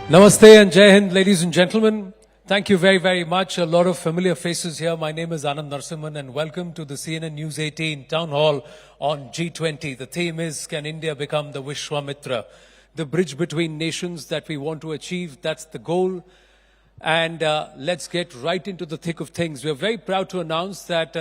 Namaste and Jai Hind, ladies and gentlemen. Thank you very, very much. A lot of familiar faces here. My name is Anand Narasimhan and welcome to the CNN News 18 Town Hall on G20. The theme is, can India become the Vishwamitra? The bridge between nations that we want to achieve, that's the goal. And let's get right into the thick of things. We're very proud to announce that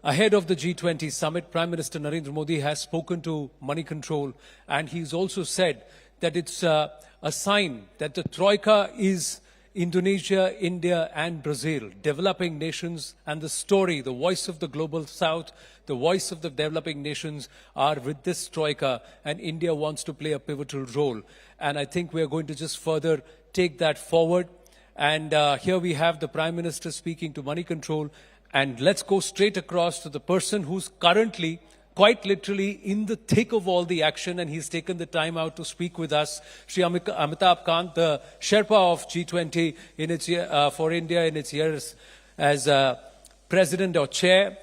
ahead of the G20 summit, Prime Minister Narendra Modi has spoken to money control, and he's also said that it's a sign that the Troika is Indonesia, India and Brazil, developing nations, and the story, the voice of the global south, the voice of the developing nations are with this Troika, and India wants to play a pivotal role. And I think we're going to just further take that forward. And here we have the Prime Minister speaking to money control. And let's go straight across to the person who's currently quite literally in the thick of all the action, and he's taken the time out to speak with us. Shri Amitabh Kant, the Sherpa of G20 in its for India in its years as President or Chair.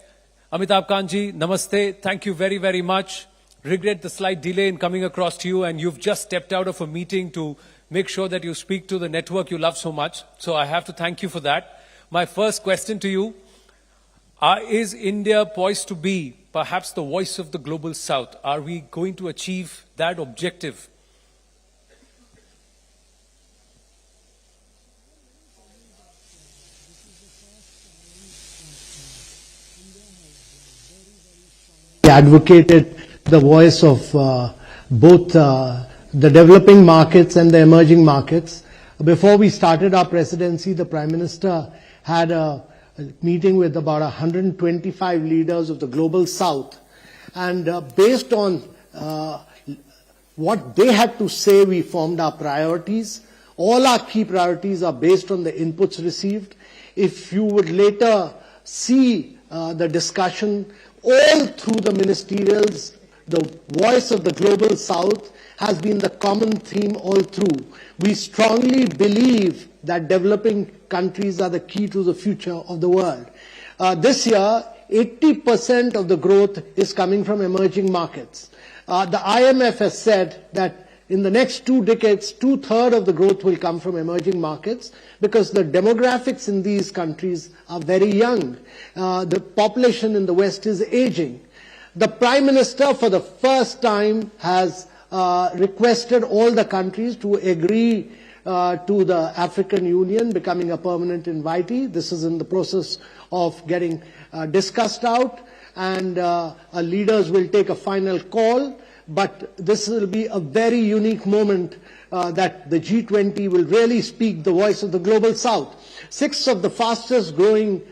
Amitabh Kant ji, namaste. Thank you very, very much. Regret the slight delay in coming across to you, and you've just stepped out of a meeting to make sure that you speak to the network you love so much. So I have to thank you for that. My first question to you, is India poised to be perhaps the voice of the global south? Are we going to achieve that objective? Advocated the voice of both the developing markets and the emerging markets. Before we started our presidency, the Prime Minister had a meeting with about 125 leaders of the global south, and based on what they had to say, we formed our priorities. All our key priorities are based on the inputs received. If you would later see the discussion all through the ministerials, the voice of the global south has been the common theme all through. We strongly believe that developing countries are the key to the future of the world. This year, 80% of the growth is coming from emerging markets. The IMF has said that in the next 2 decades, 2/3 of the growth will come from emerging markets because the demographics in these countries are very young. The population in the West is aging. The Prime Minister, for the first time, has requested all the countries to agree to the African Union becoming a permanent invitee. This is in the process of getting discussed out, and leaders will take a final call. But this will be a very unique moment that the G20 will really speak the voice of the global south. 6 of the fastest growing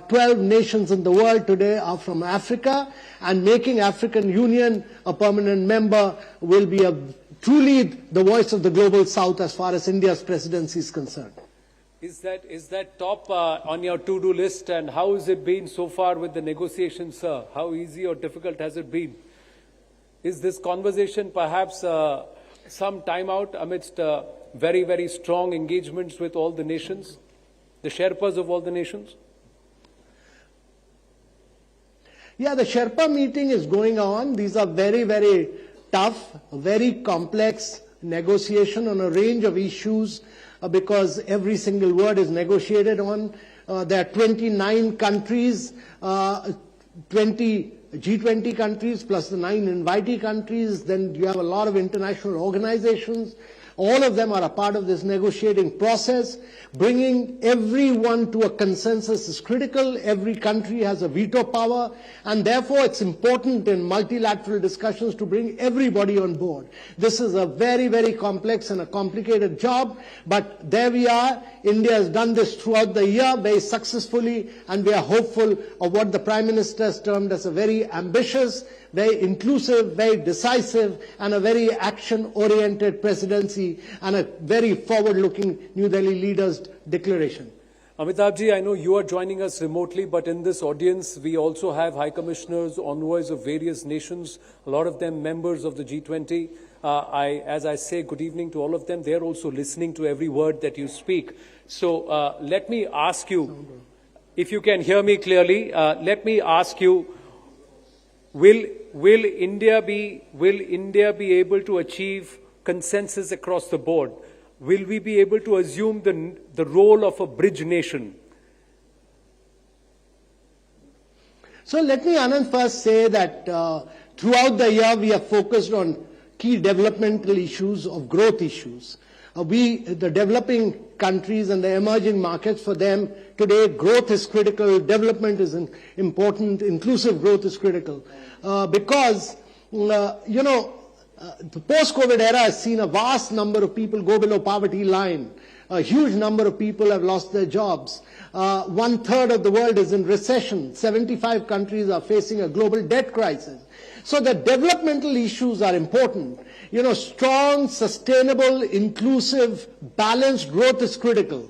12 nations in the world today are from Africa, and making African Union a permanent member will be truly the voice of the global south as far as India's presidency is concerned. Is that top on your to-do list, and how has it been so far with the negotiations, sir? How easy or difficult has it been? Is this conversation perhaps some time out amidst very, very strong engagements with all the nations, the Sherpas of all the nations? Yeah, the Sherpa meeting is going on. These are very, very tough, very complex negotiation on a range of issues because every single word is negotiated on. There are 29 countries, 20 G20 countries plus the 9 invitee countries. Then you have a lot of international organizations. All of them are a part of this negotiating process. Bringing everyone to a consensus is critical. Every country has a veto power, and therefore it's important in multilateral discussions to bring everybody on board. This is a very, very complex and a complicated job, but there we are. India has done this throughout the year very successfully, and we are hopeful of what the Prime Minister has termed as a very ambitious, very inclusive, very decisive, and a very action-oriented presidency, and a very forward-looking New Delhi leaders' declaration. Amitabh ji, I know you are joining us remotely, but in this audience, we also have high commissioners, envoys of various nations, a lot of them members of the G20. As I say good evening to all of them, they're also listening to every word that you speak. So let me ask you, if you can hear me clearly, let me ask you, will India be able to achieve consensus across the board? will we be able to assume the role of a bridge nation? So let me, Anand, first say that throughout the year we have focused on key developmental issues of growth issues. The developing countries and the emerging markets, for them today growth is critical, development is important, inclusive growth is critical. Because, the post-COVID era has seen a vast number of people go below poverty line. A huge number of people have lost their jobs. 1/3 of the world is in recession. 75 countries are facing a global debt crisis. So the developmental issues are important. Strong, sustainable, inclusive, balanced growth is critical.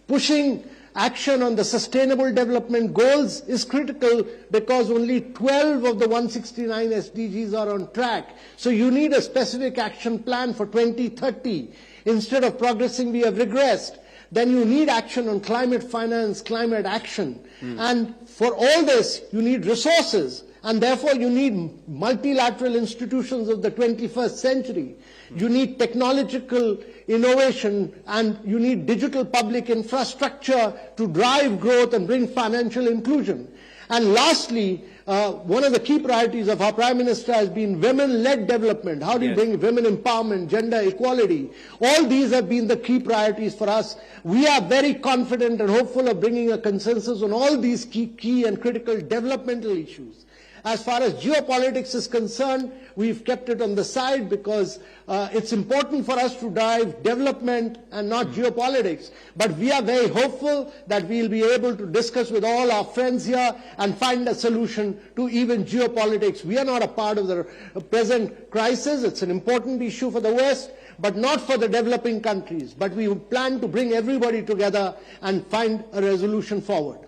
Pushing action on the sustainable development goals is critical because only 12 of the 169 SDGs are on track. So you need a specific action plan for 2030. Instead of progressing, we have regressed. Then you need action on climate finance, climate action. And for all this, you need resources. And therefore, you need multilateral institutions of the 21st century. You need technological innovation, and you need digital public infrastructure to drive growth and bring financial inclusion. And lastly, one of the key priorities of our Prime Minister has been women-led development. How do you bring women empowerment, gender equality? All these have been the key priorities for us. We are very confident and hopeful of bringing a consensus on all these key and critical developmental issues. As far as geopolitics is concerned, we've kept it on the side because it's important for us to drive development and not geopolitics. But we are very hopeful that we'll be able to discuss with all our friends here and find a solution to even geopolitics. We are not a part of the present crisis. It's an important issue for the West, but not for the developing countries. But we plan to bring everybody together and find a resolution forward.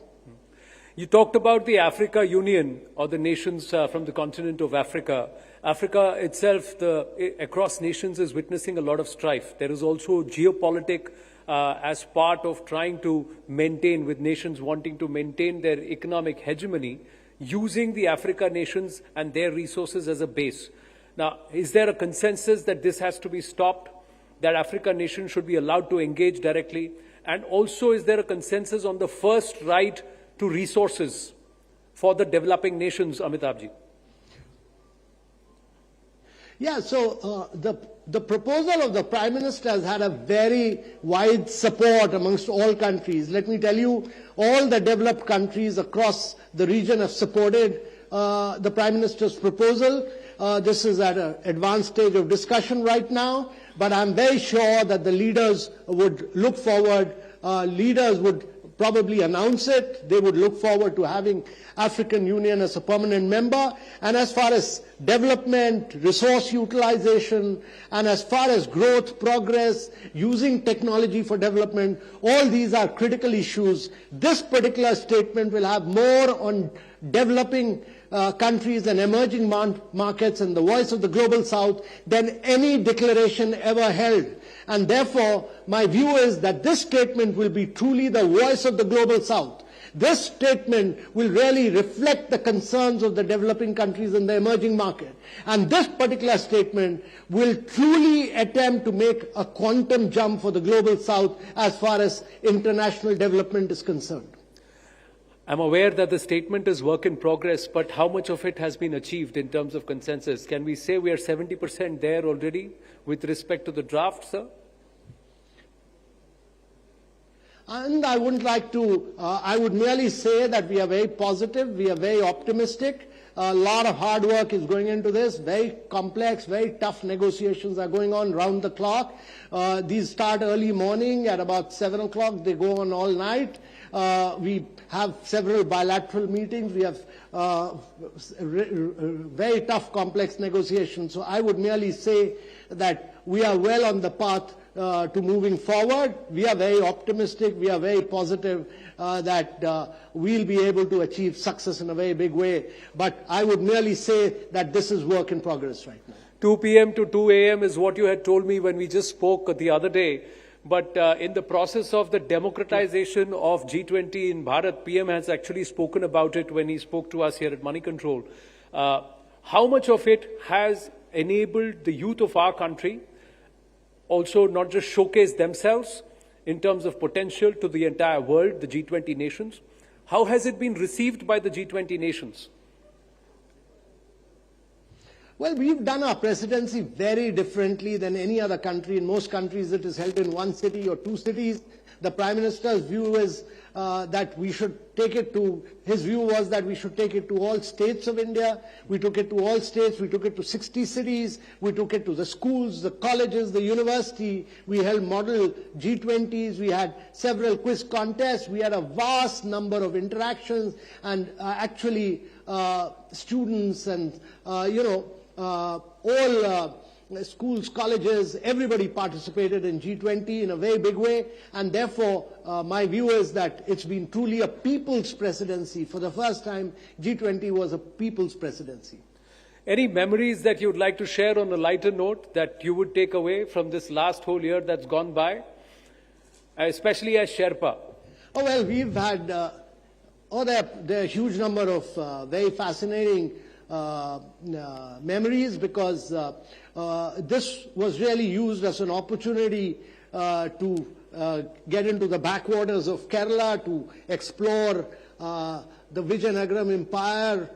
You talked about the Africa Union, or the nations from the continent of Africa. Africa itself, across nations, is witnessing a lot of strife. There is also geopolitics as part of trying to maintain, with nations wanting to maintain their economic hegemony, using the Africa nations and their resources as a base. Now, is there a consensus that this has to be stopped, that Africa nations should be allowed to engage directly? And also, is there a consensus on the first right to resources for the developing nations, Amitabhji? Yeah, so the proposal of the Prime Minister has had a very wide support amongst all countries. Let me tell you, all the developed countries across the region have supported the Prime Minister's proposal. This is at an advanced stage of discussion right now, but I'm very sure that the leaders would look forward, leaders would probably announce it. They would look forward to having African Union as a permanent member. And as far as development, resource utilization, and as far as growth, progress, using technology for development, all these are critical issues. This particular statement will have more on developing countries and emerging markets and the voice of the Global South than any declaration ever held. And therefore, my view is that this statement will be truly the voice of the Global South. This statement will really reflect the concerns of the developing countries and the emerging market. And this particular statement will truly attempt to make a quantum jump for the Global South as far as international development is concerned. I'm aware that the statement is work in progress, but how much of it has been achieved in terms of consensus? Can we say we are 70% there already with respect to the draft, sir? And I wouldn't like to, I would merely say that we are very positive, we are very optimistic. A lot of hard work is going into this, very complex, very tough negotiations are going on round the clock. These start early morning at about 7 o'clock, they go on all night. We have several bilateral meetings, we have very tough, complex negotiations. So I would merely say that we are well on the path to moving forward. We are very optimistic, we are very positive that we'll be able to achieve success in a very big way. But I would merely say that this is work in progress right now. 2 p.m. to 2 a.m. is what you had told me when we just spoke the other day. But in the process of the democratization of G20 in Bharat, PM has actually spoken about it when he spoke to us here at Money Control. How much of it has enabled the youth of our country, also not just showcase themselves in terms of potential to the entire world, the G20 nations. How has it been received by the G20 nations? Well, we've done our presidency very differently than any other country. In most countries, it is held in one city or two cities. The Prime Minister's view is that we should take it to, his view was that we should take it to all states of India. We took it to all states. We took it to 60 cities. We took it to the schools, the colleges, the university. We held model G20s. We had several quiz contests. We had a vast number of interactions, and actually students and, all schools, colleges, everybody participated in G20 in a very big way, and therefore my view is that it's been truly a people's presidency. For the first time, G20 was a people's presidency. Any memories that you would like to share on a lighter note that you would take away from this last whole year that's gone by, especially as Sherpa? Oh, well, we've had, there are a huge number of very fascinating memories, because this was really used as an opportunity to get into the backwaters of Kerala, to explore the Vijayanagaram Empire,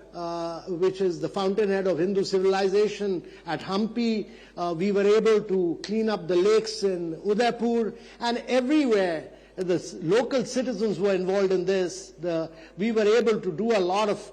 which is the fountainhead of Hindu civilization at Hampi. We were able to clean up the lakes in Udaipur, and everywhere the local citizens were involved in this. We were able to do a lot of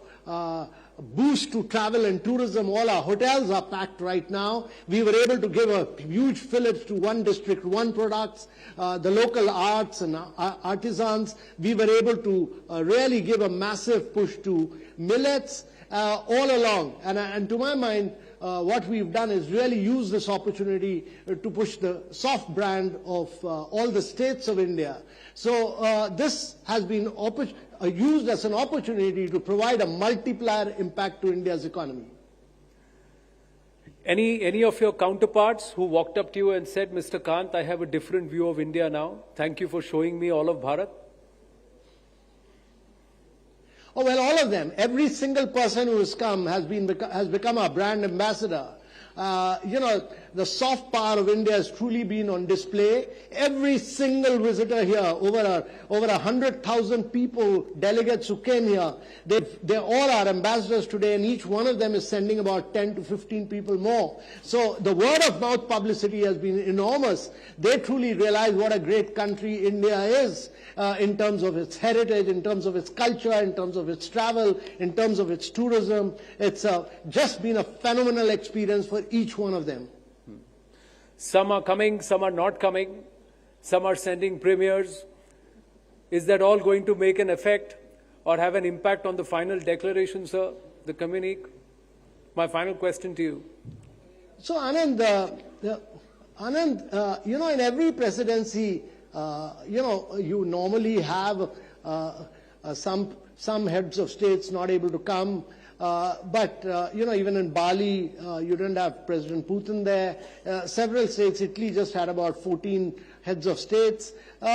boost to travel and tourism. All our hotels are packed right now. We were able to give a huge fillip to one district, one products, the local arts and artisans. We were able to really give a massive push to millets all along. And to my mind, what we've done is really use this opportunity to push the soft brand of all the states of India. So this has been used as an opportunity to provide a multiplier impact to India's economy. Any of your counterparts who walked up to you and said, Mr. Kant, I have a different view of India now. Thank you for showing me all of Bharat? Oh, well, all of them. Every single person who has come has become our brand ambassador. The soft power of India has truly been on display. Every single visitor here, over 100,000 people, delegates who came here, they're all our ambassadors today, and each one of them is sending about 10 to 15 people more. So the word of mouth publicity has been enormous. They truly realize what a great country India is in terms of its heritage, in terms of its culture, in terms of its travel, in terms of its tourism. It's just been a phenomenal experience for each one of them. Some are coming, some are not coming, some are sending premiers. Is that all going to make an effect or have an impact on the final declaration, sir, the communique? My final question to you. So, Anand, in every presidency, you normally have some heads of states not able to come. But even in Bali, you didn't have President Putin there. Several states, Italy just had about 14 heads of states.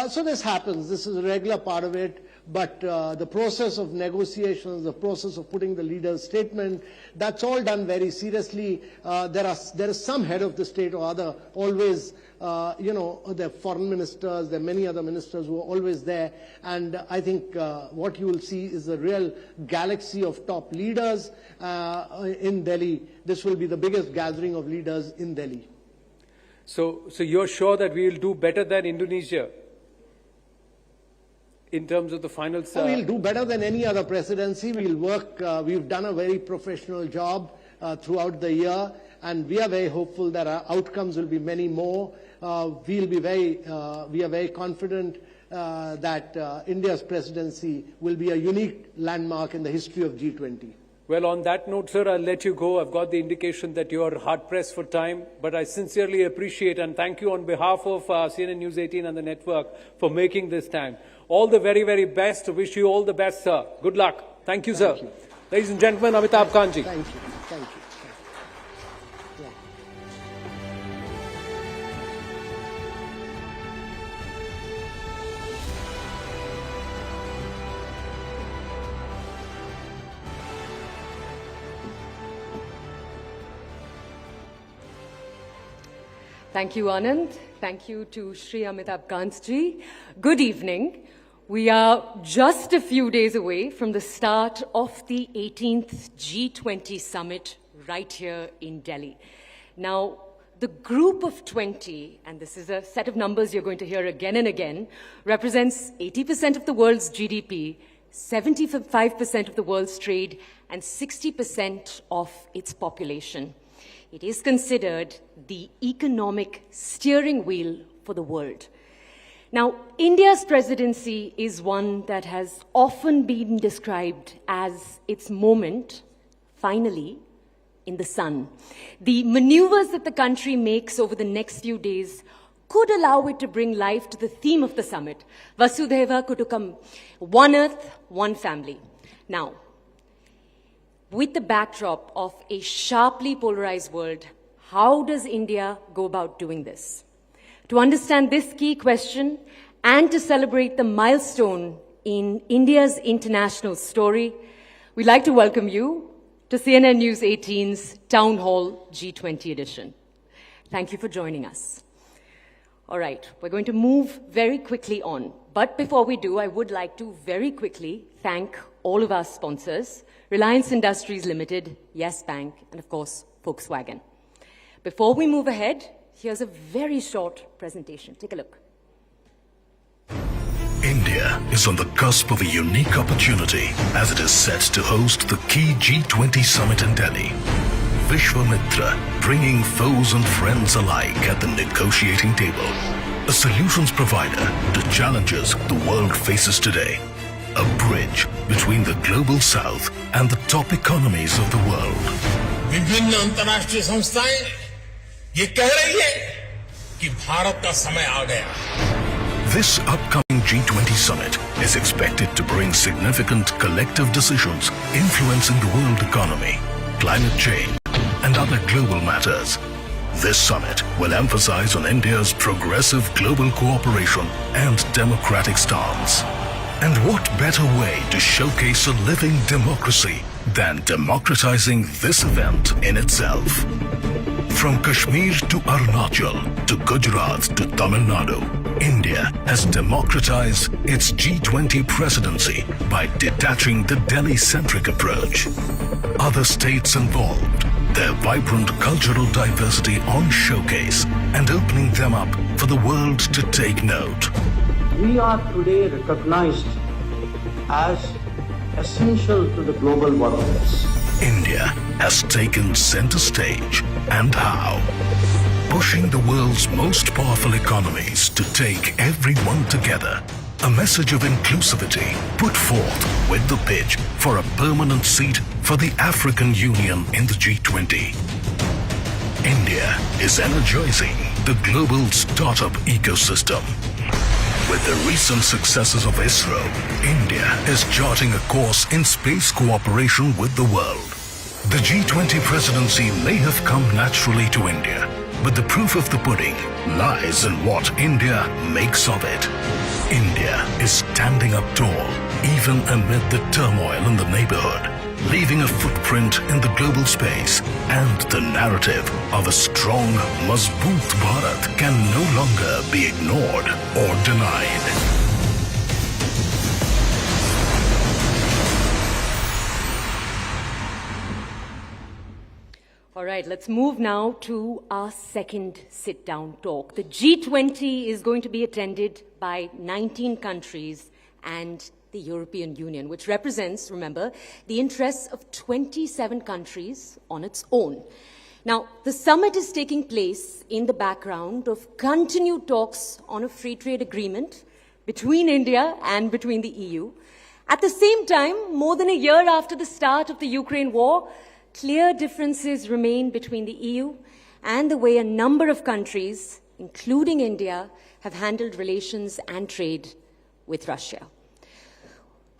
So this happens. This is a regular part of it. But the process of negotiations, the process of putting the leader's statement, that's all done very seriously. There is some head of the state or other always, the foreign ministers, there are many other ministers who are always there. And I think what you will see is a real galaxy of top leaders in Delhi. This will be the biggest gathering of leaders in Delhi. So you're sure that we will do better than Indonesia in terms of the final... We'll do better than any other presidency. We'll work, we've done a very professional job throughout the year, and we are very hopeful that our outcomes will be many more. We are very confident that India's presidency will be a unique landmark in the history of G20. Well, on that note, sir, I'll let you go. I've got the indication that you are hard-pressed for time, but I sincerely appreciate and thank you on behalf of CNN News 18 and the network for making this time. All the very, very best. Wish you all the best, sir. Good luck. Thank you, sir. You. Ladies and gentlemen, Amitabh Kant ji. Thank you. Thank you. Thank you, Anand. Thank you to Shri Amitabh Kant ji. Good evening. We are just a few days away from the start of the 18th G20 summit right here in Delhi. Now, the group of 20, and this is a set of numbers you're going to hear again and again, represents 80% of the world's GDP, 75% of the world's trade, and 60% of its population. It is considered the economic steering wheel for the world. Now, India's presidency is one that has often been described as its moment, finally, in the sun. The maneuvers that the country makes over the next few days could allow it to bring life to the theme of the summit, Vasudhaiva Kutumbakam, one earth, one family. Now, with the backdrop of a sharply polarized world, how does India go about doing this? To understand this key question and to celebrate the milestone in India's international story, we'd like to welcome you to CNN News 18's Town Hall G20 edition. Thank you for joining us. All right, we're going to move very quickly on. But before we do, I would like to very quickly thank all of our sponsors, Reliance Industries Limited, Yes Bank, and of course, Volkswagen. Before we move ahead, here's a very short presentation. Take a look. India is on the cusp of a unique opportunity as it is set to host the key G20 summit in Delhi. Vishwamitra, bringing foes and friends alike at the negotiating table. A solutions provider to challenges the world faces today. A bridge between the global south and the top economies of the world. विभिन्न अंतर्राष्ट्रीय संस्थाएं ये कह रही है कि भारत का समय आ गया. This upcoming G20 summit is expected to bring significant collective decisions influencing the world economy, climate change, and other global matters. This summit will emphasize on India's progressive global cooperation and democratic stance. And what better way to showcase a living democracy than democratizing this event in itself? From Kashmir to Arunachal to Gujarat to Tamil Nadu, India has democratized its G20 presidency by detaching the Delhi-centric approach. Other states involved, their vibrant cultural diversity on showcase and opening them up for the world to take note. We are today recognized as essential to the global workplace. India has taken center stage, and how? Pushing the world's most powerful economies to take everyone together. A message of inclusivity put forth with the pitch for a permanent seat for the African Union in the G20. India is energizing the global startup ecosystem. With the recent successes of ISRO, India is charting a course in space cooperation with the world. The G20 presidency may have come naturally to India, but the proof of the pudding lies in what India makes of it. India is standing up tall, even amid the turmoil in the neighborhood, leaving a footprint in the global space, and the narrative of a strong, Mazboot Bharat can no longer be ignored or denied. All right, let's move now to our second sit-down talk. The G20 is going to be attended by 19 countries and the European Union, which represents, remember, the interests of 27 countries on its own. Now, the summit is taking place in the background of continued talks on a free trade agreement between India and between the EU. At the same time, more than a year after the start of the Ukraine war, clear differences remain between the EU and the way a number of countries, including India, have handled relations and trade with Russia.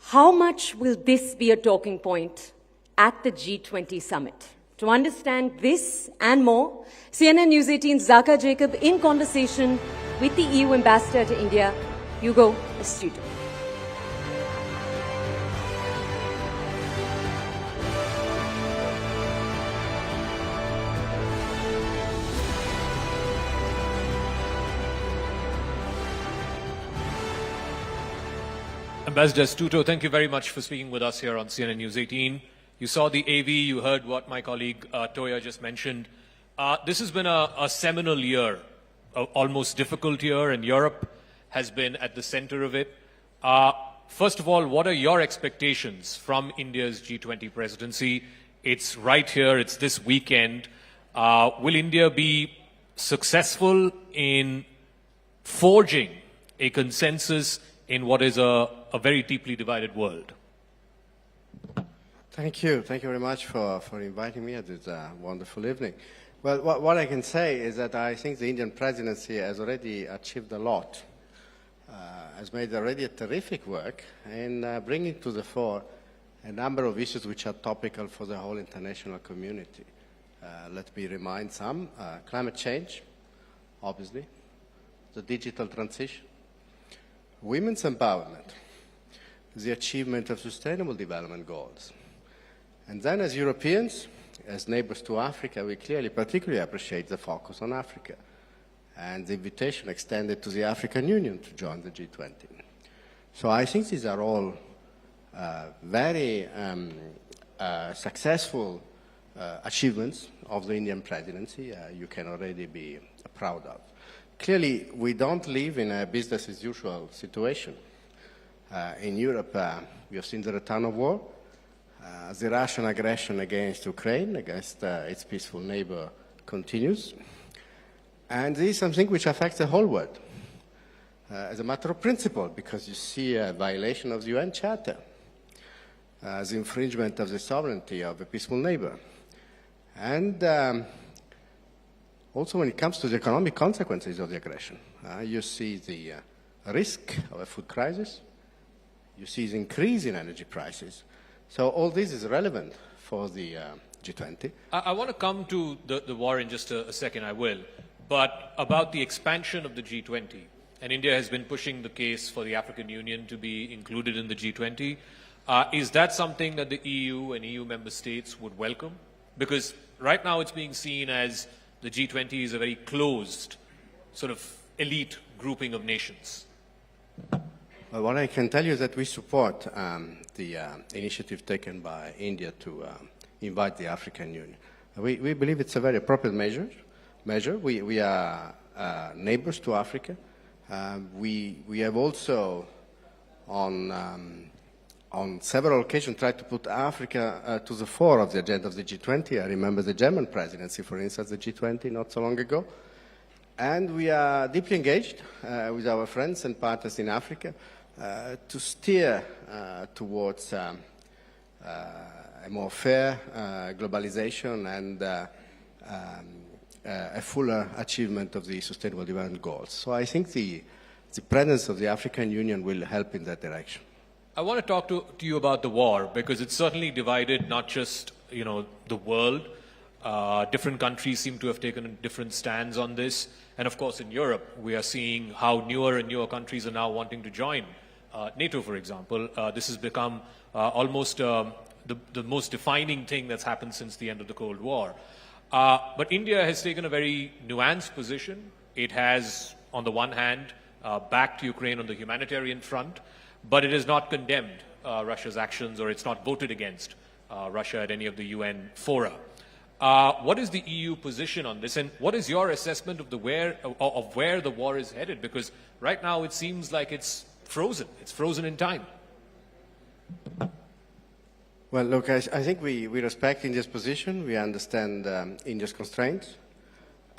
How much will this be a talking point at the G20 summit? To understand this and more, CNN News 18's Zaka Jacob in conversation with the EU ambassador to India, Hugo Astuto. Ambassador Stuto, thank you very much for speaking with us here on CNN News 18. You saw the AV, you heard what my colleague Toya just mentioned. This has been a seminal year, almost difficult year, and Europe has been at the center of it. First of all, what are your expectations from India's G20 presidency? It's right here, it's this weekend. Will India be successful in forging a consensus in what is a very deeply divided world? Thank you. Thank you very much for inviting me at this wonderful evening. Well, what I can say is that I think the Indian presidency has already achieved a lot, has made already a terrific work in bringing to the fore a number of issues which are topical for the whole international community. Let me remind some. Climate change, obviously, the digital transition, women's empowerment, the achievement of sustainable development goals. And then as Europeans, as neighbors to Africa, we clearly particularly appreciate the focus on Africa and the invitation extended to the African Union to join the G20. So I think these are all very successful achievements of the Indian presidency you can already be proud of. Clearly, we don't live in a business-as-usual situation. In Europe, we have seen the return of war. The Russian aggression against Ukraine, against its peaceful neighbor, continues. And this is something which affects the whole world as a matter of principle, because you see a violation of the UN Charter, the infringement of the sovereignty of a peaceful neighbor. And also when it comes to the economic consequences of the aggression, you see the risk of a food crisis, you see the increase in energy prices. So all this is relevant for the G20. I want to come to the war in just a second, I will. But about the expansion of the G20, and India has been pushing the case for the African Union to be included in the G20. Is that something that the EU and EU member states would welcome? Because right now it's being seen as the G20 is a very closed, sort of elite grouping of nations. Well, what I can tell you is that we support the initiative taken by India to invite the African Union. We believe it's a very appropriate measure. We are neighbors to Africa. We have also, on several occasions, tried to put Africa to the fore of the agenda of the G20. I remember the German presidency, for instance, the G20 not so long ago. And we are deeply engaged with our friends and partners in Africa to steer towards a more fair globalization and a fuller achievement of the Sustainable Development Goals. So I think the presence of the African Union will help in that direction. I want to talk to you about the war, because it's certainly divided not just, the world. Different countries seem to have taken different stands on this. And of course, in Europe, we are seeing how newer and newer countries are now wanting to join NATO, for example. This has become almost the most defining thing that's happened since the end of the Cold War. But India has taken a very nuanced position. It has, on the one hand, backed Ukraine on the humanitarian front, but it has not condemned Russia's actions, or it's not voted against Russia at any of the UN fora. What is the EU position on this, and what is your assessment of where the war is headed? Because right now it seems like it's frozen in time. Well, look, I think we respect India's position. We understand India's constraints.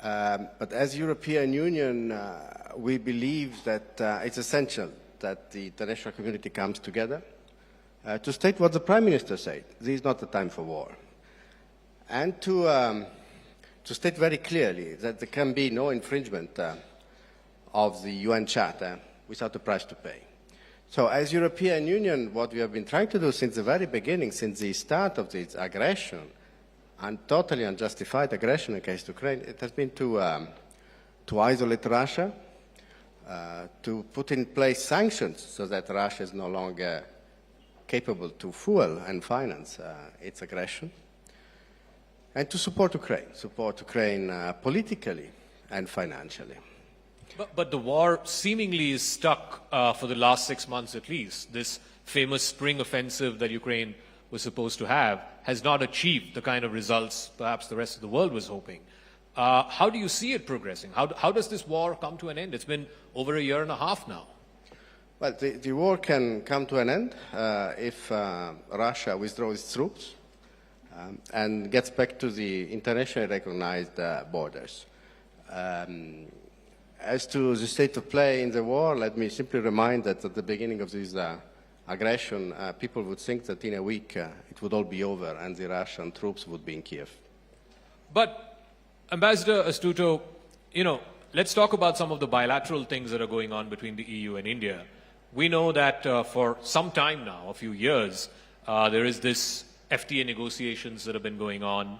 But as European Union, we believe that it's essential that the international community comes together to state what the Prime Minister said. This is not the time for war. And to state very clearly that there can be no infringement of the UN Charter without a price to pay. So as European Union, what we have been trying to do since the very beginning, since the start of this aggression, and totally unjustified aggression against Ukraine, it has been to isolate Russia, to put in place sanctions so that Russia is no longer capable to fuel and finance its aggression, and to support Ukraine politically and financially. But the war seemingly is stuck for the last 6 months at least. This famous spring offensive that Ukraine was supposed to have has not achieved the kind of results perhaps the rest of the world was hoping. How do you see it progressing? How does this war come to an end? It's been over a year and a half now. Well, the war can come to an end if Russia withdraws its troops and gets back to the internationally recognized borders. As to the state of play in the war, let me simply remind that at the beginning of this aggression, people would think that in a week it would all be over and the Russian troops would be in Kiev. But, Ambassador Astuto, let's talk about some of the bilateral things that are going on between the EU and India. We know that for some time now, a few years, there is this FTA negotiations that have been going on.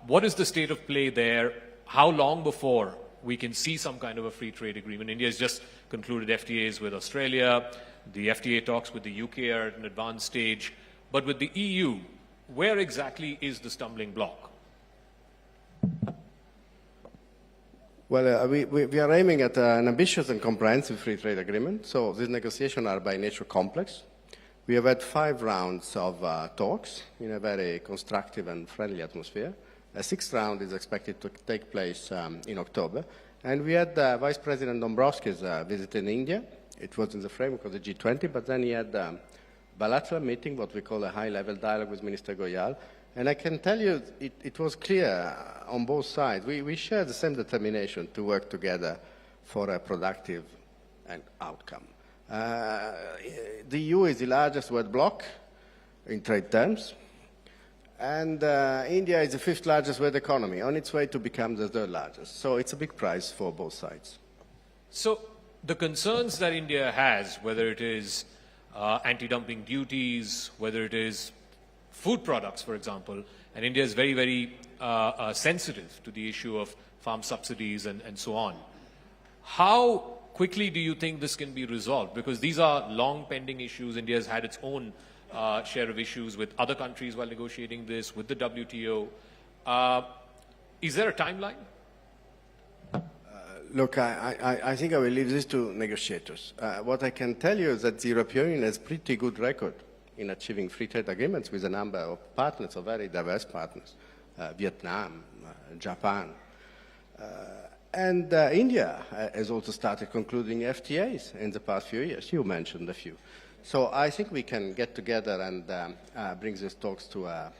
What is the state of play there? How long before we can see some kind of a free trade agreement? India has just concluded FTAs with Australia. The FTA talks with the UK are at an advanced stage. But with the EU, where exactly is the stumbling block? Well, we are aiming at an ambitious and comprehensive free trade agreement. So these negotiations are by nature complex. We have had 5 rounds of talks in a very constructive and friendly atmosphere. A 6th round is expected to take place in October. And we had Vice President Dombrovskis visiting India. It was in the framework of the G20, but then he had a bilateral meeting, what we call a high-level dialogue with Minister Goyal. And I can tell you it was clear on both sides. We share the same determination to work together for a productive outcome. The EU is the largest world bloc in trade terms. And India is the 5th largest world economy, on its way to become the 3rd largest. So it's a big prize for both sides. So the concerns that India has, whether it is anti-dumping duties, whether it is food products, for example, and India is very, very sensitive to the issue of farm subsidies and so on. How quickly do you think this can be resolved? Because these are long pending issues. India has had its own share of issues with other countries while negotiating this, with the WTO. Is there a timeline? Look, I think I will leave this to negotiators. What I can tell you is that the European Union has a pretty good record in achieving free trade agreements with a number of partners, of very diverse partners, Vietnam, Japan. And India has also started concluding FTAs in the past few years. You mentioned a few. So I think we can get together and bring these talks to a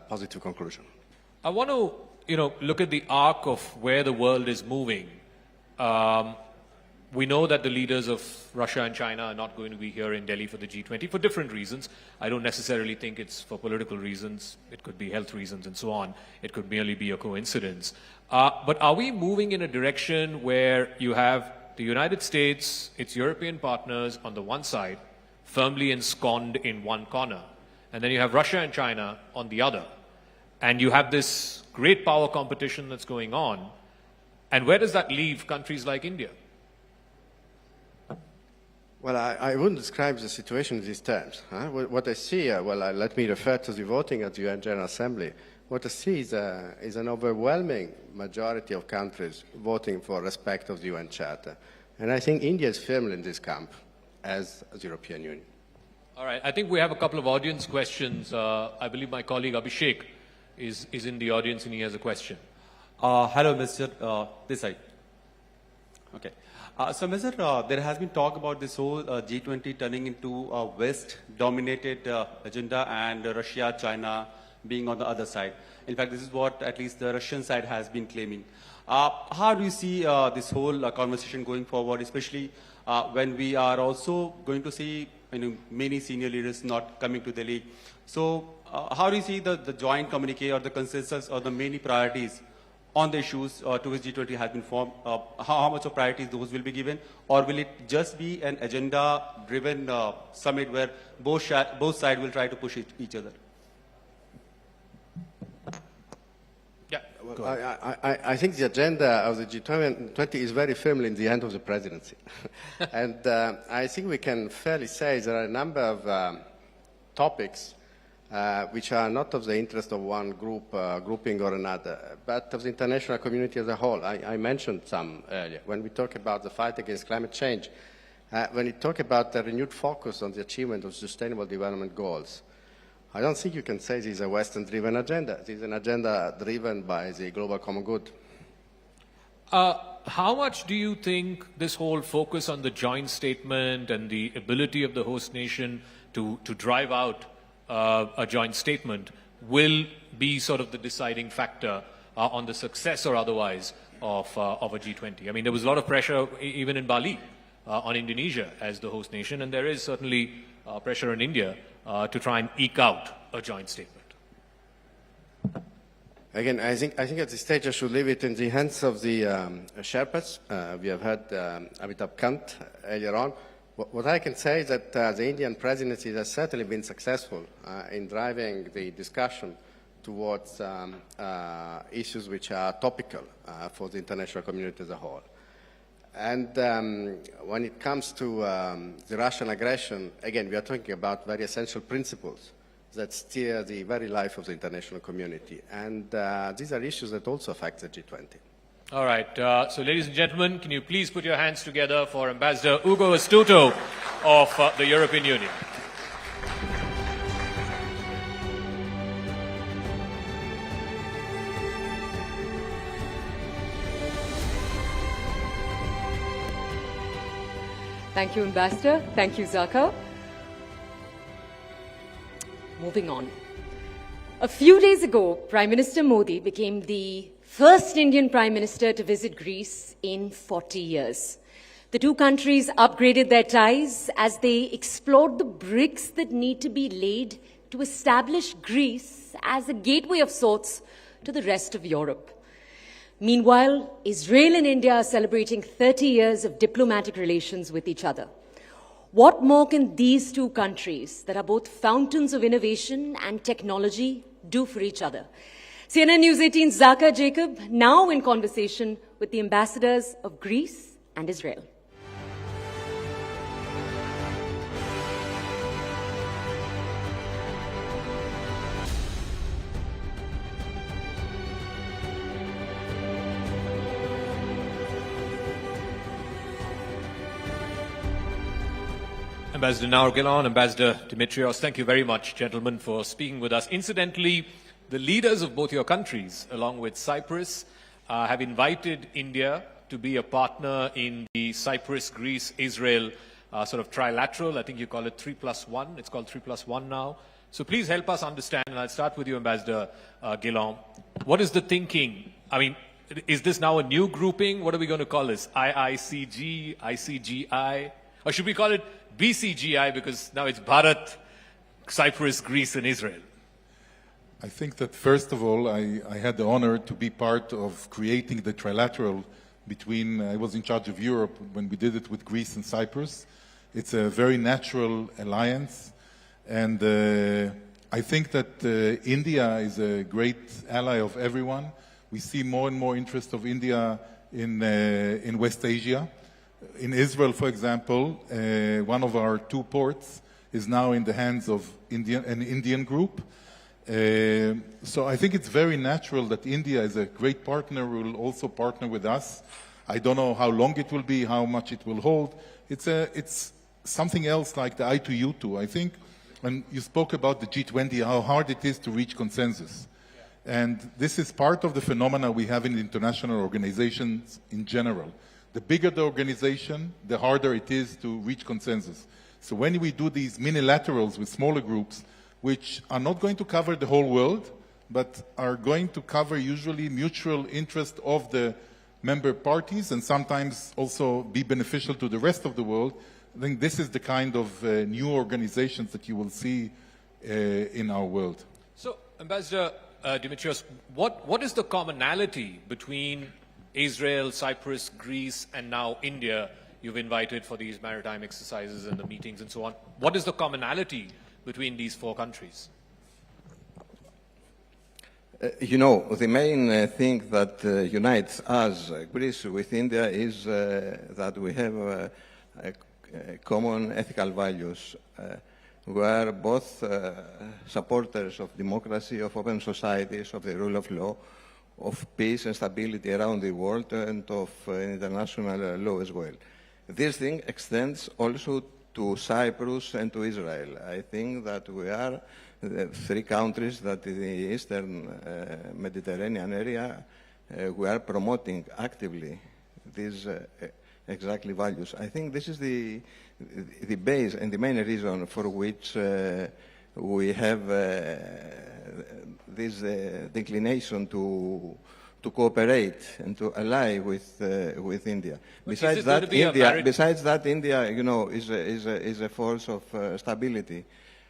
positive conclusion. I want to, look at the arc of where the world is moving. We know that the leaders of Russia and China are not going to be here in Delhi for the G20 for different reasons. I don't necessarily think it's for political reasons. It could be health reasons and so on. It could merely be a coincidence. But are we moving in a direction where you have the United States, its European partners on the one side, firmly ensconced in one corner, and then you have Russia and China on the other, and you have this great power competition that's going on, and where does that leave countries like India? Well, I wouldn't describe the situation in these terms. What I see, let me refer to the voting at the UN General Assembly. What I see is an overwhelming majority of countries voting for respect of the UN Charter. And I think India is firmly in this camp, as the European Union. All right. I think we have a couple of audience questions. I believe my colleague Abhishek is in the audience and he has a question. Hello, Mr. This side. Okay. So, Mr. There has been talk about this whole G20 turning into a West-dominated agenda and Russia, China being on the other side. In fact, this is what at least the Russian side has been claiming. How do you see this whole conversation going forward, especially when we are also going to see many senior leaders not coming to Delhi? So how do you see the joint communique or the consensus or the many priorities on the issues to which G20 has been formed? How much of priorities those will be given? Or will it just be an agenda-driven summit where both sides will try to push each other? Well, I think the agenda of the G20 is very firmly in the hand of the presidency. And I think we can fairly say there are a number of topics which are not of the interest of one grouping or another, but of the international community as a whole. I mentioned some earlier. When we talk about the fight against climate change, when we talk about the renewed focus on the achievement of sustainable development goals, I don't think you can say this is a Western-driven agenda. This is an agenda driven by the global common good. How much do you think this whole focus on the joint statement and the ability of the host nation to drive out a joint statement will be sort of the deciding factor on the success or otherwise of a G20? I mean, there was a lot of pressure even in Bali on Indonesia as the host nation, and there is certainly pressure in India to try and eke out a joint statement. Again, I think at this stage I should leave it in the hands of the Sherpas. We have heard Amitabh Kant earlier on. What I can say is that the Indian presidency has certainly been successful in driving the discussion towards issues which are topical for the international community as a whole. And when it comes to the Russian aggression, again, we are talking about very essential principles that steer the very life of the international community. And these are issues that also affect the G20. All right. So, ladies and gentlemen, can you please put your hands together for Ambassador Ugo Astuto of the European Union. Thank you, Ambassador. Thank you, Zaka. Moving on. A few days ago, Prime Minister Modi became the first Indian Prime Minister to visit Greece in 40 years. The two countries upgraded their ties as they explored the bricks that need to be laid to establish Greece as a gateway of sorts to the rest of Europe. Meanwhile, Israel and India are celebrating 30 years of diplomatic relations with each other. What more can these two countries, that are both fountains of innovation and technology, do for each other? CNN News 18's Zaka Jacob now in conversation with the ambassadors of Greece and Israel. Ambassador Naurgilon, Ambassador Dimitrios, thank you very much, gentlemen, for speaking with us. Incidentally, the leaders of both your countries, along with Cyprus, have invited India to be a partner in the Cyprus-Greece-Israel sort of trilateral. I think you call it 3+1. It's called 3+1 now. So please help us understand, and I'll start with you, Ambassador Gilon. What is the thinking? I mean, is this now a new grouping? What are we going to call this? IICG, ICGI? Or should we call it BCGI because now it's Bharat, Cyprus, Greece, and Israel? I think that first of all, I had the honor to be part of creating the trilateral between, I was in charge of Europe when we did it with Greece and Cyprus. It's a very natural alliance. And I think that India is a great ally of everyone. We see more and more interest of India in West Asia. In Israel, for example, one of our two ports is now in the hands of an Indian group. So I think it's very natural that India is a great partner, will also partner with us. I don't know how long it will be, how much it will hold. It's something else like the I2U2. I think when you spoke about the G20, how hard it is to reach consensus. And this is part of the phenomena we have in international organizations in general. The bigger the organization, the harder it is to reach consensus. So when we do these minilaterals with smaller groups, which are not going to cover the whole world, but are going to cover usually mutual interest of the member parties and sometimes also be beneficial to the rest of the world, I think this is the kind of new organizations that you will see in our world. So, Ambassador Dimitrios, what is the commonality between Israel, Cyprus, Greece, and now India you've invited for these maritime exercises and the meetings and so on? What is the commonality between these four countries? You know, the main thing that unites us, Greece, with India is that we have common ethical values. We are both supporters of democracy, of open societies, of the rule of law, of peace and stability around the world, and of international law as well. This thing extends also to Cyprus and to Israel. I think that we are the three countries that in the Eastern Mediterranean area we are promoting actively these exactly values. I think this is the base and the main reason for which we have this inclination to cooperate and to ally with India. Besides that, India, you know, is a force of stability,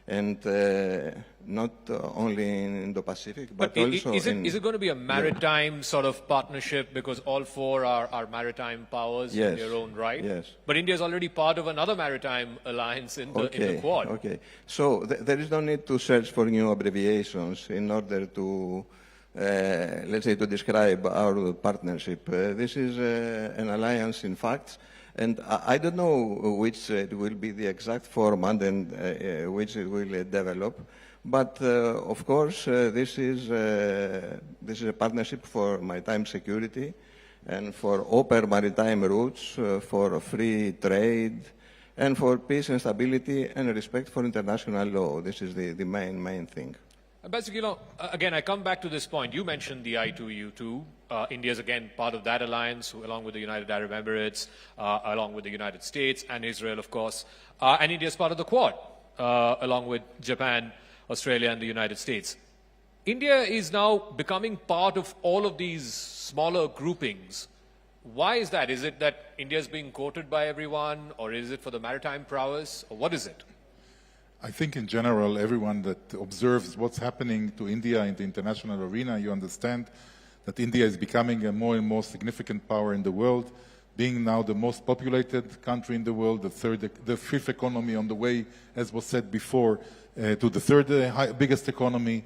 and not only in Indo-Pacific, but also is it going to be a maritime sort of partnership, because all four are maritime powers in their own right? Yes. But India is already part of another maritime alliance in the Quad. Okay. So there is no need to search for new abbreviations in order to, let's say, to describe our partnership. This is an alliance in fact. And I don't know which it will be the exact format and which it will develop, but of course this is a partnership for maritime security and for open maritime routes, for free trade, and for peace and stability and respect for international law. This is the main thing. Ambassador, you know, again, I come back to this point. You mentioned the I2U2. India is again part of that alliance, along with the United Arab Emirates, along with the United States and Israel, of course. And India is part of the Quad, along with Japan, Australia, and the United States. India is now becoming part of all of these smaller groupings. Why is that? Is it that India is being courted by everyone, or is it for the maritime prowess, or what is it? I think in general, everyone that observes what's happening to India in the international arena, you understand that India is becoming a more and more significant power in the world, being now the most populated country in the world, the fifth economy on the way, as was said before, to the third biggest economy.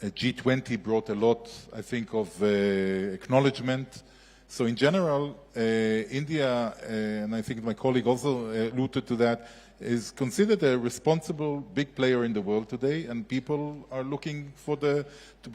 G20 brought a lot, I think, of acknowledgement. So in general, India, and I think my colleague also alluded to that, is considered a responsible big player in the world today, and people are looking for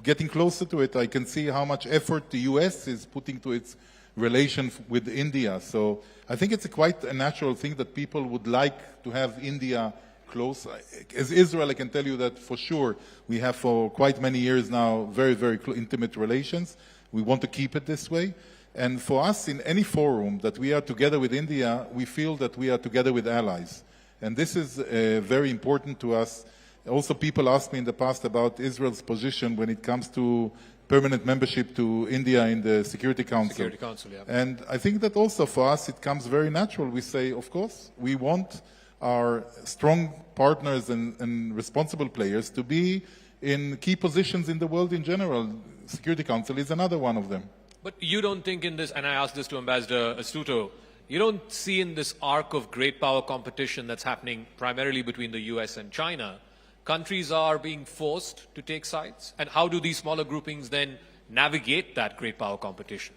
getting closer to it. I can see how much effort the US is putting to its relation with India. So I think it's quite a natural thing that people would like to have India close. As Israel, I can tell you that for sure we have for quite many years now very, very intimate relations. We want to keep it this way. And for us, in any forum that we are together with India, we feel that we are together with allies. And this is very important to us. Also, people asked me in the past about Israel's position when it comes to permanent membership to India in the Security Council. Security Council, yeah. And I think that also for us it comes very natural. We say, of course, we want our strong partners and responsible players to be in key positions in the world in general. Security Council is another one of them. But you don't think in this, and I asked this to Ambassador Astuto, you don't see in this arc of great power competition that's happening primarily between the US and China, countries are being forced to take sides? And how do these smaller groupings then navigate that great power competition?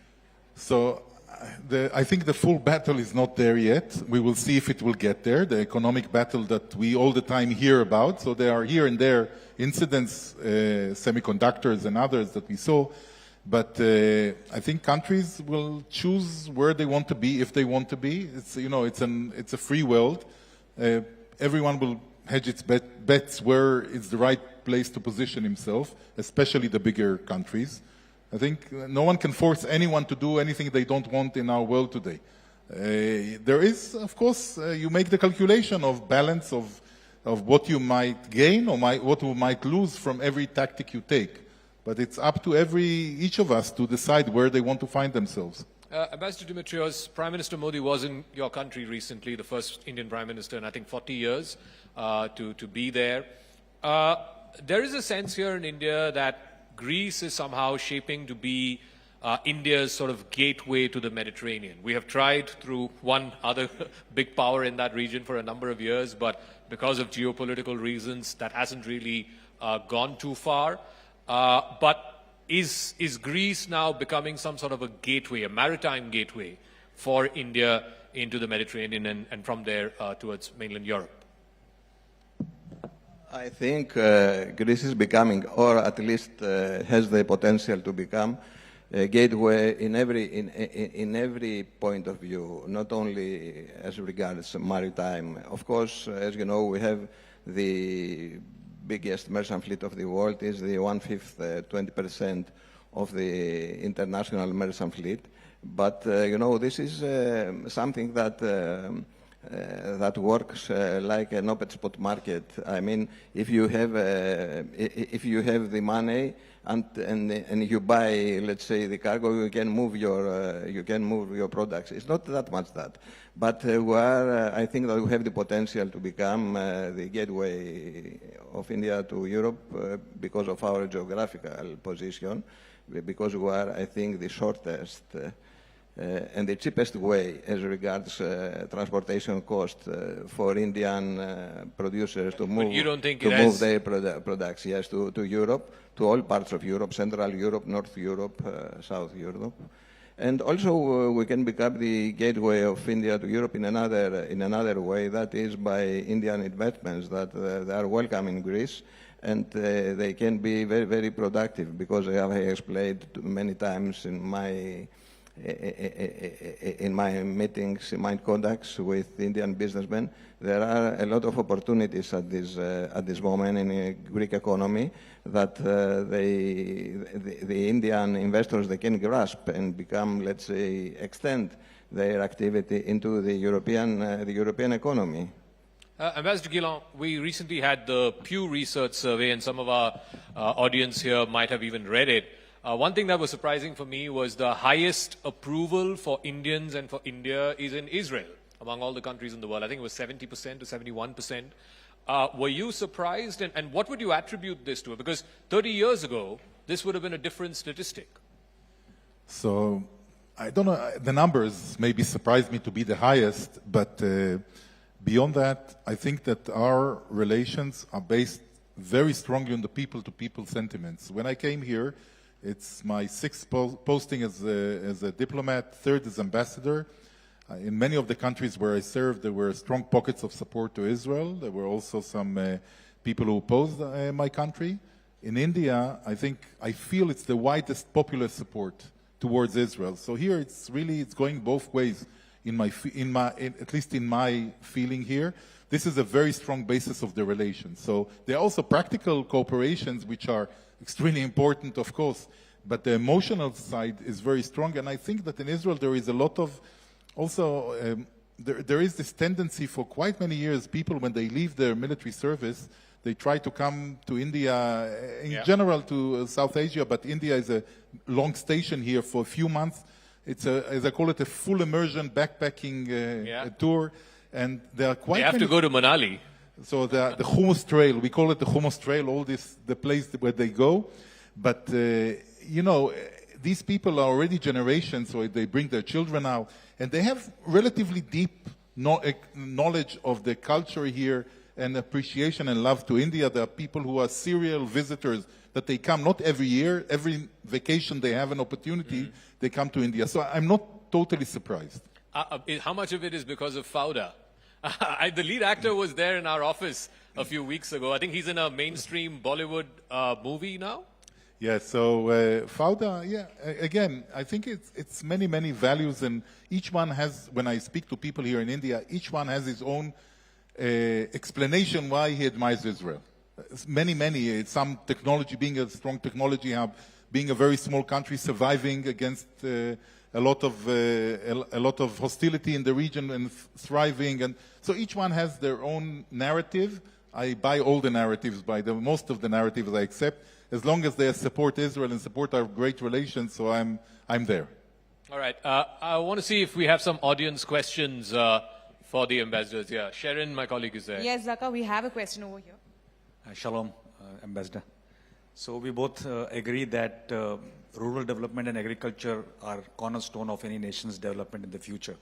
So I think the full battle is not there yet. We will see if it will get there, the economic battle that we all the time hear about. So there are here and there incidents, semiconductors and others that we saw. But I think countries will choose where they want to be if they want to be. It's, you know, it's a free world. Everyone will hedge its bets where it's the right place to position himself, especially the bigger countries. I think no one can force anyone to do anything they don't want in our world today. There is, of course, you make the calculation of balance of what you might gain or what you might lose from every tactic you take. But it's up to each of us to decide where they want to find themselves. Ambassador Dimitrios, Prime Minister Modi was in your country recently, the first Indian Prime Minister in, I think, 40 years to be there. There is a sense here in India that Greece is somehow shaping to be India's sort of gateway to the Mediterranean. We have tried through one other big power in that region for a number of years, but because of geopolitical reasons, that hasn't really gone too far. But is Greece now becoming some sort of a gateway, a maritime gateway for India into the Mediterranean and from there towards mainland Europe? I think Greece is becoming, or at least has the potential to become, a gateway in every point of view, not only as regards maritime. Of course, as you know, we have the biggest merchant fleet of the world, is the 1/5, 20% of the international merchant fleet. But, you know, this is something that that works like an open spot market. I mean, if you have the money and you buy, let's say, the cargo, you can move your products. It's not that much that, but I think that we have the potential to become the gateway of India to Europe because of our geographical position, because we are, I think, the shortest and the cheapest way as regards transportation cost for Indian producers to move, their products, yes, to Europe, to all parts of Europe, Central Europe, North Europe, South Europe. And also we can become the gateway of India to Europe in another way, that is by Indian investments that they are welcome in Greece, and they can be very, very productive, because I have explained many times in my meetings, in my contacts with Indian businessmen, there are a lot of opportunities at this moment in the Greek economy that the Indian investors, they can grasp and become, let's say, extend their activity into the European economy. Ambassador Guillaume, we recently had the Pew Research Survey, and some of our audience here might have even read it. One thing that was surprising for me was the highest approval for Indians and for India is in Israel, among all the countries in the world. I think it was 70% to 71%. Were you surprised? And what would you attribute this to? Because 30 years ago, this would have been a different statistic. So, I don't know, the numbers maybe surprised me to be the highest, but beyond that, I think that our relations are based very strongly on the people-to-people sentiments. When I came here, it's my 6th posting as a diplomat, 3rd as ambassador. In many of the countries where I served, there were strong pockets of support to Israel. There were also some people who opposed my country. In India, I feel it's the widest popular support towards Israel. So here it's going both ways. At least in my feeling here, this is a very strong basis of the relations. So there are also practical cooperations which are extremely important, of course, but the emotional side is very strong. And I think that in Israel there is a lot of, also, there is this tendency for quite many years, people when they leave their military service, they try to come to India, in general to South Asia, but India is a long station here for a few months. It's as I call it, a full immersion backpacking tour. And there are quite many. They have to go to Manali. So the Hummus Trail, we call it the Hummus Trail, the place where they go. But, you know, these people are already generations, so they bring their children out. And they have relatively deep knowledge of the culture here and appreciation and love to India. There are people who are serial visitors that they come, not every year, every vacation they have an opportunity, they come to India. So I'm not totally surprised. How much of it is because of Fauda? The lead actor was there in our office a few weeks ago. I think he's in a mainstream Bollywood movie now. Yeah, so Fauda, again, I think it's many, many values, and each one has, when I speak to people here in India, each one has his own explanation why he admires Israel. Many, some technology, being a strong technology hub, being a very small country, surviving against a lot of hostility in the region and thriving, and so each one has their own narrative. I buy all the narratives, most of the narratives I accept, as long as they support Israel and support our great relations. So I'm there. All right, I want to see if we have some audience questions for the ambassadors. Yeah, Sharon, my colleague, is there. Yes, Zaka, we have a question over here. Shalom, Ambassador. So we both agree that rural development and agriculture are cornerstone of any nation's development in the future.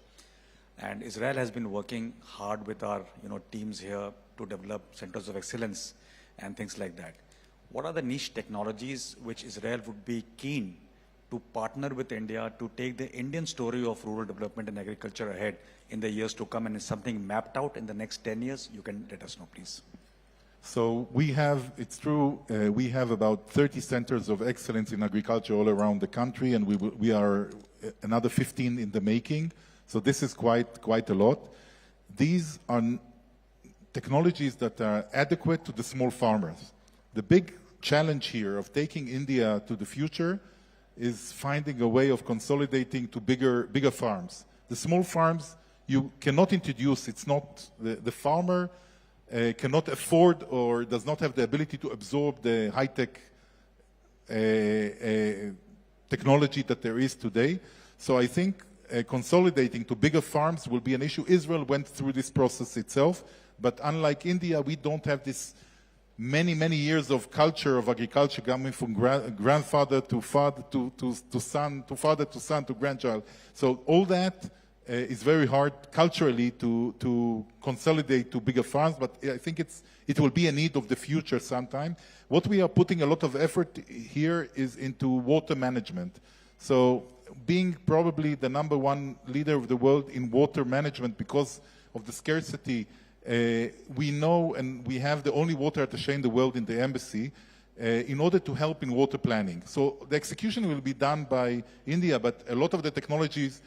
And Israel has been working hard with our teams here to develop centers of excellence and things like that. What are the niche technologies which Israel would be keen to partner with India to take the Indian story of rural development and agriculture ahead in the years to come? And is something mapped out in the next 10 years? You can let us know, please. So we have, it's true, we have about 30 centers of excellence in agriculture all around the country, and we are another 15 in the making. So this is quite a lot. These are technologies that are adequate to the small farmers. The big challenge here of taking India to the future is finding a way of consolidating to bigger farms. The small farms you cannot introduce. It's not the farmer cannot afford or does not have the ability to absorb the high-tech technology that there is today. So I think consolidating to bigger farms will be an issue. Israel went through this process itself, but unlike India, we don't have this many years of culture of agriculture coming from grandfather to father to son, to father to son to grandchild. So all that is very hard culturally to consolidate to bigger farms, but I think it will be a need of the future sometime. What we are putting a lot of effort here is into water management. So being probably the #1 leader of the world in water management because of the scarcity, we know and we have the only water attaché in the world in the embassy in order to help in water planning. So the execution will be done by India, but a lot of the technologies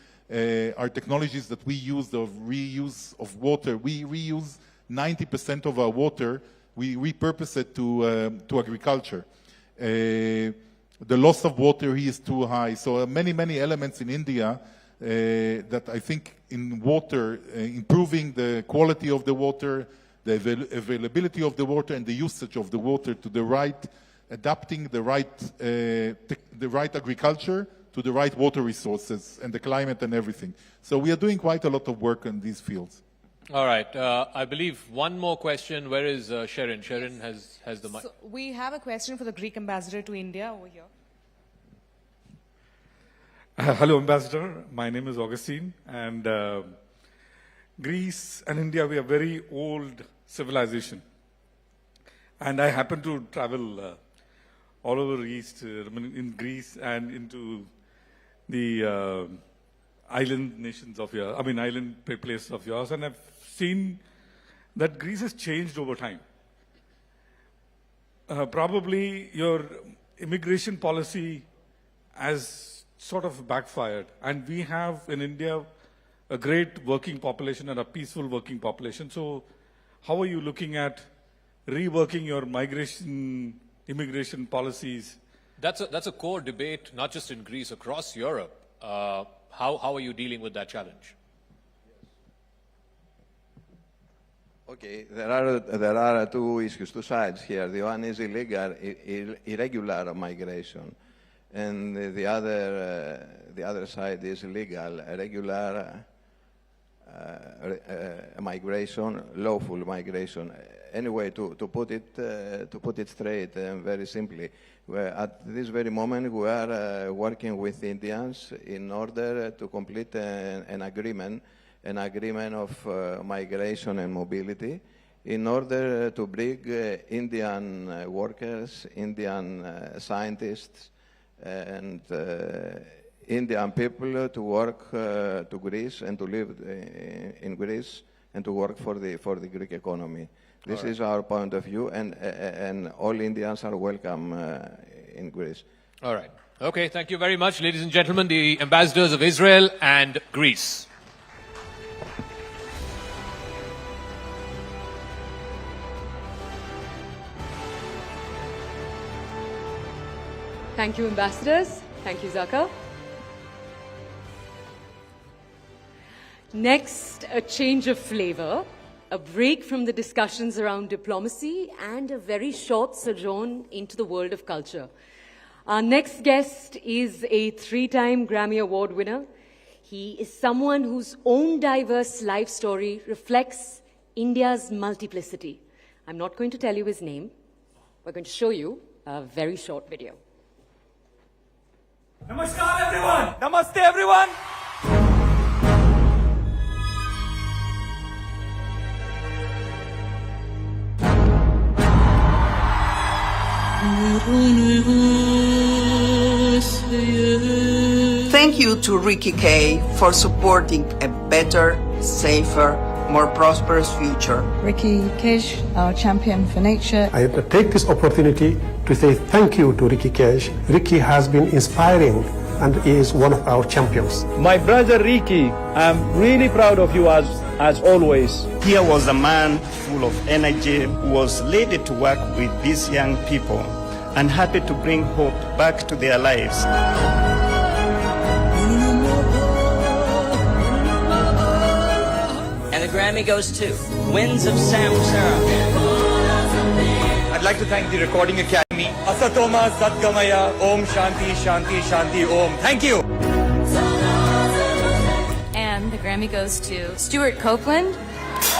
are technologies that we use of reuse of water. We reuse 90% of our water. We repurpose it to agriculture. The loss of water here is too high. So many elements in India that I think in water, improving the quality of the water, the availability of the water, and the usage of the water to the right, adapting the right agriculture to the right water resources and the climate and everything. So we are doing quite a lot of work in these fields. All right. I believe one more question. Where is Sharon? Sharon has the mic. So we have a question for the Greek ambassador to India over here. Hello, Ambassador. My name is Augustine, and Greece and India, we are very old civilization. And I happen to travel all over East, in Greece and into the island nations of yours, island places of yours, and I've seen that Greece has changed over time. Probably your immigration policy has sort of backfired, and we have in India a great working population and a peaceful working population. So how are you looking at reworking your immigration policies? That's a core debate, not just in Greece, across Europe. How are you dealing with that challenge? Okay, there are two issues, two sides here. The one is irregular migration, and the other side is legal, regular migration, lawful migration. Anyway, to put it straight and very simply, at this very moment we are working with Indians in order to complete an agreement of migration and mobility, in order to bring Indian workers, Indian scientists, and Indian people to work to Greece and to live in Greece and to work for the Greek economy. This is our point of view, and all Indians are welcome in Greece. All right. Okay, thank you very much, ladies and gentlemen, the ambassadors of Israel and Greece. Thank you, ambassadors. Thank you, Zaka. Next, a change of flavor, a break from the discussions around diplomacy, and a very short sojourn into the world of culture. Our next guest is a 3-time Grammy Award winner. He is someone whose own diverse life story reflects India's multiplicity. I'm not going to tell you his name. We're going to show you a very short video. Namaskar everyone! Namaste everyone! Thank you to Ricky Kej for supporting a better, safer, more prosperous future. Ricky Kej, our champion for nature. I take this opportunity to say thank you to Ricky Kej. Ricky has been inspiring and is one of our champions. My brother Ricky, I'm really proud of you as always. Here was a man full of energy who was ready to work with these young people and happy to bring hope back to their lives. And the Grammy goes to Winds of Samsara. I'd like to thank the Recording Academy. Asatoma Satgamaya Om Shanti Shanti Shanti Om. Thank you. And the Grammy goes to Stuart Copeland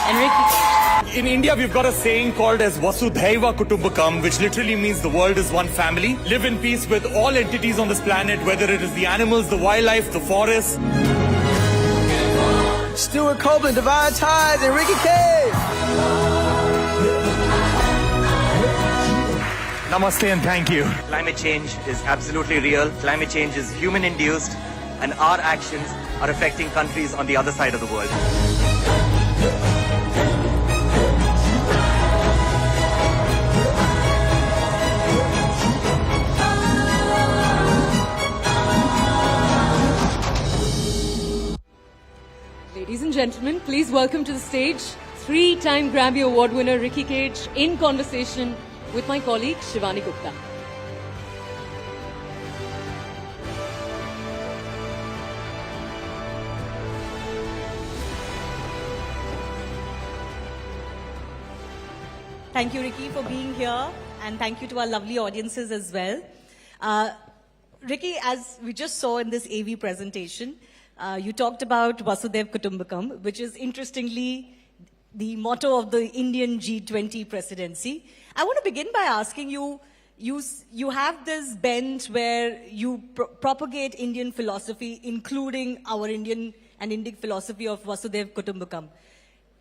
and Ricky Kej. In India, we've got a saying called as Vasudhaiva Kutumbakam, which literally means the world is one family. Live in peace with all entities on this planet, whether it is the animals, the wildlife, the forests. Stuart Copeland, Divine Ties, and Ricky Kej. Namaste and thank you. Climate change is absolutely real. Climate change is human-induced, and our actions are affecting countries on the other side of the world. Ladies and gentlemen, please welcome to the stage three-time Grammy Award winner Ricky Kej in conversation with my colleague Shivani Gupta. Thank you, Ricky, for being here, and thank you to our lovely audiences as well. Ricky, as we just saw in this AV presentation, you talked about Vasudhaiva Kutumbakam, which is interestingly the motto of the Indian G20 presidency. I want to begin by asking you, you have this bent where you propagate Indian philosophy, including our Indian and Indic philosophy of Vasudhaiva Kutumbakam.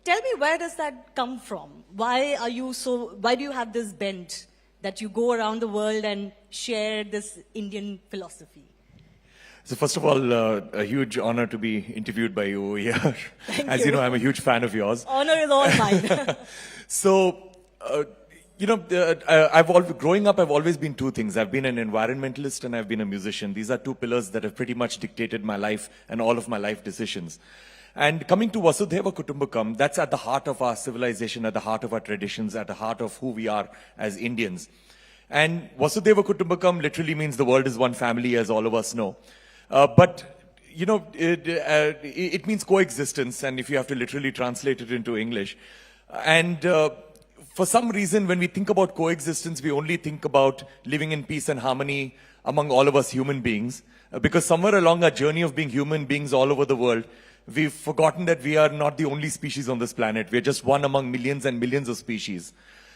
Tell me, where does that come from? Why do you have this bent that you go around the world and share this Indian philosophy? So first of all, a huge honor to be interviewed by you here. As you know, I'm a huge fan of yours. Honor is all mine. So, growing up, I've always been two things. I've been an environmentalist and I've been a musician. These are two pillars that have pretty much dictated my life and all of my life decisions. And coming to Vasudhaiva Kutumbakam, that's at the heart of our civilization, at the heart of our traditions, at the heart of who we are as Indians. And Vasudhaiva Kutumbakam literally means the world is one family, as all of us know. It means coexistence, and if you have to literally translate it into English. And for some reason, when we think about coexistence, we only think about living in peace and harmony among all of us human beings. Because somewhere along our journey of being human beings all over the world, we've forgotten that we are not the only species on this planet. We're just one among millions and millions of species.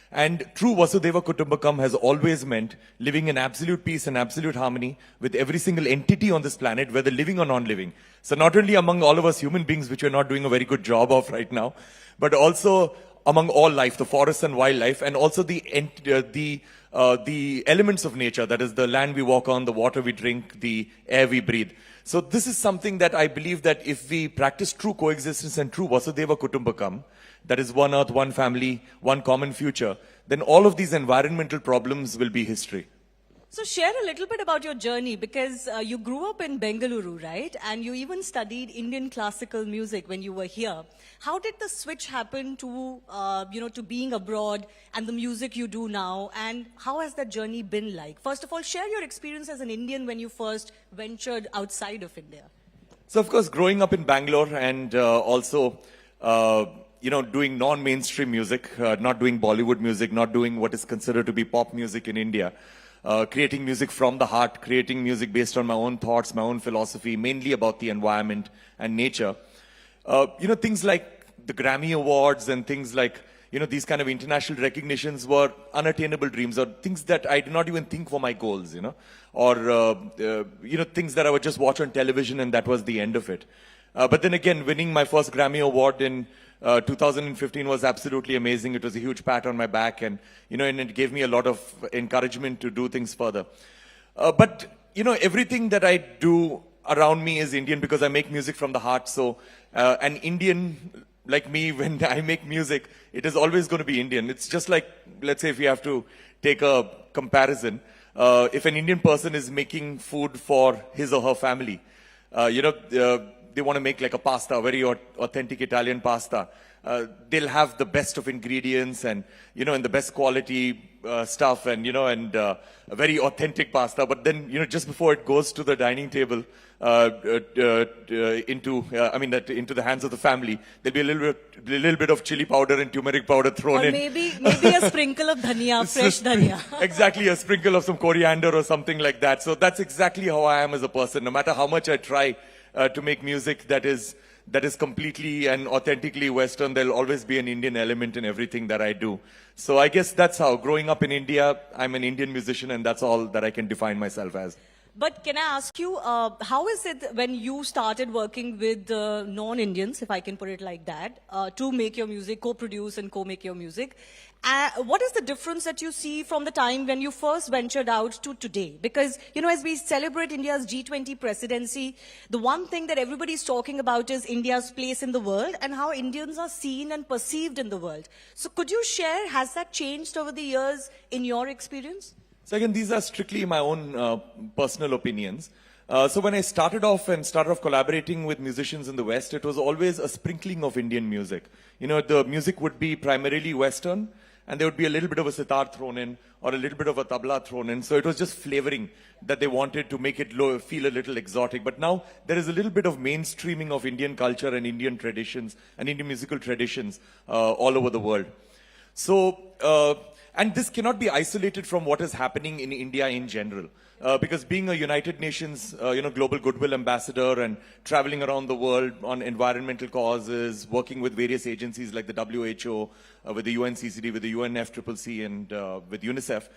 And true Vasudhaiva Kutumbakam has always meant living in absolute peace and absolute harmony with every single entity on this planet, whether living or non-living. So not only among all of us human beings, which we're not doing a very good job of right now, but also among all life, the forest and wildlife, and also the elements of nature, that is the land we walk on, the water we drink, the air we breathe. So this is something that I believe that if we practice true coexistence and true Vasudhaiva Kutumbakam, that is one earth, one family, one common future, then all of these environmental problems will be history. So share a little bit about your journey, because you grew up in Bengaluru, right? And you even studied Indian classical music when you were here. How did the switch happen to, to being abroad and the music you do now? And how has that journey been like? First of all, share your experience as an Indian when you first ventured outside of India. So of course, growing up in Bangalore and also, doing non-mainstream music, not doing Bollywood music, not doing what is considered to be pop music in India, creating music from the heart, creating music based on my own thoughts, my own philosophy, mainly about the environment and nature. Things like the Grammy Awards and things like, these kind of international recognitions were unattainable dreams, or things that I did not even think were my goals, or, things that I would just watch on television and that was the end of it. But then again, winning my first Grammy Award in 2015 was absolutely amazing. It was a huge pat on my back, and and it gave me a lot of encouragement to do things further. But everything that I do around me is Indian because I make music from the heart. So an Indian like me, when I make music, it is always going to be Indian. It's just like, let's say if we have to take a comparison, if an Indian person is making food for his or her family, they want to make like a pasta, very authentic Italian pasta. They'll have the best of ingredients and, and the best quality stuff and, a very authentic pasta. But then, just before it goes to the dining table, into the hands of the family, there'll be a little bit of chili powder and turmeric powder thrown in. Or maybe a sprinkle of dhania, fresh dhania. Exactly, a sprinkle of some coriander or something like that. So that's exactly how I am as a person. No matter how much I try to make music that is completely and authentically Western, there'll always be an Indian element in everything that I do. So I guess that's how, growing up in India, I'm an Indian musician, and that's all that I can define myself as. But can I ask you, how is it when you started working with non-Indians, if I can put it like that, to make your music, co-produce and co-make your music? What is the difference that you see from the time when you first ventured out to today? Because, as we celebrate India's G20 presidency, the one thing that everybody's talking about is India's place in the world and how Indians are seen and perceived in the world. So could you share, has that changed over the years in your experience? So again, these are strictly my own personal opinions. So when I started off collaborating with musicians in the West, it was always a sprinkling of Indian music. The music would be primarily Western, and there would be a little bit of a sitar thrown in, or a little bit of a tabla thrown in. So it was just flavoring that they wanted to make it feel a little exotic. But now there is a little bit of mainstreaming of Indian culture and Indian traditions and Indian musical traditions all over the world. So, and this cannot be isolated from what is happening in India in general. Because being a United Nations, global goodwill ambassador and traveling around the world on environmental causes, working with various agencies like the WHO, with the UNCCD, with the UNFCCC, and with UNICEF,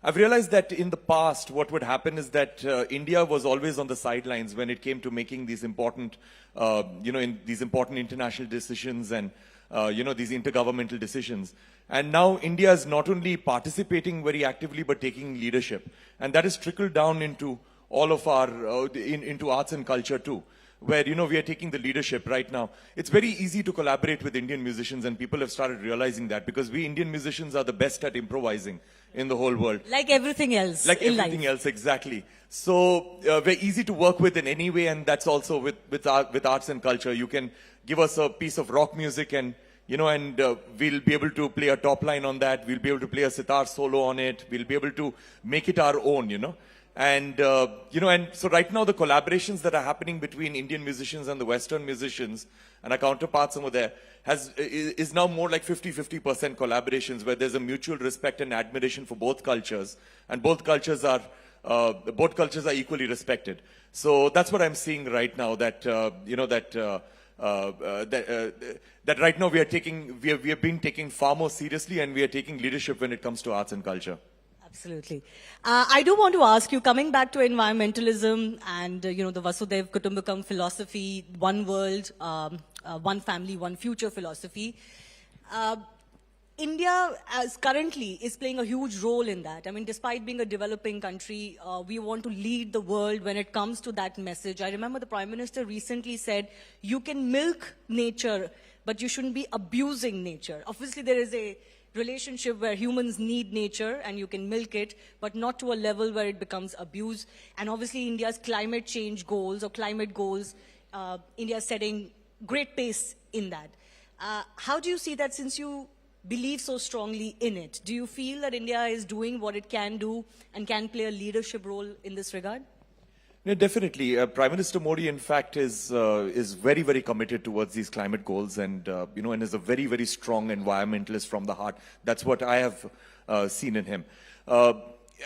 I've realized that in the past, what would happen is that India was always on the sidelines when it came to making these important, these important international decisions and these intergovernmental decisions. And now India is not only participating very actively, but taking leadership. And that is trickled down into all of our, into arts and culture too, where, we are taking the leadership right now. It's very easy to collaborate with Indian musicians, and people have started realizing that, because we Indian musicians are the best at improvising in the whole world. Like everything else. Like everything else, exactly. So we're easy to work with in any way, and that's also with arts and culture. You can give us a piece of rock music and we'll be able to play a top line on that. We'll be able to play a sitar solo on it. We'll be able to make it our own, And, and so right now the collaborations that are happening between Indian musicians and the Western musicians and our counterparts over there is now more like 50-50% collaborations, where there's a mutual respect and admiration for both cultures, and both cultures are equally respected. So that's what I'm seeing right now, that, that right now we have been taking far more seriously, and we are taking leadership when it comes to arts and culture. Absolutely. I do want to ask you, coming back to environmentalism and, the Vasudhaiva Kutumbakam philosophy, one world, one family, one future philosophy. India currently is playing a huge role in that. I mean, despite being a developing country, we want to lead the world when it comes to that message. I remember the Prime Minister recently said, you can milk nature, but you shouldn't be abusing nature. Obviously, there is a relationship where humans need nature and you can milk it, but not to a level where it becomes abuse. And obviously, India's climate change goals or climate goals, India is setting great pace in that. How do you see that, since you believe so strongly in it? Do you feel that India is doing what it can do and can play a leadership role in this regard? Yeah, definitely. Prime Minister Modi, in fact, is very, very committed towards these climate goals, and and is a very, very strong environmentalist from the heart. That's what I have seen in him.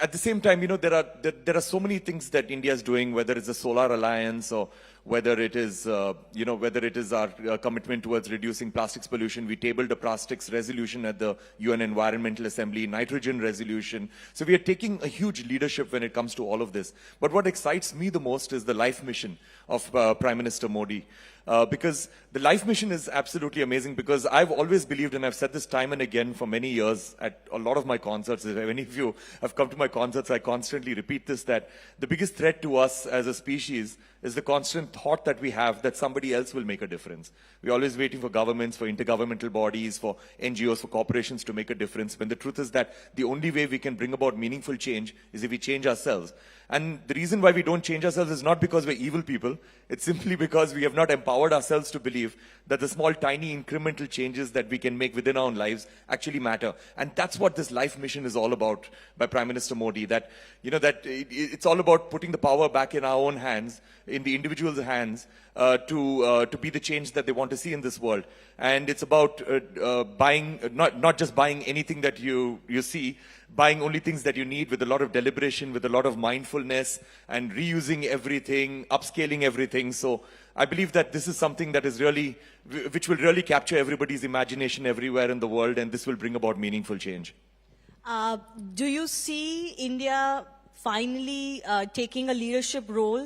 At the same time, there are so many things that India is doing, whether it's the Solar Alliance or whether it is, whether it is our commitment towards reducing plastics pollution. We tabled a plastics resolution at the UN Environmental Assembly, nitrogen resolution. So we are taking a huge leadership when it comes to all of this. But what excites me the most is the life mission of Prime Minister Modi. because the life mission is absolutely amazing, because I've always believed, and I've said this time and again for many years at a lot of my concerts, if any of you have come to my concerts, I constantly repeat this, that the biggest threat to us as a species is the constant thought that we have that somebody else will make a difference. We're always waiting for governments, for intergovernmental bodies, for NGOs, for corporations to make a difference, when the truth is that the only way we can bring about meaningful change is if we change ourselves. And the reason why we don't change ourselves is not because we're evil people. It's simply because we have not empowered ourselves to believe that the small, tiny, incremental changes that we can make within our own lives actually matter. And that's what this life mission is all about by Prime Minister Modi, that, it's all about putting the power back in our own hands, in the individual's hands, to be the change that they want to see in this world. And it's about buying, not just buying anything that you see, buying only things that you need with a lot of deliberation, with a lot of mindfulness, and reusing everything, upscaling everything. So I believe that this is something that is really, which will really capture everybody's imagination everywhere in the world, and this will bring about meaningful change. Do you see India finally taking a leadership role,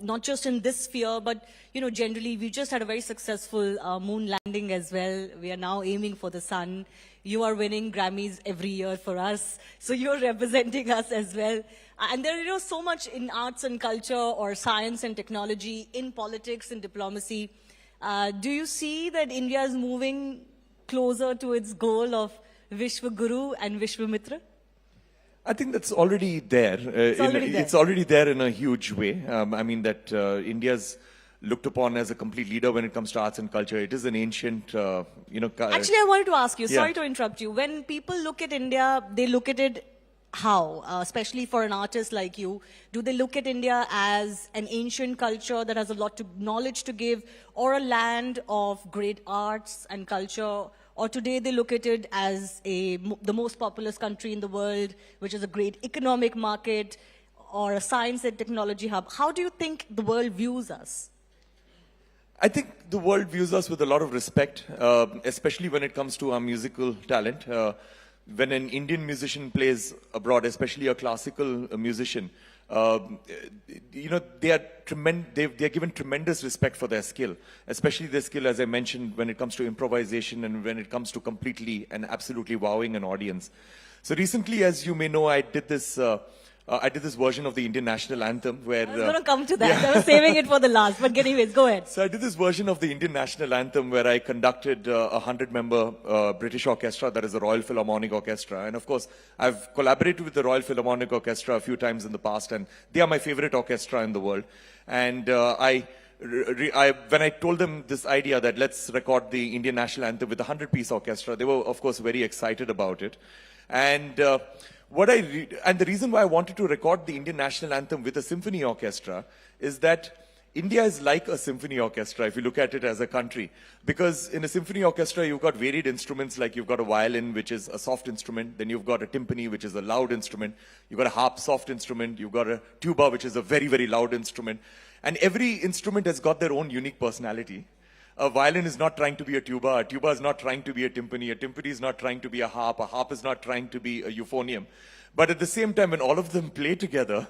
not just in this sphere, but generally? We just had a very successful moon landing as well. We are now aiming for the sun. You are winning Grammys every year for us, so you're representing us as well. And there is so much in arts and culture, or science and technology, in politics and diplomacy. Do you see that India is moving closer to its goal of Vishwaguru and Vishwamitra? I think that's already there. It's already there in a huge way. I mean that India's looked upon as a complete leader when it comes to arts and culture. It is an ancient, Actually, I wanted to ask you, sorry Yeah. to interrupt you. When people look at India, they look at it how? Especially for an artist like you, do they look at India as an ancient culture that has a lot of knowledge to give, or a land of great arts and culture? Or today they look at it as the most populous country in the world, which is a great economic market, or a science and technology hub? How do you think the world views us? I think the world views us with a lot of respect, especially when it comes to our musical talent. When an Indian musician plays abroad, especially a classical musician, they are given tremendous respect for their skill, especially their skill, as I mentioned, when it comes to improvisation and when it comes to completely and absolutely wowing an audience. So recently, as you may know, I did this version of the Indian national anthem where... I was going to come to that. I was saving it for the last, but anyways, go ahead. So I did this version of the Indian national anthem where I conducted a 100-member British orchestra, that is the Royal Philharmonic Orchestra. And of course, I've collaborated with the Royal Philharmonic Orchestra a few times in the past, and they are my favorite orchestra in the world. And when I told them this idea that let's record the Indian national anthem with a 100-piece orchestra, they were, of course, very excited about it. And the reason why I wanted to record the Indian national anthem with a symphony orchestra is that India is like a symphony orchestra, if you look at it as a country. Because in a symphony orchestra, you've got varied instruments, like you've got a violin, which is a soft instrument. Then you've got a timpani, which is a loud instrument. You've got a harp, soft instrument. You've got a tuba, which is a very, very loud instrument. And every instrument has got their own unique personality. A violin is not trying to be a tuba is not trying to be a timpani is not trying to be a harp is not trying to be a euphonium. But at the same time, when all of them play together,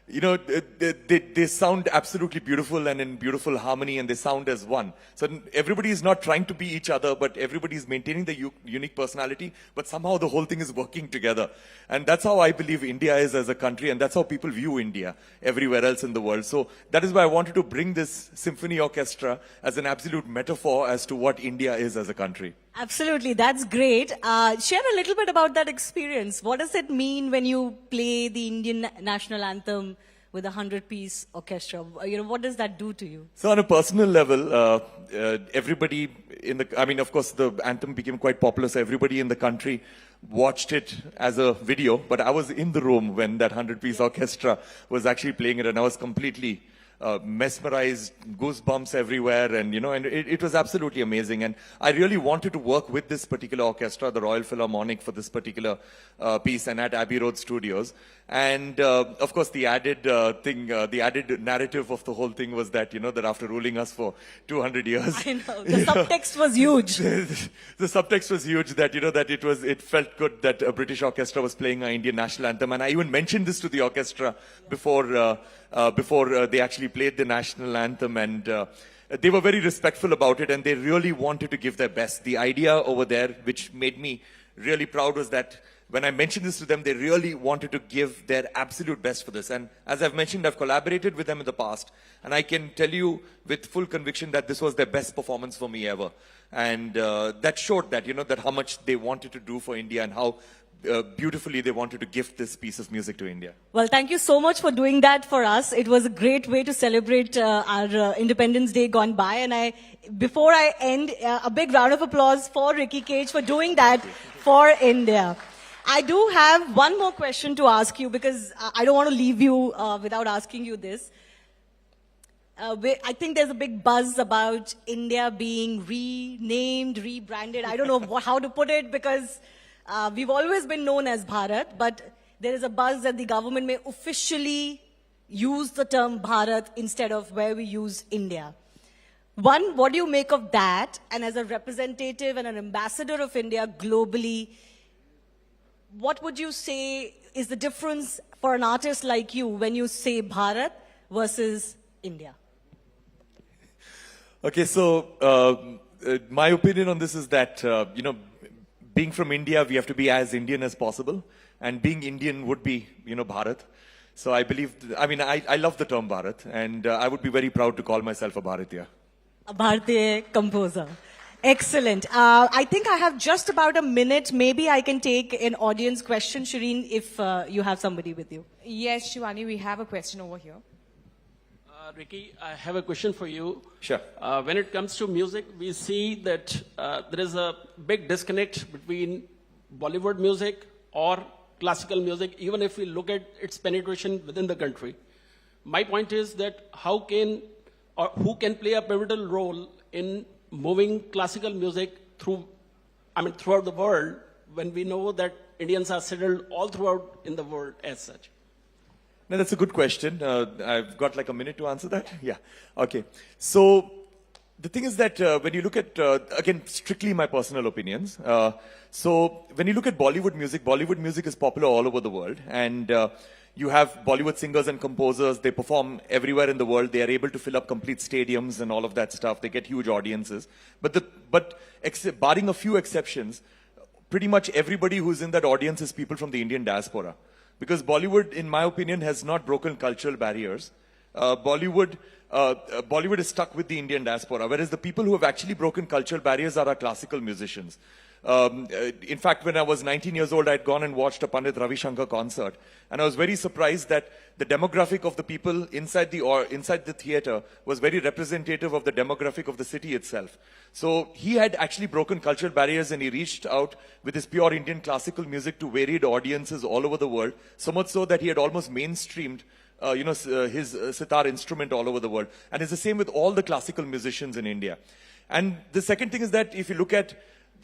they sound absolutely beautiful and in beautiful harmony, and they sound as one. So everybody is not trying to be each other, but everybody is maintaining the unique personality, but somehow the whole thing is working together. And that's how I believe India is as a country, and that's how people view India everywhere else in the world. So that is why I wanted to bring this symphony orchestra as an absolute metaphor as to what India is as a country. Absolutely, that's great. Share a little bit about that experience. What does it mean when you play the Indian national anthem with a 100-piece orchestra? What does that do to you? So on a personal level, everybody of course, the anthem became quite popular, so everybody in the country watched it as a video, but I was in the room when that 100-piece orchestra was actually playing it, and I was completely mesmerized, goosebumps everywhere, and it was absolutely amazing. And I really wanted to work with this particular orchestra, the Royal Philharmonic, for this particular piece, and at Abbey Road Studios. And of course, the added the added narrative of the whole thing was that that after ruling us for 200 years, I know the subtext was huge. The subtext was huge. That that it felt good that a British orchestra was playing our Indian national anthem, and I even mentioned this to the orchestra before they actually played the national anthem. And they were very respectful about it, and they really wanted to give their best. The idea over there, which made me really proud, was that when I mentioned this to them, they really wanted to give their absolute best for this. And as I've mentioned, I've collaborated with them in the past, and I can tell you with full conviction that this was their best performance for me ever. And that showed that, that how much they wanted to do for India and how beautifully they wanted to gift this piece of music to India. Well, thank you so much for doing that for us. It was a great way to celebrate our Independence Day gone by. And before I end, a big round of applause for Ricky Kej for doing that for India. I do have one more question to ask you, because I don't want to leave you without asking you this. I think there's a big buzz about India being renamed, rebranded. I don't know how to put it, because we've always been known as Bharat, but there is a buzz that the government may officially use the term Bharat instead of where we use India. One, what do you make of that? And as a representative and an ambassador of India globally, what would you say is the difference for an artist like you when you say Bharat versus India? Okay, so my opinion on this is that, being from India, we have to be as Indian as possible. And being Indian would be, Bharat. So I believe, I love the term Bharat. And I would be very proud to call myself a Bharatiya. A Bharatiya composer. Excellent. I think I have just about a minute. Maybe I can take an audience question, Shireen, if you have somebody with you. Yes, Shivani, we have a question over here. Ricky, I have a question for you. Sure. When it comes to music, we see that there is a big disconnect between Bollywood music or classical music, even if we look at its penetration within the country. My point is that who can play a pivotal role in moving classical music throughout the world, when we know that Indians are settled all throughout in the world as such? No, that's a good question. I've got like a minute to answer that. Yeah. Okay. So the thing is that when you look at, again, strictly my personal opinions. So when you look at Bollywood music is popular all over the world. And you have Bollywood singers and composers. They perform everywhere in the world. They are able to fill up complete stadiums and all of that stuff. They get huge audiences. But barring a few exceptions, pretty much everybody who's in that audience is people from the Indian diaspora. Because Bollywood, in my opinion, has not broken cultural barriers. Bollywood is stuck with the Indian diaspora, whereas the people who have actually broken cultural barriers are our classical musicians. In fact, when I was 19 years old, I had gone and watched a Pandit Ravi Shankar concert, and I was very surprised that the demographic of the people inside the theater was very representative of the demographic of the city itself. So he had actually broken cultural barriers, and he reached out with his pure Indian classical music to varied audiences all over the world, so much so that he had almost mainstreamed his sitar instrument all over the world. And it's the same with all the classical musicians in India. And the second thing is that if you look at,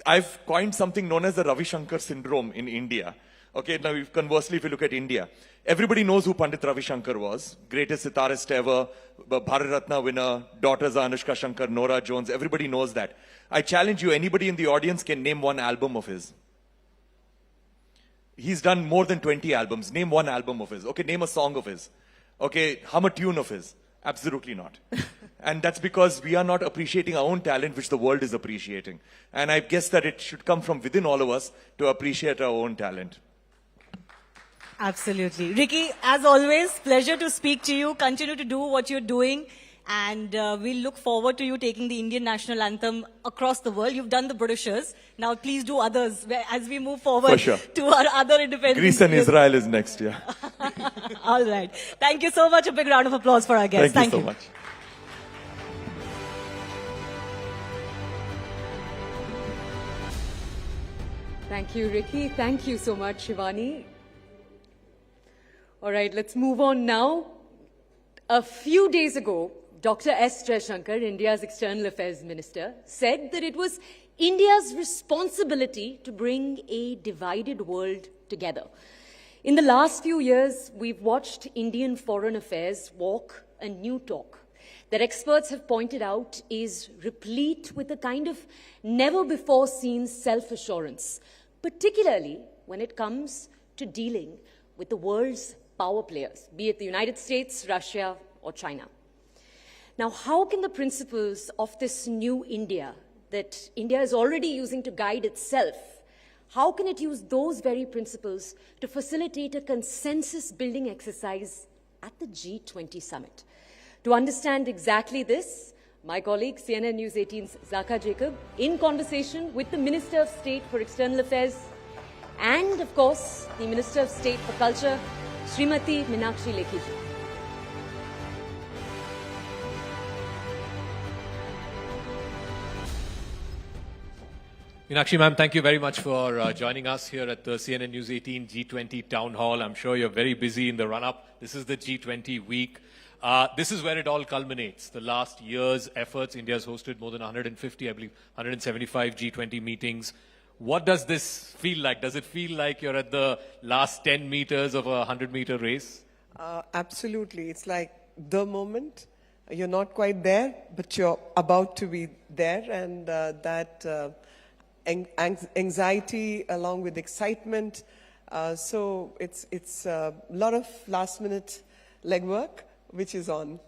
I've coined something known as the Ravi Shankar syndrome in India. Okay, now conversely, if you look at India, everybody knows who Pandit Ravi Shankar was. Greatest sitarist ever, Bharat Ratna winner, daughters are Anushka Shankar, Nora Jones, everybody knows that. I challenge you, anybody in the audience can name one album of his. He's done more than 20 albums. Name one album of his. Okay, name a song of his. Okay, hum a tune of his. Absolutely not. And that's because we are not appreciating our own talent, which the world is appreciating. And I guess that it should come from within all of us to appreciate our own talent. Absolutely. Ricky, as always, pleasure to speak to you. Continue to do what you're doing. And we'll look forward to you taking the Indian national anthem across the world. You've done the Britishers. Now please do others as we move forward to our other independent. Greece and Israel is next, yeah. All right. Thank you so much. A big round of applause for our guests. Thank you so much. Thank you, Ricky. Thank you so much, Shivani. All right, let's move on now. A few days ago, Dr. S. Jaishankar, India's External Affairs Minister, said that it was India's responsibility to bring a divided world together. In the last few years, we've watched Indian foreign affairs walk a new talk that experts have pointed out is replete with a kind of never-before-seen self-assurance, particularly when it comes to dealing with the world's power players, be it the United States, Russia, or China. Now, how can the principles of this new India that India is already using to guide itself, how can it use those very principles to facilitate a consensus-building exercise at the G20 summit? To understand exactly this, my colleague, CNN News 18's Zaka Jacob, in conversation with the Minister of State for External Affairs and, of course, the Minister of State for Culture, Srimati Meenakshi Lekhi. Meenakshi ma'am, thank you very much for joining us here at the CNN News 18 G20 Town Hall. I'm sure you're very busy in the run-up. This is the G20 week. This is where it all culminates. The last year's efforts, India's hosted more than 150, I believe, 175 G20 meetings. What does this feel like? Does it feel like you're at the last 10 meters of a 100-meter race? Absolutely. It's like the moment. You're not quite there, but you're about to be there. And that anxiety along with excitement. So it's a lot of last-minute legwork, which is on.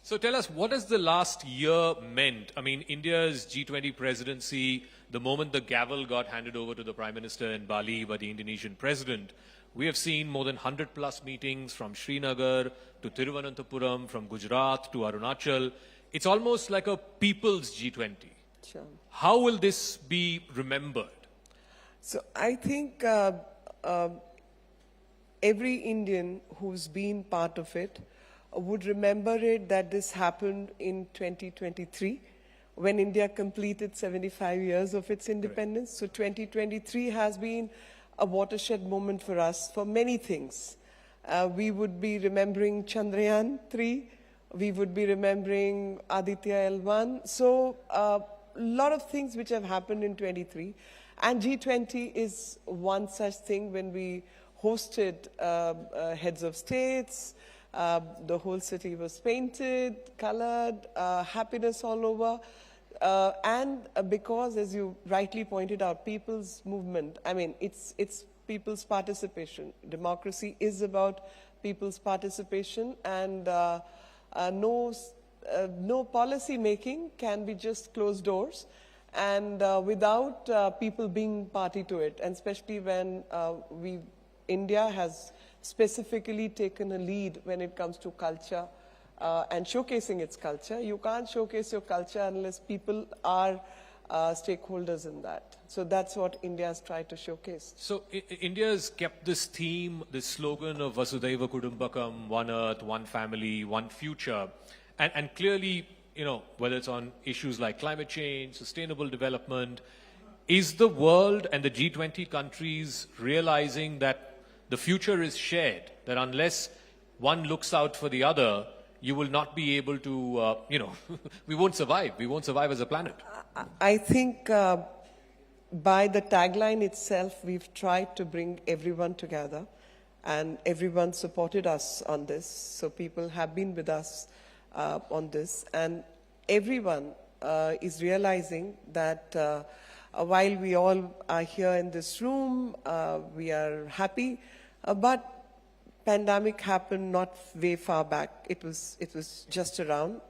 So tell us, what has the last year meant? I mean, India's G20 presidency, the moment the gavel got handed over to the Prime Minister in Bali by the Indonesian President, we have seen more than 100+ meetings from Srinagar to Thiruvananthapuram, from Gujarat to Arunachal. It's almost like a people's G20. Sure. How will this be remembered? So I think every Indian who's been part of it would remember it that this happened in 2023 when India completed 75 years of its independence. So 2023 has been a watershed moment for us for many things. We would be remembering Chandrayaan 3, we would be remembering Aditya L1. So a lot of things which have happened in 23. And G20 is one such thing. When we hosted heads of states, the whole city was painted, colored, happiness all over. And because, as you rightly pointed out, people's movement, I mean, it's people's participation. Democracy is about people's participation, and no policy making can be just closed doors and without people being party to it, and especially when India has specifically taken a lead when it comes to culture and showcasing its culture. You can't showcase your culture unless people are stakeholders in that. So that's what India has tried to showcase. So India has kept this theme, this slogan of Vasudhaiva Kudumbakam, one earth, one family, one future. And clearly, you know, whether it's on issues like climate change, sustainable development, is the world and the G20 countries realizing that the future is shared, that unless one looks out for the other, you will not be able to, we won't survive. We won't survive as a planet. I think by the tagline itself, we've tried to bring everyone together, and everyone supported us on this. So people have been with us on this, and everyone is realizing that while we all are here in this room, we are happy, but pandemic happened not way far back. It was just around.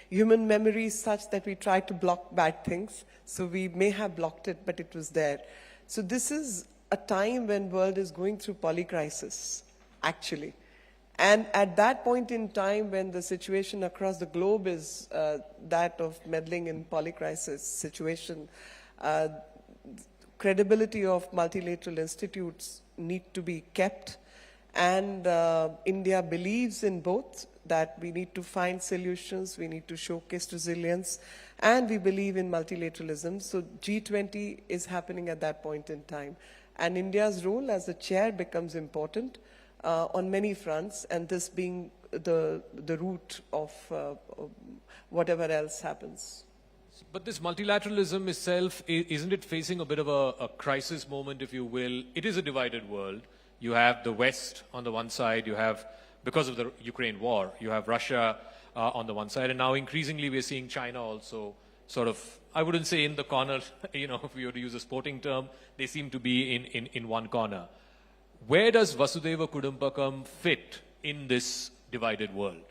Human memory is such that we try to block bad things. So we may have blocked it, but it was there. So this is a time when world is going through polycrisis, actually. And at that point in time, when the situation across the globe is that of meddling in polycrisis situation, credibility of multilateral institutes need to be kept. And India believes in both, that we need to find solutions, we need to showcase resilience, and we believe in multilateralism. So G20 is happening at that point in time. And India's role as the chair becomes important on many fronts, and this being the root of whatever else happens. But this multilateralism itself, isn't it facing a bit of a crisis moment, if you will? It is a divided world. You have the West on the one side, you have, because of the Ukraine war, you have Russia on the one side, and now increasingly we're seeing China also sort of, I wouldn't say in the corner, if we were to use a sporting term, they seem to be in one corner. Where does Vasudhaiva Kudumbakam fit in this divided world?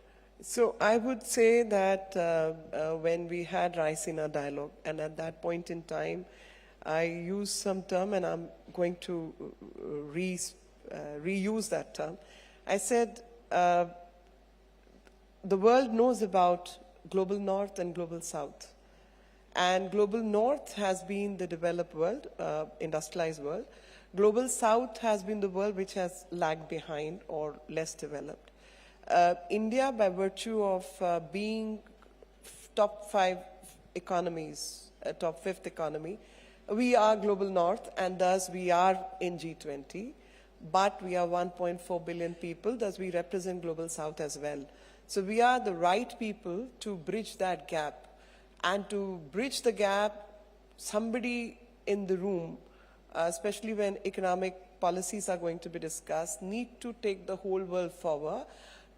So I would say that when we had Raisina dialogue, and at that point in time, I used some term, and I'm going to reuse that term. I said, the world knows about global north and global south. And global north has been the developed world, industrialized world. Global south has been the world which has lagged behind or less developed. India, by virtue of being top 5 economies, top 5th economy, we are global north, and thus we are in G20, but we are 1.4 billion people, thus we represent global south as well. So we are the right people to bridge that gap. And to bridge the gap, somebody in the room, especially when economic policies are going to be discussed, need to take the whole world forward.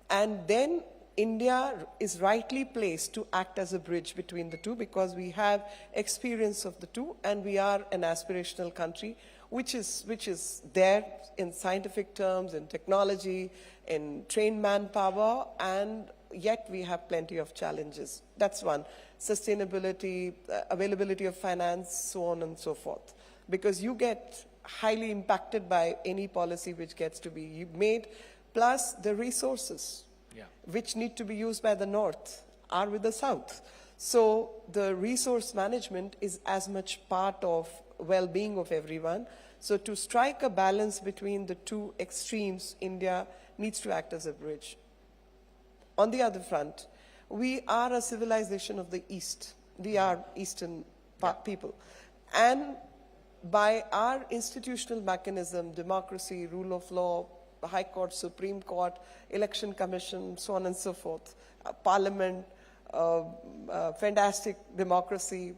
And then India is rightly placed to act as a bridge between the two, because we have experience of the two, and we are an aspirational country, which is there in scientific terms, in technology, in trained manpower, and yet we have plenty of challenges. That's one. Sustainability, availability of finance, so on and so forth. Because you get highly impacted by any policy which gets to be made, plus the resources, which need to be used by the north, are with the south. So the resource management is as much part of well-being of everyone. So to strike a balance between the two extremes, India needs to act as a bridge. On the other front, we are a civilization of the East. We are Eastern people. And by our institutional mechanism, democracy, rule of law, High Court, Supreme Court, Election Commission, so on and so forth, Parliament, fantastic democracy,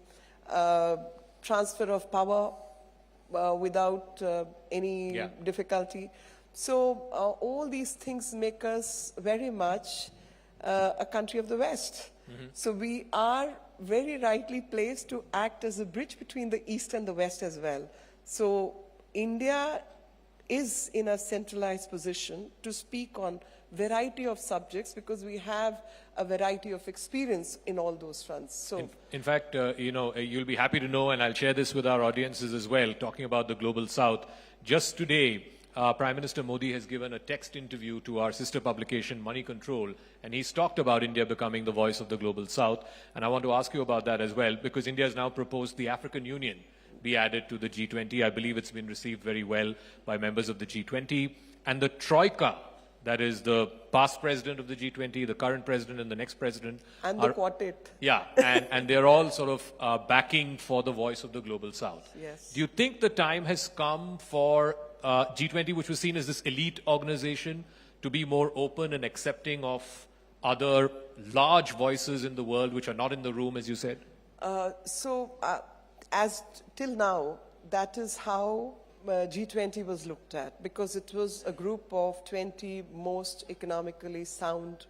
transfer of power without any difficulty. So all these things make us very much a country of the West. So we are very rightly placed to act as a bridge between the East and the West as well. So India is in a centralized position to speak on variety of subjects, because we have a variety of experience in all those fronts. So, in fact, you'll be happy to know, and I'll share this with our audiences as well, talking about the Global South. Just today, Prime Minister Modi has given a text interview to our sister publication, Money Control, and he's talked about India becoming the voice of the Global South. And I want to ask you about that as well, because India has now proposed the African Union be added to the G20. I believe it's been received very well by members of the G20. And the Troika, that is the past president of the G20, the current president, and the next president. And the quartet. Yeah, and they're all sort of backing for the voice of the Global South. Yes. Do you think the time has come for G20, which was seen as this elite organization, to be more open and accepting of other large voices in the world which are not in the room, as you said? As till now, that is how G20 was looked at, because it was a group of 20 most economically sound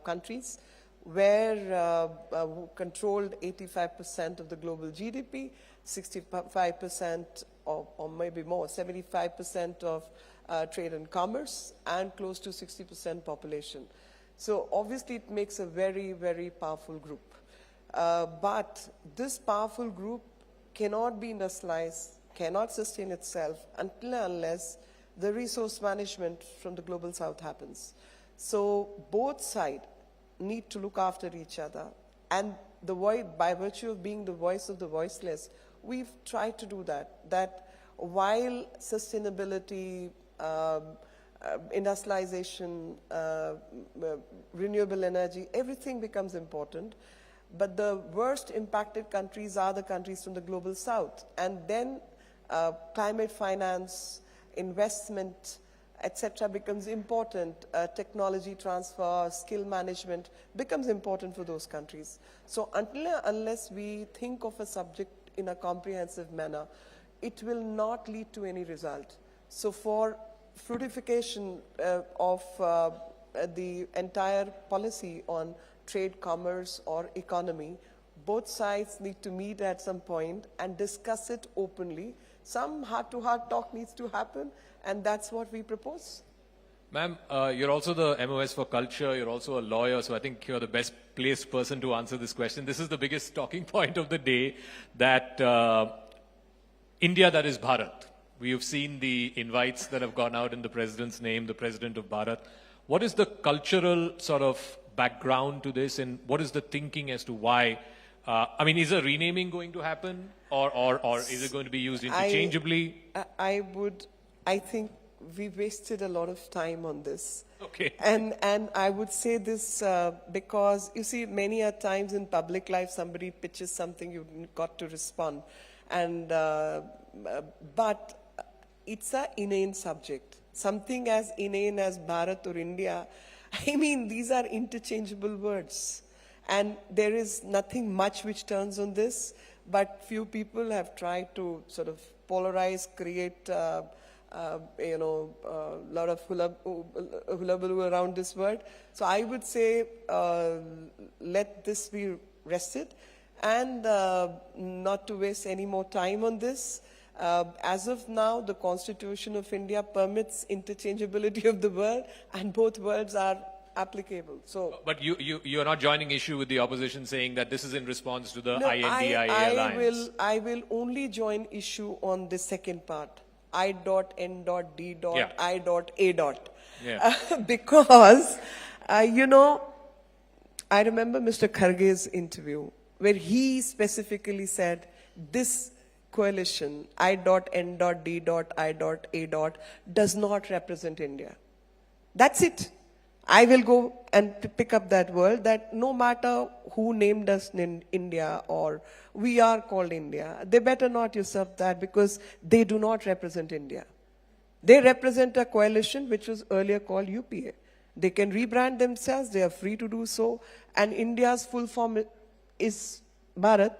countries, where who controlled 85% of the global GDP, 65% or maybe more, 75% of trade and commerce, and close to 60% population. So obviously it makes a very, very powerful group. But this powerful group cannot be industrialized, cannot sustain itself until and unless the resource management from the Global South happens. So both sides need to look after each other, and by virtue of being the voice of the voiceless, we've tried to do that while sustainability, industrialization, renewable energy, everything becomes important. But the worst impacted countries are the countries from the Global South. And then climate finance, investment, etc. becomes important. Technology transfer, skill management becomes important for those countries. So unless we think of a subject in a comprehensive manner, it will not lead to any result. So for fruitification of the entire policy on trade, commerce, or economy, both sides need to meet at some point and discuss it openly. Some heart-to-heart talk needs to happen, and that's what we propose. Ma'am, you're also the MOS for culture, you're also a lawyer, so I think you're the best placed person to answer this question. This is the biggest talking point of the day, that India, that is Bharat. We have seen the invites that have gone out in the president's name, the president of Bharat. What is the cultural sort of background to this, and what is the thinking as to why? I mean, is a renaming going to happen, or is it going to be used interchangeably? I think we wasted a lot of time on this. Okay. And I would say this because, you see, many a times in public life, somebody pitches something, you've got to respond. And, but it's an inane subject. Something as inane as Bharat or India, I mean, these are interchangeable words. And there is nothing much which turns on this, but few people have tried to sort of polarize, create lot of hullabaloo around this word. So I would say let this be rested and not to waste any more time on this. As of now, the Constitution of India permits interchangeability of the word, and both words are applicable. So, but you're not joining issue with the opposition saying that this is in response to the INDIA alliance. I will only join issue on the second part. I.N.D. Yeah. I.A. Yeah. Because, I remember Mr. Kharge's interview where he specifically said this coalition, I.N.D. I.A. does not represent India. That's it. I will go and pick up that word, that no matter who named us in India or we are called India, they better not usurp that, because they do not represent India. They represent a coalition which was earlier called UPA. They can rebrand themselves, they are free to do so, and India's full form is Bharat.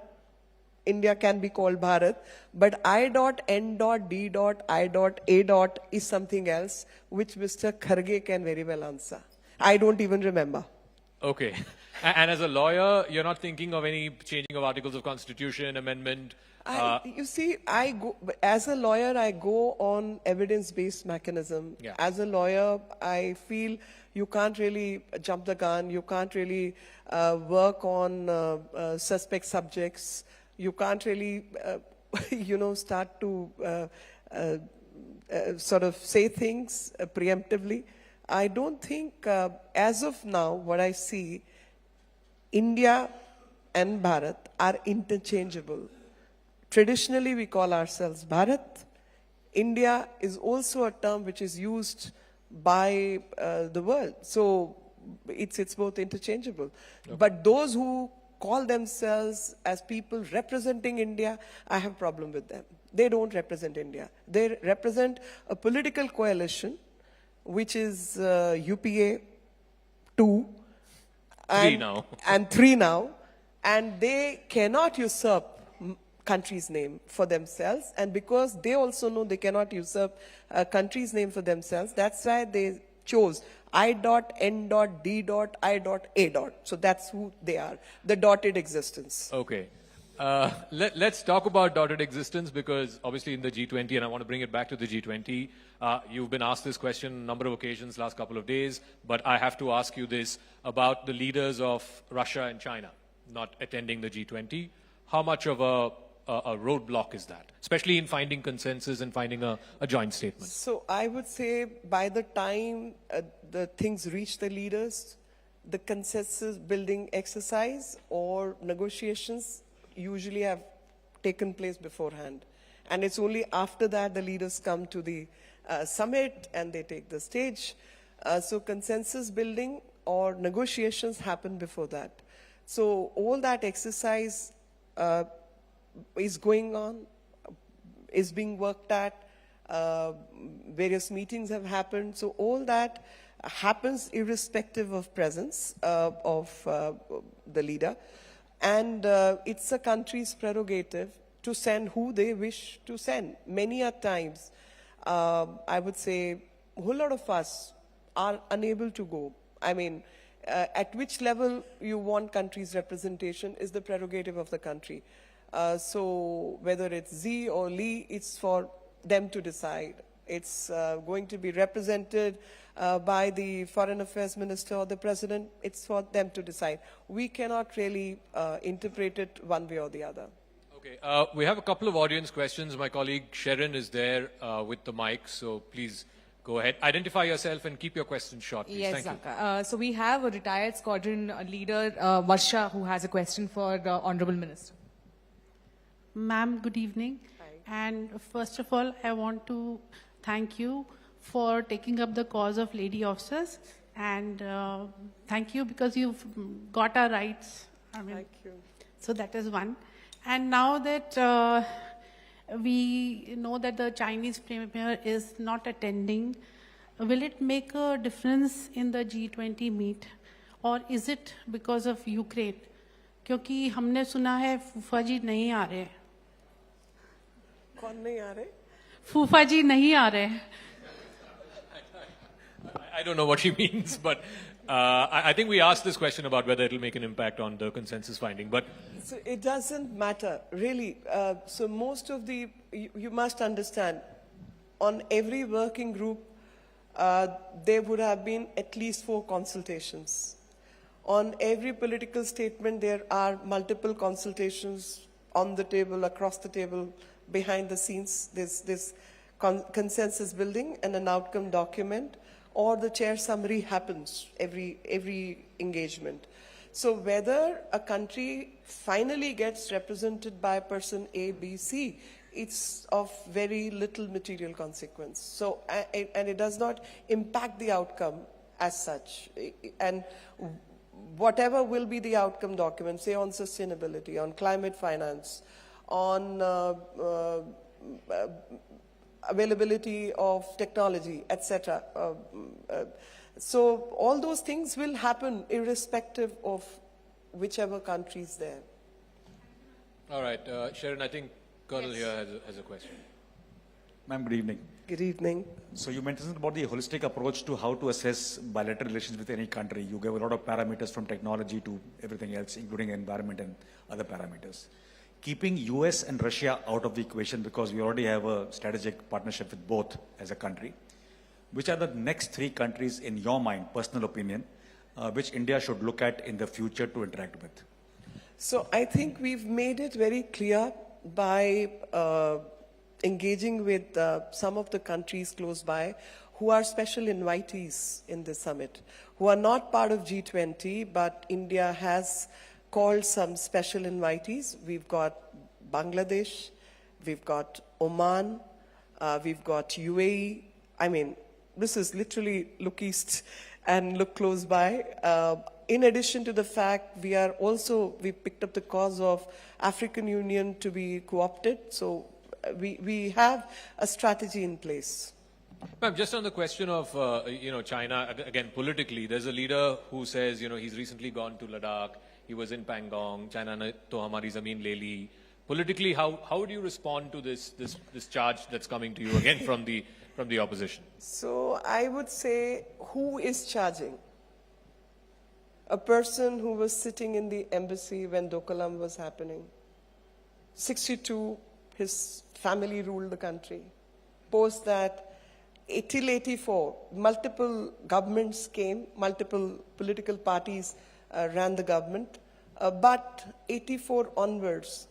India can be called Bharat, but I.N.D. I.A. is something else, which Mr. Kharge can very well answer. I don't even remember. Okay. And as a lawyer, you're not thinking of any changing of articles of constitution, amendment? You see, as a lawyer, I go on evidence-based mechanism. Yeah. As a lawyer, I feel you can't really jump the gun. You can't really work on suspect subjects. You can't really, start to sort of say things preemptively. I don't think, as of now, what I see, India and Bharat are interchangeable. Traditionally, we call ourselves Bharat. India is also a term which is used by the world. So it's both interchangeable. Okay. But those who call themselves as people representing India, I have a problem with them. They don't represent India. They represent a political coalition, which is UPA 2 and 3 now, and they cannot usurp country's name for themselves, and because they also know they cannot usurp a country's name for themselves, that's why they chose I.N.D. I.A. So that's who they are, the dotted existence. Okay. Let's talk about dotted existence, because obviously in the G20, and I want to bring it back to the G20, you've been asked this question on a number of occasions last couple of days, but I have to ask you this about the leaders of Russia and China not attending the G20. How much of a roadblock is that, especially in finding consensus and finding a joint statement? So I would say by the time the things reach the leaders, the consensus building exercise or negotiations usually have taken place beforehand. And it's only after that the leaders come to the summit and they take the stage. So consensus building or negotiations happen before that. So all that exercise is going on, is being worked at, various meetings have happened. So all that happens irrespective of presence of the leader. And it's a country's prerogative to send who they wish to send. Many a times, I would say, a whole lot of us are unable to go. I mean, at which level you want country's representation is the prerogative of the country. So whether it's Z or Li, it's for them to decide. It's going to be represented by the foreign affairs minister or the president. It's for them to decide. We cannot really interpret it one way or the other. Okay, we have a couple of audience questions. My colleague Sharon is there with the mic, so please go ahead. Identify yourself and keep your questions short, please. Yes, Thank you. Zaka. So we have a retired squadron leader, Varsha, who has a question for the Honorable Minister. Ma'am, good evening. Hi. And first of all, I want to thank you for taking up the cause of lady officers. And thank you because you've got our rights. I mean, Thank you. So that is one. And now that we know that the Chinese premier is not attending, will it make a difference in the G20 meet? Or is it because of Ukraine? क्योंकि हमने सुना है फूफा जी नहीं आ रहे. कौन नहीं आ रहे? फूफा जी नहीं आ रहे. I don't know what she means, but I think we asked this question about whether it will make an impact on the consensus finding. But so it doesn't matter, really. So most of the, you must understand, on every working group, there would have been at least 4 consultations. On every political statement, there are multiple consultations on the table, across the table, behind the scenes. There's this consensus building and an outcome document, or the chair summary happens every engagement. So whether a country finally gets represented by person A, B, C, it's of very little material consequence. So, and it does not impact the outcome as such. And whatever will be the outcome document, say on sustainability, on climate finance, on availability of technology, etc. So all those things will happen irrespective of whichever country is there. all right, Sharon, I think Colonel here has a question. Ma'am, good evening. Good evening. So you mentioned about the holistic approach to how to assess bilateral relations with any country. You gave a lot of parameters from technology to everything else, including environment and other parameters. Keeping US and Russia out of the equation, because we already have a strategic partnership with both as a country, which are the next 3 countries in your mind, personal opinion, which India should look at in the future to interact with? So I think we've made it very clear by engaging with some of the countries close by who are special invitees in this summit, who are not part of G20, but India has called some special invitees. We've got Bangladesh, we've got Oman, we've got UAE. I mean, this is literally look east and look close by. In addition to the fact we picked up the cause of African Union to be co-opted. So we have a strategy in place. Ma'am, just on the question of, China, again, politically, there's a leader who says, he's recently gone to Ladakh, he was in Pangong, China ne to hamari zameen le li. Politically, how would you respond to this charge that's coming to you again from the opposition? So I would say, who is charging? A person who was sitting in the embassy when Dokulam was happening. 62, his family ruled the country. Post that, till 84, multiple governments came, multiple political parties ran the government. But 84 onwards,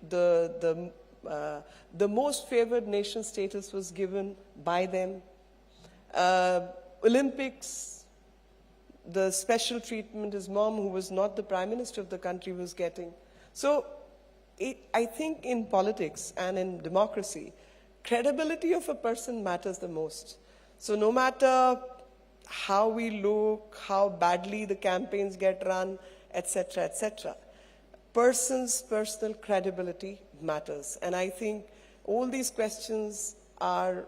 the most favored nation status was given by them. Olympics, the special treatment his mom, who was not the prime minister of the country, was getting. So I think in politics and in democracy, credibility of a person matters the most. So no matter how we look, how badly the campaigns get run, etc., person's personal credibility matters. And I think all these questions are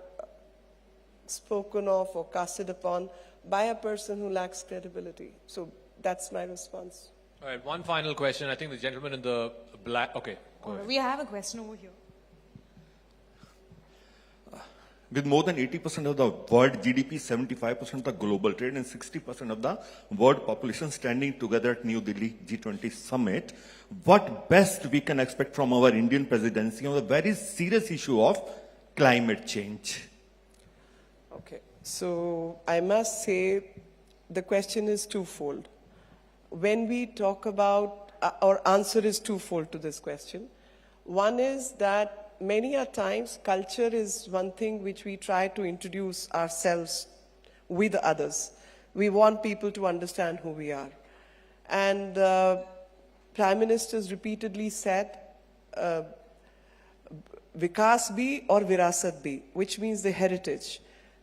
spoken of or casted upon by a person who lacks credibility. So that's my response. All right, one final question. I think the gentleman in the black, okay. Go ahead. We have a question over here. With more than 80% of the world GDP, 75% of the global trade, and 60% of the world population standing together at New Delhi G20 summit, what best we can expect from our Indian presidency on the very serious issue of climate change? Okay. So I must say the question is twofold. When we talk about, our answer is twofold to this question. One is that many a times culture is one thing which we try to introduce ourselves with others. We want people to understand who we are. And Prime Minister's repeatedly said, Vikas bhi or Virasat bhi, which means the heritage.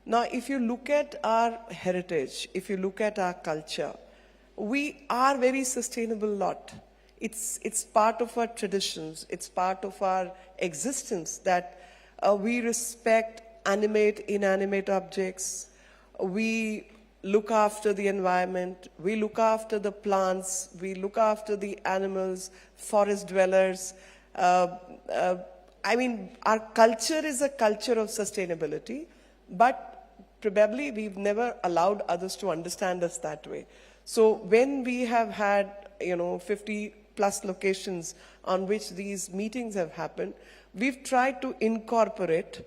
Now, if you look at our heritage, if you look at our culture, we are very sustainable lot. It's part of our traditions, it's part of our existence that we respect animate, inanimate objects, we look after the environment, we look after the plants, we look after the animals, forest dwellers. I mean, our culture is a culture of sustainability, but probably we've never allowed others to understand us that way. So when we have had, 50 plus locations on which these meetings have happened, we've tried to incorporate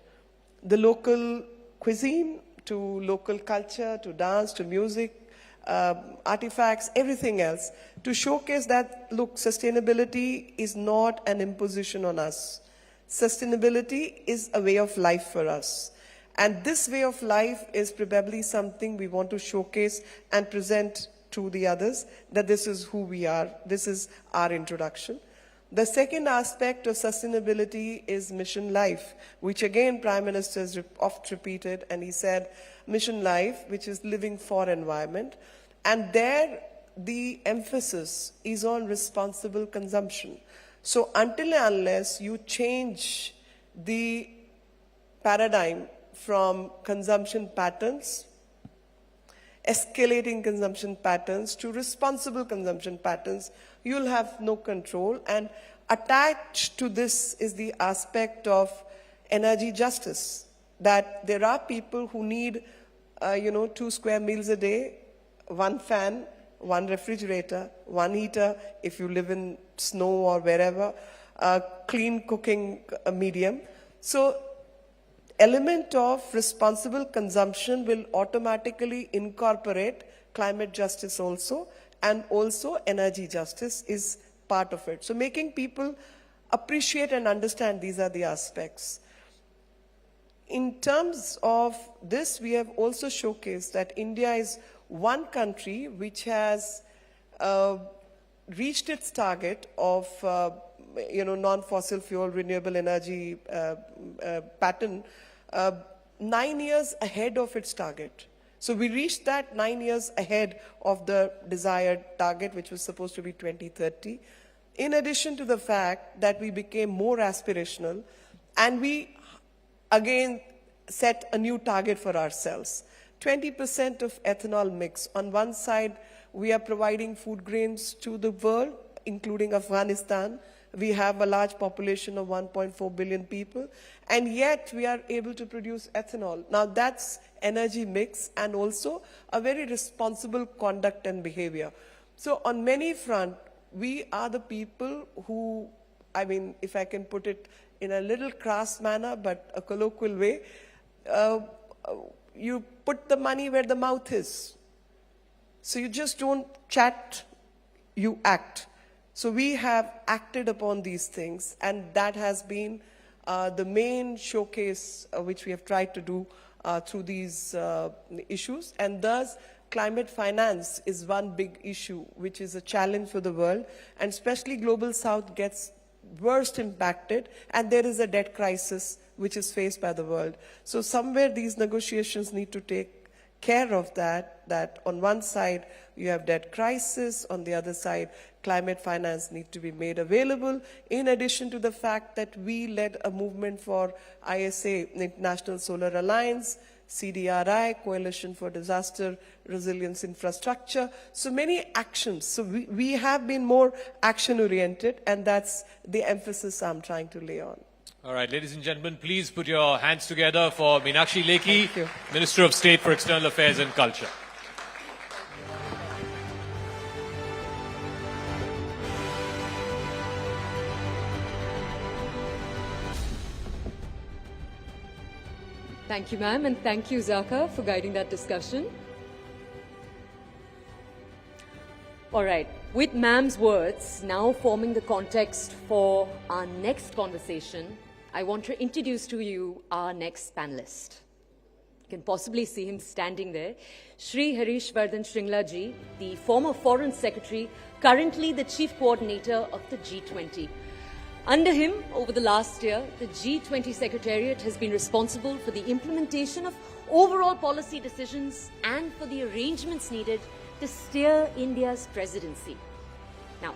the local cuisine to local culture, to dance, to music, artifacts, everything else, to showcase that, look, sustainability is not an imposition on us. Sustainability is a way of life for us. And this way of life is probably something we want to showcase and present to the others, that this is who we are, this is our introduction. The second aspect of sustainability is mission life, which again Prime Minister has oft repeated, and he said mission life, which is living for environment. And there the emphasis is on responsible consumption. So until and unless you change the paradigm from consumption patterns, escalating consumption patterns, to responsible consumption patterns, you'll have no control. And attached to this is the aspect of energy justice, that there are people who need, 2 square meals a day, 1 fan, 1 refrigerator, 1 heater, if you live in snow or wherever, clean cooking medium. So element of responsible consumption will automatically incorporate climate justice also, and also energy justice is part of it. So making people appreciate and understand these are the aspects. In terms of this, we have also showcased that India is one country which has reached its target of non-fossil fuel renewable energy pattern 9 years ahead of its target. So we reached that 9 years ahead of the desired target, which was supposed to be 2030. In addition to the fact that we became more aspirational, and we again set a new target for ourselves. 20% of ethanol mix. On one side, we are providing food grains to the world, including Afghanistan. We have a large population of 1.4 billion people, and yet we are able to produce ethanol. Now that's energy mix and also a very responsible conduct and behavior. So on many fronts, we are the people who, if I can put it in a little crass manner, but a colloquial way, you put the money where the mouth is. So you just don't chat, you act. So we have acted upon these things, and that has been the main showcase which we have tried to do through these issues. And thus, climate finance is one big issue, which is a challenge for the world, and especially Global South gets worst impacted, and there is a debt crisis which is faced by the world. So somewhere these negotiations need to take care of that on one side you have debt crisis, on the other side climate finance need to be made available, in addition to the fact that we led a movement for ISA, International Solar Alliance, CDRI, Coalition for Disaster Resilience Infrastructure. So many actions. So we have been more action-oriented, and that's the emphasis I'm trying to lay on. All right, ladies and gentlemen, please put your hands together for Meenakshi Lekhi, Minister of State for External Affairs and Culture. Thank you, ma'am, and thank you, Zaka, for guiding that discussion. All right, with ma'am's words now forming the context for our next conversation, I want to introduce to you our next panelist. You can possibly see him standing there. Shri Harish Vardhan Shringla ji, the former Foreign Secretary, currently the Chief Coordinator of the G20. Under him, over the last year, the G20 Secretariat has been responsible for the implementation of overall policy decisions and for the arrangements needed to steer India's presidency. Now,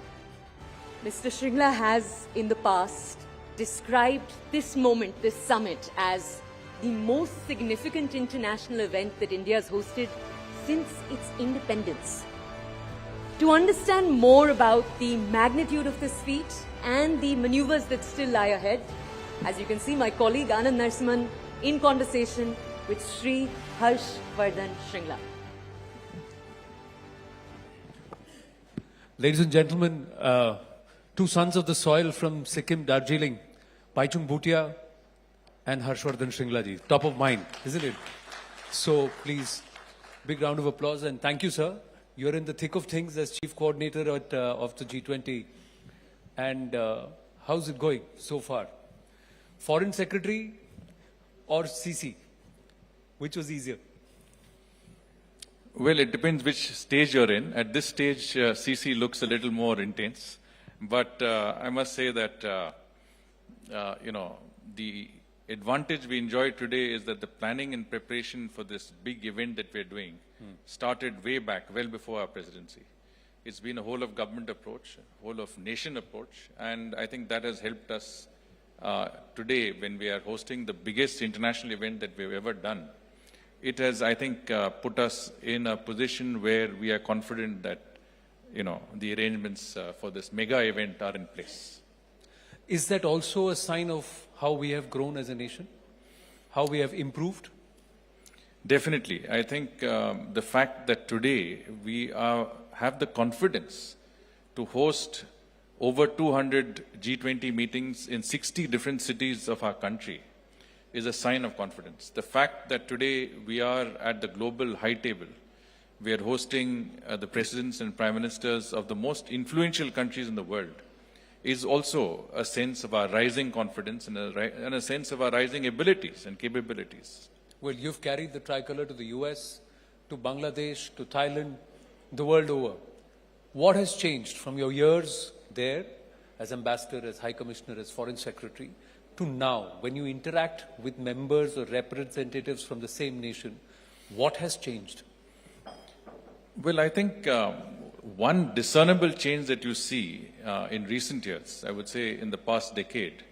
Mr. Shringla has in the past described this moment, this summit, as the most significant international event that India has hosted since its independence. To understand more about the magnitude of this feat and the maneuvers that still lie ahead, as you can see, my colleague Anand Narasimhan in conversation with Shri Harsh Vardhan Shringla. Ladies and gentlemen, two sons of the soil from Sikkim, Darjeeling, Baichung Bhutia and Harshvardhan Shringla ji. Top of mind, isn't it? So please, big round of applause and thank you, sir. You're in the thick of things as Chief Coordinator of the G20. And how's it going so far? Foreign Secretary or CC? Which was easier? Well, it depends which stage you're in. At this stage, CC looks a little more intense. But I must say that, the advantage we enjoy today is that the planning and preparation for this big event that we're doing started way back, well before our presidency. It's been a whole of government approach, a whole of nation approach, and I think that has helped us today when we are hosting the biggest international event that we've ever done. It has, I think, put us in a position where we are confident that, the arrangements for this mega event are in place. Is that also a sign of how we have grown as a nation? How we have improved? Definitely. I think the fact that today we have the confidence to host over 200 G20 meetings in 60 different cities of our country is a sign of confidence. The fact that today we are at the global high table, we are hosting the presidents and prime ministers of the most influential countries in the world, is also a sense of our rising confidence and a sense of our rising abilities and capabilities. Well, you've carried the tricolor to the US, to Bangladesh, to Thailand, the world over. What has changed from your years there as ambassador, as high commissioner, as foreign secretary, to now, when you interact with members or representatives from the same nation? What has changed? Well, I think one discernible change that you see in recent years, I would say in the past decade,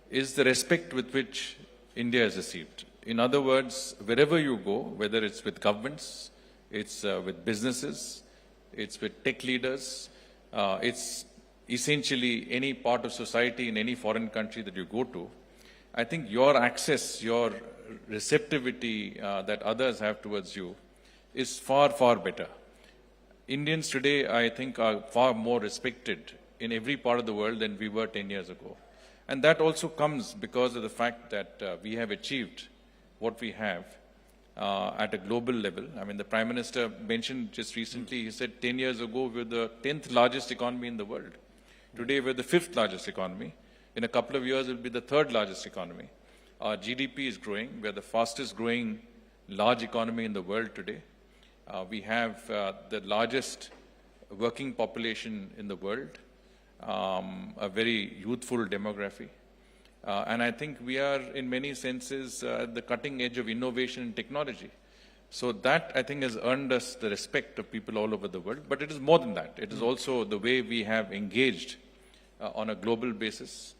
is the respect with which India is received. In other words, wherever you go, whether it's with governments, it's with businesses, it's with tech leaders, it's essentially any part of society in any foreign country that you go to, I think your access, your receptivity that others have towards you is far, far better. Indians today, I think, are far more respected in every part of the world than we were 10 years ago. And that also comes because of the fact that we have achieved what we have at a global level. I mean, the Prime Minister mentioned just recently, he said 10 years ago we were the 10th largest economy in the world. Today we're the 5th largest economy. In a couple of years, it will be the 3rd largest economy. Our GDP is growing. We're the fastest growing large economy in the world today. We have the largest working population in the world, a very youthful demography. And I think we are, in many senses, at the cutting edge of innovation and technology. So that, I think, has earned us the respect of people all over the world. But it is more than that. It is also the way we have engaged on a global basis,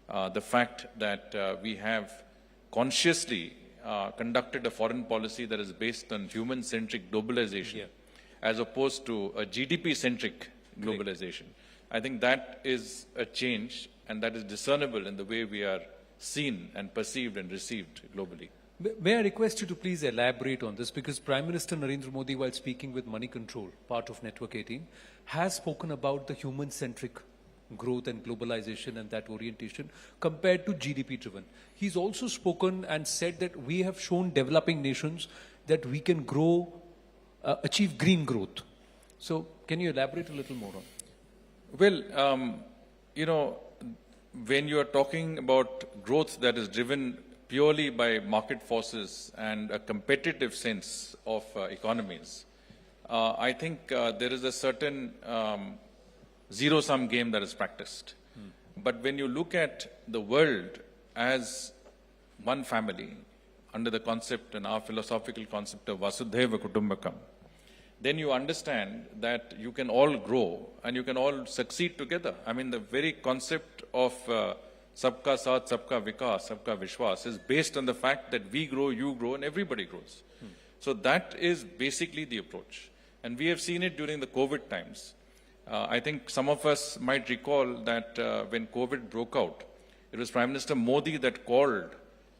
the fact that we have consciously conducted a foreign policy that is based on human-centric globalization, as opposed to a GDP-centric globalization. I think that is a change, and that is discernible in the way we are seen and perceived and received globally. May I request you to please elaborate on this, because Prime Minister Narendra Modi, while speaking with Money Control, part of Network 18, has spoken about the human-centric growth and globalization and that orientation compared to GDP driven. He's also spoken and said that we have shown developing nations that we can grow, achieve green growth. So can you elaborate a little more on it? Well, you know, when you are talking about growth that is driven purely by market forces and a competitive sense of economies, I think there is a certain zero-sum game that is practiced. But when you look at the world as one family, under the concept and our philosophical concept of Vasudhaiva Kutumbakam, then you understand that you can all grow and you can all succeed together. I mean, the very concept of Sabka Saath, Sabka Vikas, Sabka Vishwas is based on the fact that we grow, you grow, and everybody grows. So that is basically the approach. And we have seen it during the COVID times. I think some of us might recall that when COVID broke out, it was Prime Minister Modi that called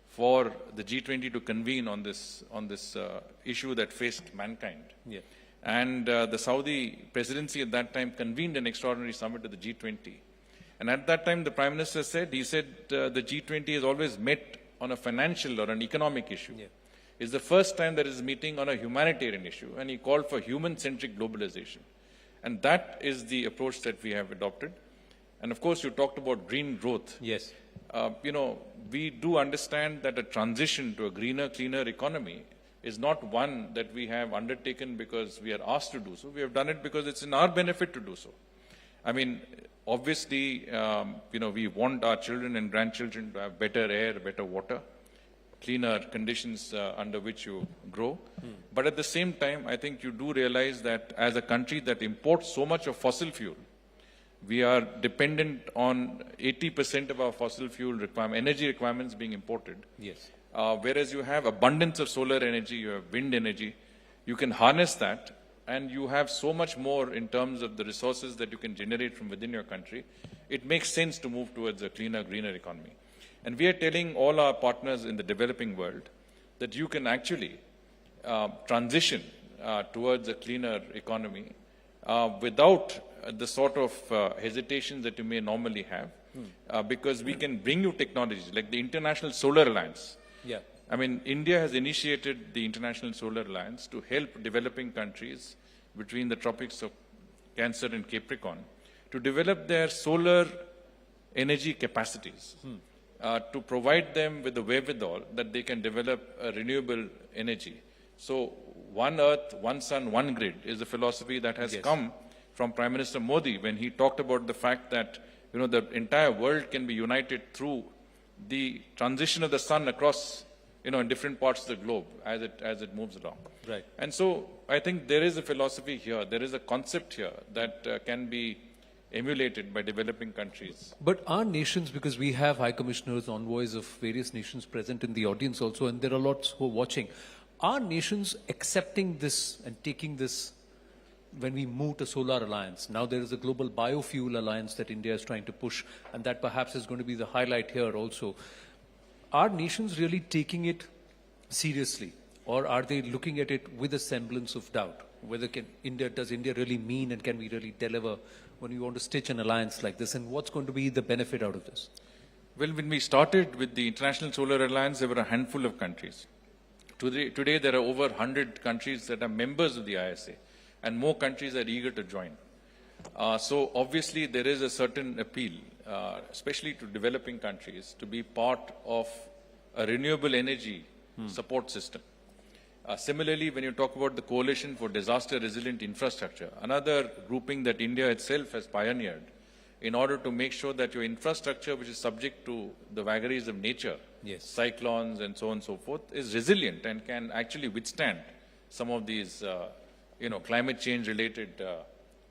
for the G20 to convene on this issue that faced mankind. Yeah. And the Saudi presidency at that time convened an extraordinary summit of the G20. And at that time, the Prime Minister said, the G20 has always met on a financial or an economic issue. Yeah. It's the first time that is meeting on a humanitarian issue. And he called for human-centric globalization. And that is the approach that we have adopted. And of course, you talked about green growth. Yes. You know, we do understand that a transition to a greener, cleaner economy is not one that we have undertaken because we are asked to do so. We have done it because it's in our benefit to do so. I mean, obviously, you know, we want our children and grandchildren to have better air, better water, cleaner conditions under which you grow. But at the same time, I think you do realize that as a country that imports so much of fossil fuel, we are dependent on 80% of our fossil fuel energy requirements being imported. Yes. Whereas you have abundance of solar energy, you have wind energy, you can harness that, and you have so much more in terms of the resources that you can generate from within your country. It makes sense to move towards a cleaner, greener economy. And we are telling all our partners in the developing world that you can actually transition towards a cleaner economy without the sort of hesitations that you may normally have, because we can bring you technologies like the International Solar Alliance. Yeah. I mean, India has initiated the International Solar Alliance to help developing countries between the tropics of Cancer and Capricorn to develop their solar energy capacities, to provide them with the wherewithal that they can develop a renewable energy. So, one earth, one sun, one grid is a philosophy that has come from Prime Minister Modi when he talked about the fact that, you know, the entire world can be united through the transition of the sun across, you know, in different parts of the globe as it moves along. Right. And so I think there is a philosophy here, there is a concept here that can be emulated by developing countries. But our nations, because we have high commissioners, envoys of various nations present in the audience also, and there are lots who are watching, are nations accepting this and taking this when we move to Solar Alliance? Now there is a global biofuel alliance that India is trying to push, and that perhaps is going to be the highlight here also. Are nations really taking it seriously, or are they looking at it with a semblance of doubt? Whether does India really mean, and can we really deliver when we want to stitch an alliance like this, and what's going to be the benefit out of this? Well, when we started with the International Solar Alliance, there were a handful of countries. Today there are over 100 countries that are members of the ISA, and more countries are eager to join. So obviously there is a certain appeal, especially to developing countries, to be part of a renewable energy support system. Similarly, when you talk about the Coalition for Disaster Resilient Infrastructure, another grouping that India itself has pioneered in order to make sure that your infrastructure, which is subject to the vagaries of nature, cyclones and so on and so forth, is resilient and can actually withstand some of these climate change related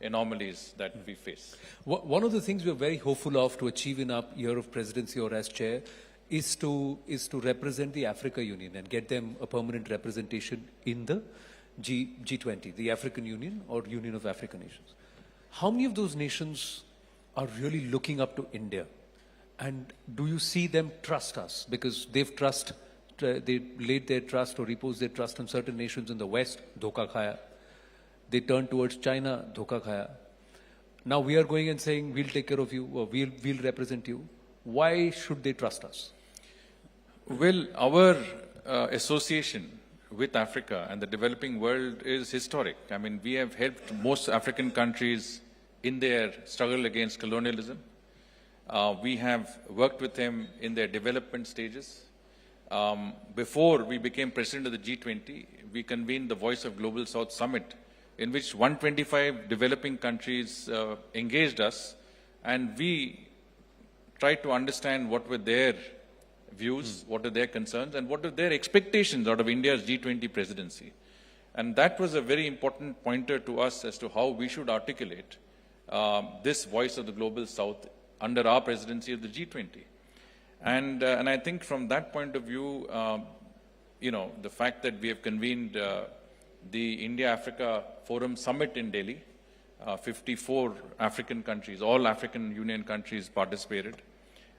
anomalies that we face. One of the things we are very hopeful of to achieve in our year of presidency or as chair is to represent the Africa Union and get them a permanent representation in the G20, the African Union or Union of African Nations. How many of those nations are really looking up to India? And do you see them trust us? Because they laid their trust or reposed their trust on certain nations in the West, dhoka khaya. They turn towards China, dhoka khaya. Now we are going and saying, we'll take care of you, or we'll represent you. Why should they trust us? Well, our association with Africa and the developing world is historic. I mean, we have helped most African countries in their struggle against colonialism. We have worked with them in their development stages. Before we became president of the G20, we convened the Voice of Global South Summit, in which 125 developing countries engaged us, and we tried to understand what were their views, what are their concerns, and what are their expectations out of India's G20 presidency. And that was a very important pointer to us as to how we should articulate this voice of the Global South under our presidency of the G20. And I think from that point of view, the fact that we have convened the India-Africa Forum Summit in Delhi, 54 African countries, all African Union countries participated.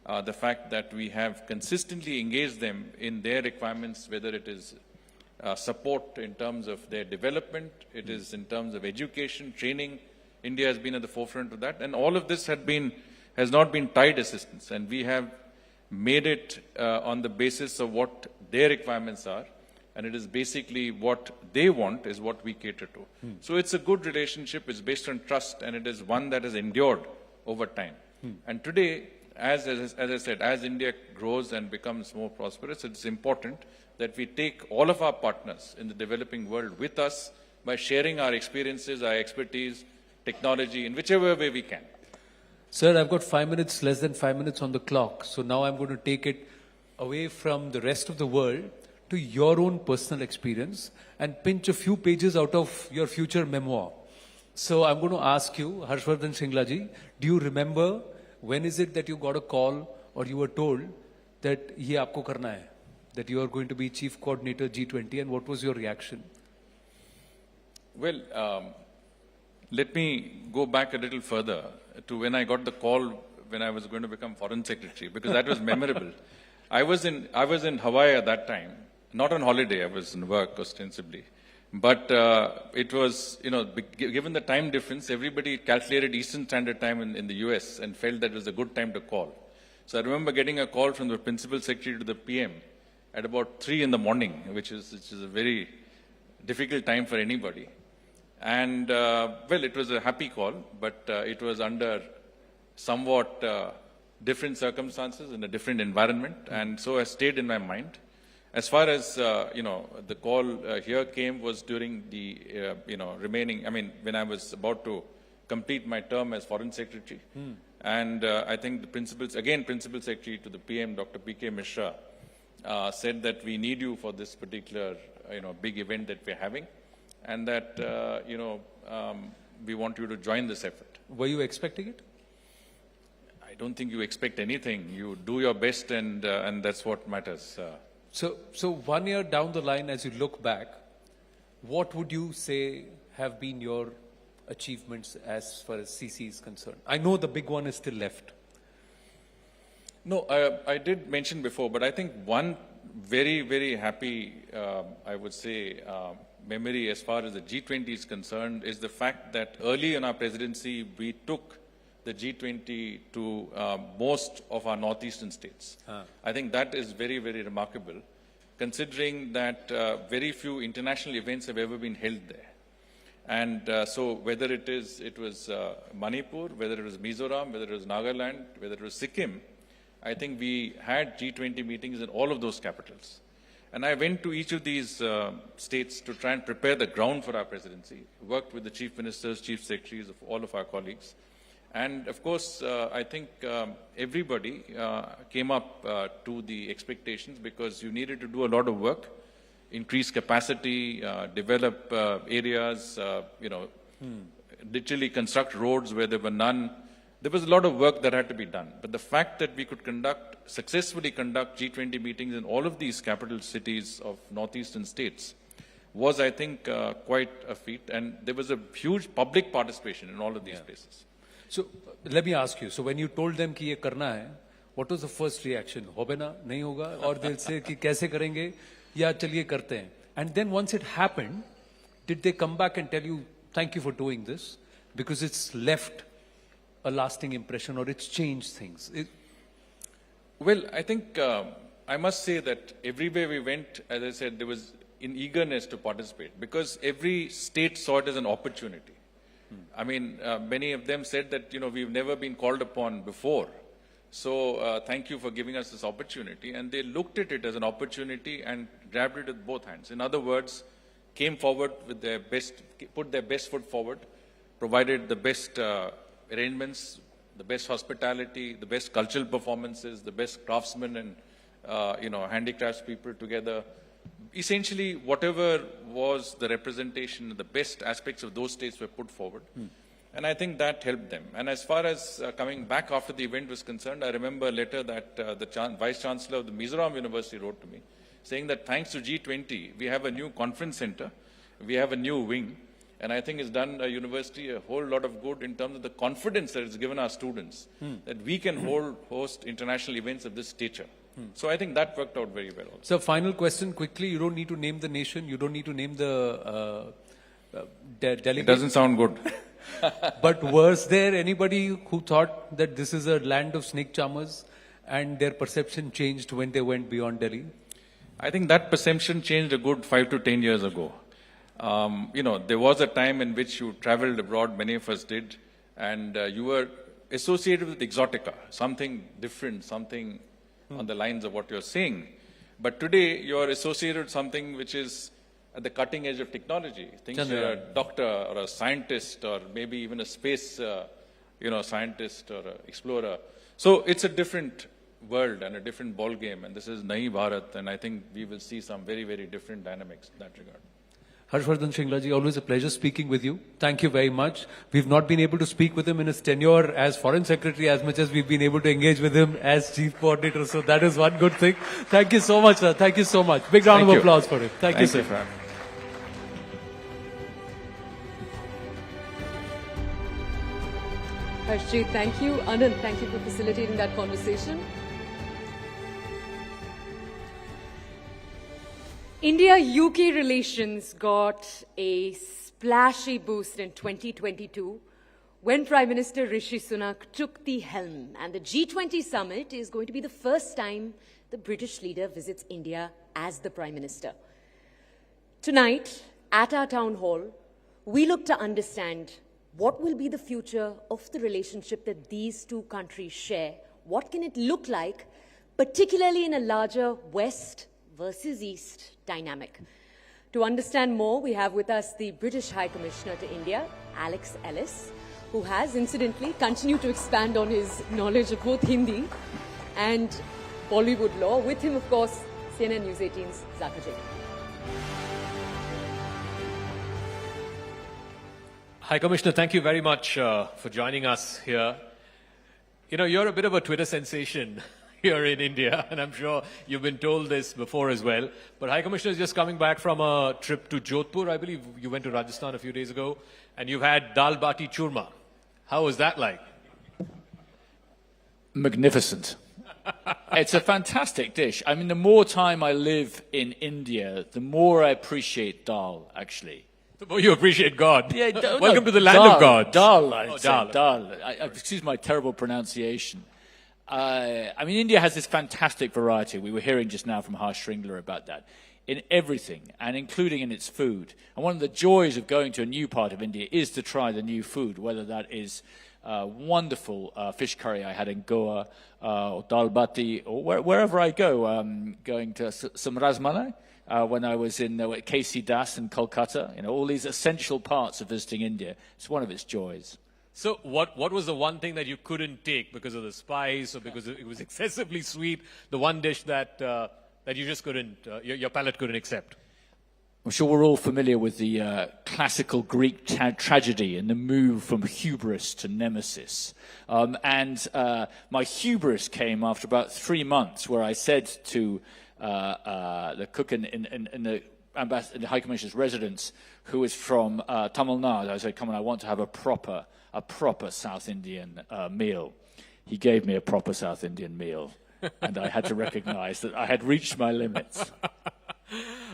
The fact that we have consistently engaged them in their requirements, whether it is support in terms of their development, it is in terms of education, training. India has been at the forefront of that, and all of this has not been tied assistance, and we have made it on the basis of what their requirements are, and it is basically what they want is what we cater to. So it's a good relationship, it's based on trust, and it is one that has endured over time. And today, as I said, as India grows and becomes more prosperous, it's important that we take all of our partners in the developing world with us by sharing our experiences, our expertise, technology, in whichever way we can. Sir, I've got 5 minutes, less than 5 minutes on the clock. So now I'm going to take it away from the rest of the world to your own personal experience and pinch a few pages out of your future memoir. So I'm going to ask you, Vardhan Shringla ji, do you remember when is it that you got a call or you were told that ye aapko karna hai, that you are going to be Chief Coordinator G20, and what was your reaction? Well, let me go back a little further to when I got the call when I was going to become Foreign Secretary, because that was memorable. I was in Hawaii at that time, not on holiday, I was in work ostensibly. But it was, given the time difference, everybody calculated Eastern Standard Time in the US and felt that it was a good time to call. So I remember getting a call from the Principal Secretary to the PM at about 3 in the morning, which is a very difficult time for anybody. And, well, it was a happy call, but it was under somewhat different circumstances in a different environment, and so it stayed in my mind. As far as, the call here came was during the, when I was about to complete my term as Foreign Secretary. And I think the Principal Secretary to the PM, Dr. P.K. Mishra, said that we need you for this particular, big event that we're having, and that, we want you to join this effort. Were you expecting it? I don't think you expect anything. You do your best, and that's what matters. So 1 year down the line, as you look back, what would you say have been your achievements as far as CC is concerned? I know the big one is still left. No, I did mention before, but I think one very, very happy, I would say, memory as far as the G20 is concerned is the fact that early in our presidency, we took the G20 to most of our northeastern states. I think that is very, very remarkable, considering that very few international events have ever been held there. And so whether it was Manipur, whether it was Mizoram, whether it was Nagaland, whether it was Sikkim, I think we had G20 meetings in all of those capitals. And I went to each of these states to try and prepare the ground for our presidency, worked with the chief ministers, chief secretaries of all of our colleagues. And of course, I think everybody came up to the expectations, because you needed to do a lot of work, increase capacity, develop areas, literally construct roads where there were none. There was a lot of work that had to be done. But the fact that we could successfully conduct G20 meetings in all of these capital cities of northeastern states was, I think, quite a feat. And there was a huge public participation in all of these places. So let me ask you, so when you told them कि ये करना है, what was the first reaction? होगा ना, नहीं होगा, और दिल से कि कैसे करेंगे, या चलिए करते हैं. And then once it happened, did they come back and tell you, thank you for doing this, because it's left a lasting impression or it's changed things? Well, I think I must say that everywhere we went, as I said, there was an eagerness to participate because every state saw it as an opportunity. I mean, many of them said that, we've never been called upon before. So thank you for giving us this opportunity. And they looked at it as an opportunity and grabbed it with both hands. In other words, came forward with their best, put their best foot forward, provided the best arrangements, the best hospitality, the best cultural performances, the best craftsmen and, handicrafts people together. Essentially, whatever was the representation, the best aspects of those states were put forward. And I think that helped them. And as far as coming back after the event was concerned, I remember a letter that the Vice Chancellor of the Mizoram University wrote to me, saying that thanks to G20, we have a new conference center, we have a new wing, and I think it's done a university a whole lot of good in terms of the confidence that it's given our students, that we can host international events of this stature. So I think that worked out very well also. So final question quickly, you don't need to name the nation, you don't need to name the delegate. It doesn't sound good. But was there anybody who thought that this is a land of snake charmers and their perception changed when they went beyond Delhi? I think that perception changed a good 5 to 10 years ago. There was a time in which you traveled abroad, many of us did, and you were associated with exotica, something different, something on the lines of what you're saying. But today, you're associated with something which is at the cutting edge of technology. Think you're a doctor or a scientist or maybe even a space, scientist or an explorer. So it's a different world and a different ball game, and this is Nayi Bharat, and I think we will see some very, very different dynamics in that regard. Vardhan Shringla ji, always a pleasure speaking with you. Thank you very much. We've not been able to speak with him in his tenure as Foreign Secretary as much as we've been able to engage with him as Chief Coordinator, so that is one good thing. Thank you so much, sir. Thank you so much. Big round of applause for him. Thank you, sir. Harshjeet, thank you. Anand, thank you for facilitating that conversation. India-UK relations got a splashy boost in 2022 when Prime Minister Rishi Sunak took the helm. And the G20 summit is going to be the first time the British leader visits India as the Prime Minister. Tonight, at our town hall, we look to understand what will be the future of the relationship that these two countries share. What can it look like, particularly in a larger West versus East dynamic? To understand more, we have with us the British High Commissioner to India, Alex Ellis, who has incidentally continued to expand on his knowledge of both Hindi and Bollywood law. With him, of course, CNN News 18's Zaka Jain. High Commissioner, thank you very much for joining us here. You're a bit of a Twitter sensation here in India, and I'm sure you've been told this before as well. But High Commissioner is just coming back from a trip to Jodhpur. I believe you went to Rajasthan a few days ago, and you've had dal bati churma. How was that like? Magnificent. It's a fantastic dish. I mean, the more time I live in India, the more I appreciate dal, actually. The more you appreciate God. Yeah, Welcome to the land of God. Dal, Dal. Excuse my terrible pronunciation. I mean, India has this fantastic variety. We were hearing just now from Harsh Shringla about that. In everything, and including in its food. And one of the joys of going to a new part of India is to try the new food, whether that is wonderful fish curry I had in Goa, or dal bati, or wherever I go, going to some rasmalai. When I was in KC Das in Kolkata, all these essential parts of visiting India. It's one of its joys. So what was the one thing that you couldn't take because of the spice or because it was excessively sweet, the one dish that you just couldn't, your palate couldn't accept? I'm sure we're all familiar with the classical Greek tragedy and the move from hubris to nemesis. And my hubris came after about 3 months where I said to the cook in the High Commissioner's residence, who is from Tamil Nadu, I said, come on, I want to have a proper South Indian meal. He gave me a proper South Indian meal, and I had to recognize that I had reached my limits.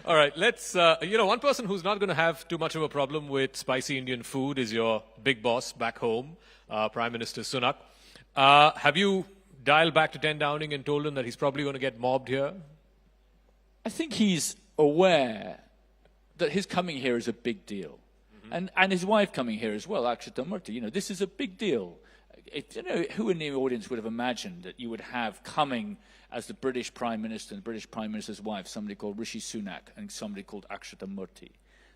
All right, let's, one person who's not going to have too much of a problem with spicy Indian food is your big boss back home, Prime Minister Sunak. Have you dialed back to 10 Downing and told him that he's probably going to get mobbed here? I think he's aware that his coming here is a big deal. And his wife coming here as well, Akshata Murthy. This is a big deal. Who in the audience would have imagined that you would have coming as the British Prime Minister and the British Prime Minister's wife, somebody called Rishi Sunak and somebody called Akshata Murthy?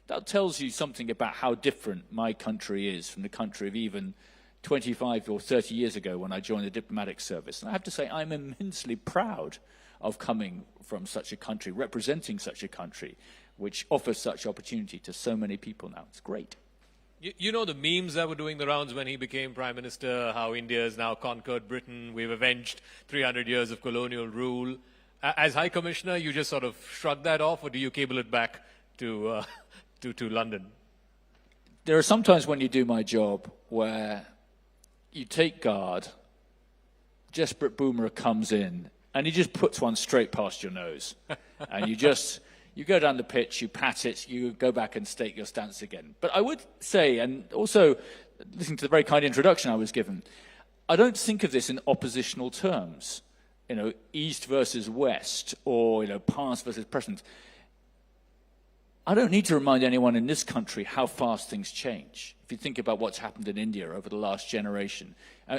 That tells you something about how different my country is from the country of even 25 or 30 years ago when I joined the diplomatic service. And I have to say, I'm immensely proud of coming from such a country, representing such a country, which offers such opportunity to so many people now. It's great. You know the memes that were doing the rounds when he became Prime Minister, how India has now conquered Britain, we've avenged 300 years of colonial rule. As High Commissioner, you just sort of shrug that off, or do you cable it back to London? There are some times when you do my job where you take guard, Jasprit Bumrah comes in, and he just puts one straight past your nose. And you go down the pitch, you pat it, you go back and state your stance again. But I would say, and also listening to the very kind introduction I was given, I don't think of this in oppositional terms, East versus West, or, past versus present. I don't need to remind anyone in this country how fast things change. If you think about what's happened in India over the last generation,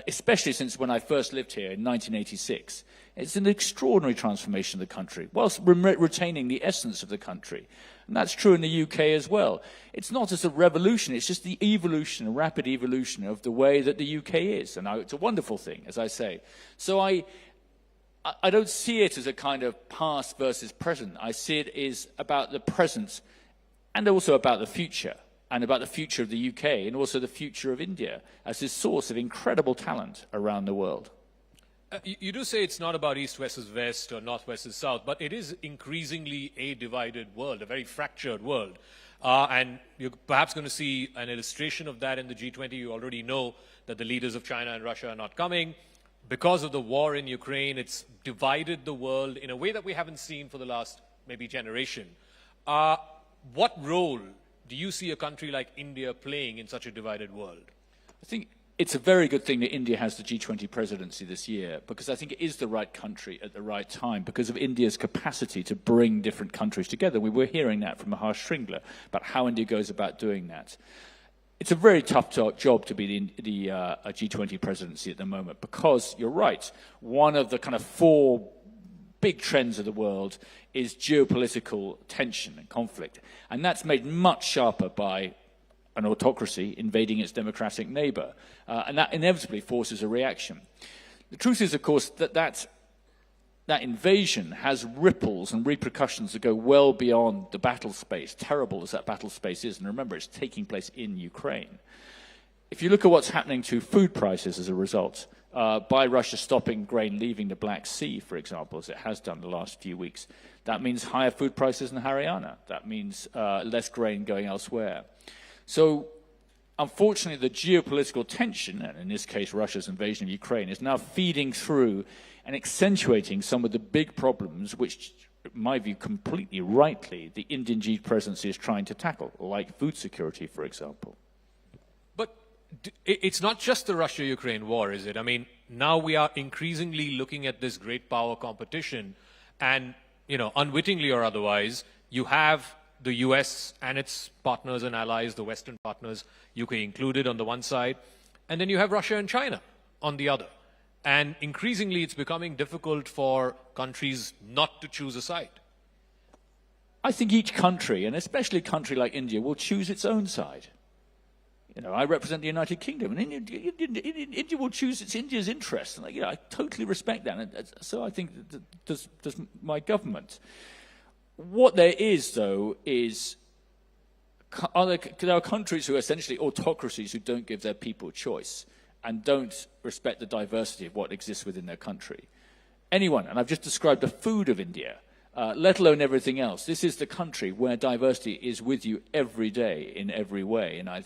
especially since when I first lived here in 1986, it's an extraordinary transformation of the country, whilst retaining the essence of the country. And that's true in the UK as well. It's not just a revolution, it's just the evolution, a rapid evolution of the way that the UK is. And it's a wonderful thing, as I say. So I don't see it as a kind of past versus present. I see it as about the present and also about the future, and about the future of the UK, and also the future of India as this source of incredible talent around the world. You do say it's not about East versus West or North versus South, but it is increasingly a divided world, a very fractured world. And you're perhaps going to see an illustration of that in the G20. You already know that the leaders of China and Russia are not coming. Because of the war in Ukraine, it's divided the world in a way that we haven't seen for the last maybe generation. What role do you see a country like India playing in such a divided world? I think it's a very good thing that India has the G20 presidency this year, because I think it is the right country at the right time because of India's capacity to bring different countries together. We were hearing that from Vardhan Shringla about how India goes about doing that. It's a very tough job to be the G20 presidency at the moment because, you're right, one of the kind of four big trends of the world is geopolitical tension and conflict. And that's made much sharper by an autocracy invading its democratic neighbor. And that inevitably forces a reaction. The truth is, of course, that invasion has ripples and repercussions that go well beyond the battle space, terrible as that battle space is. And remember, it's taking place in Ukraine. If you look at what's happening to food prices as a result, by Russia stopping grain leaving the Black Sea, for example, as it has done the last few weeks, that means higher food prices in Haryana. That means less grain going elsewhere. So, unfortunately, the geopolitical tension, and in this case Russia's invasion of Ukraine, is now feeding through and accentuating some of the big problems which, in my view, completely rightly, the Indian G presidency is trying to tackle, like food security, for example. But it's not just the Russia-Ukraine war, is it? I mean, now we are increasingly looking at this great power competition, and, unwittingly or otherwise, you have the US and its partners and allies, the Western partners, UK included, on the one side, and then you have Russia and China on the other. And increasingly, it's becoming difficult for countries not to choose a side. I think each country, and especially a country like India, will choose its own side. I represent the United Kingdom, and India will choose India's interests. And I totally respect that. And so I think does my government. What there is, though, is there are countries who are essentially autocracies who don't give their people choice and don't respect the diversity of what exists within their country. Anyone, and I've just described the food of India, let alone everything else. This is the country where diversity is with you every day in every way. And I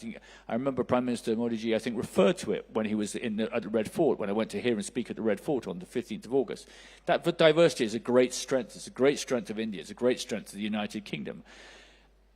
remember Prime Minister Modi ji, I think, referred to it when he was at the Red Fort, when I went to hear him speak at the Red Fort on the 15th of August. That diversity is a great strength. It's a great strength of India. It's a great strength of the United Kingdom.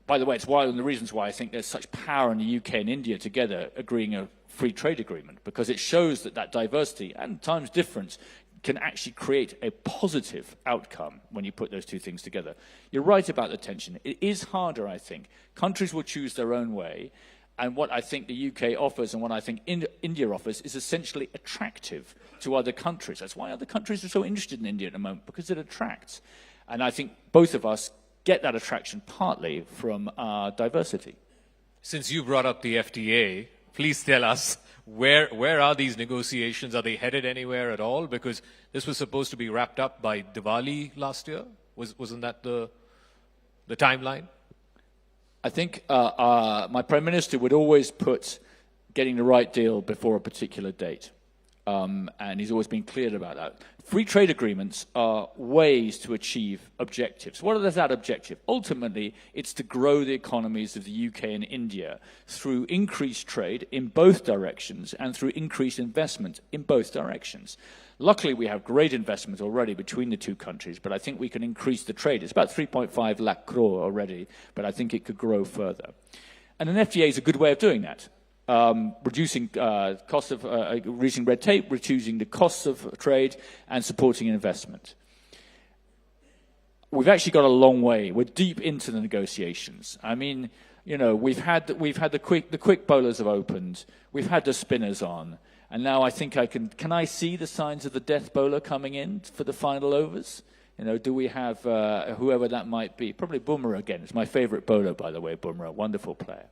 By the way, it's one of the reasons why I think there's such power in the UK and India together agreeing a free trade agreement, because it shows that diversity and times difference can actually create a positive outcome when you put those two things together. You're right about the tension. It is harder, I think. Countries will choose their own way, and what I think the UK offers and what I think India offers is essentially attractive to other countries. That's why other countries are so interested in India at the moment, because it attracts. And I think both of us get that attraction partly from our diversity. Since you brought up the FTA, please tell us, where are these negotiations? Are they headed anywhere at all? Because this was supposed to be wrapped up by Diwali last year. Wasn't that the timeline? I think my Prime Minister would always put getting the right deal before a particular date. And he's always been clear about that. Free trade agreements are ways to achieve objectives. What is that objective? Ultimately, it's to grow the economies of the UK and India through increased trade in both directions and through increased investment in both directions. Luckily, we have great investment already between the two countries, but I think we can increase the trade. It's about 3.5 lakh crore already, but I think it could grow further. And an FTA is a good way of doing that. Reducing cost of reducing red tape, reducing the costs of trade, and supporting investment. We've actually got a long way. We're deep into the negotiations. I mean, you know, we've had the quick bowlers have opened. We've had the spinners on, and now I think can I see the signs of the death bowler coming in for the final overs? You know, do we have whoever that might be? Probably Bumrah again. It's my favourite bowler, by the way. Bumrah, wonderful player.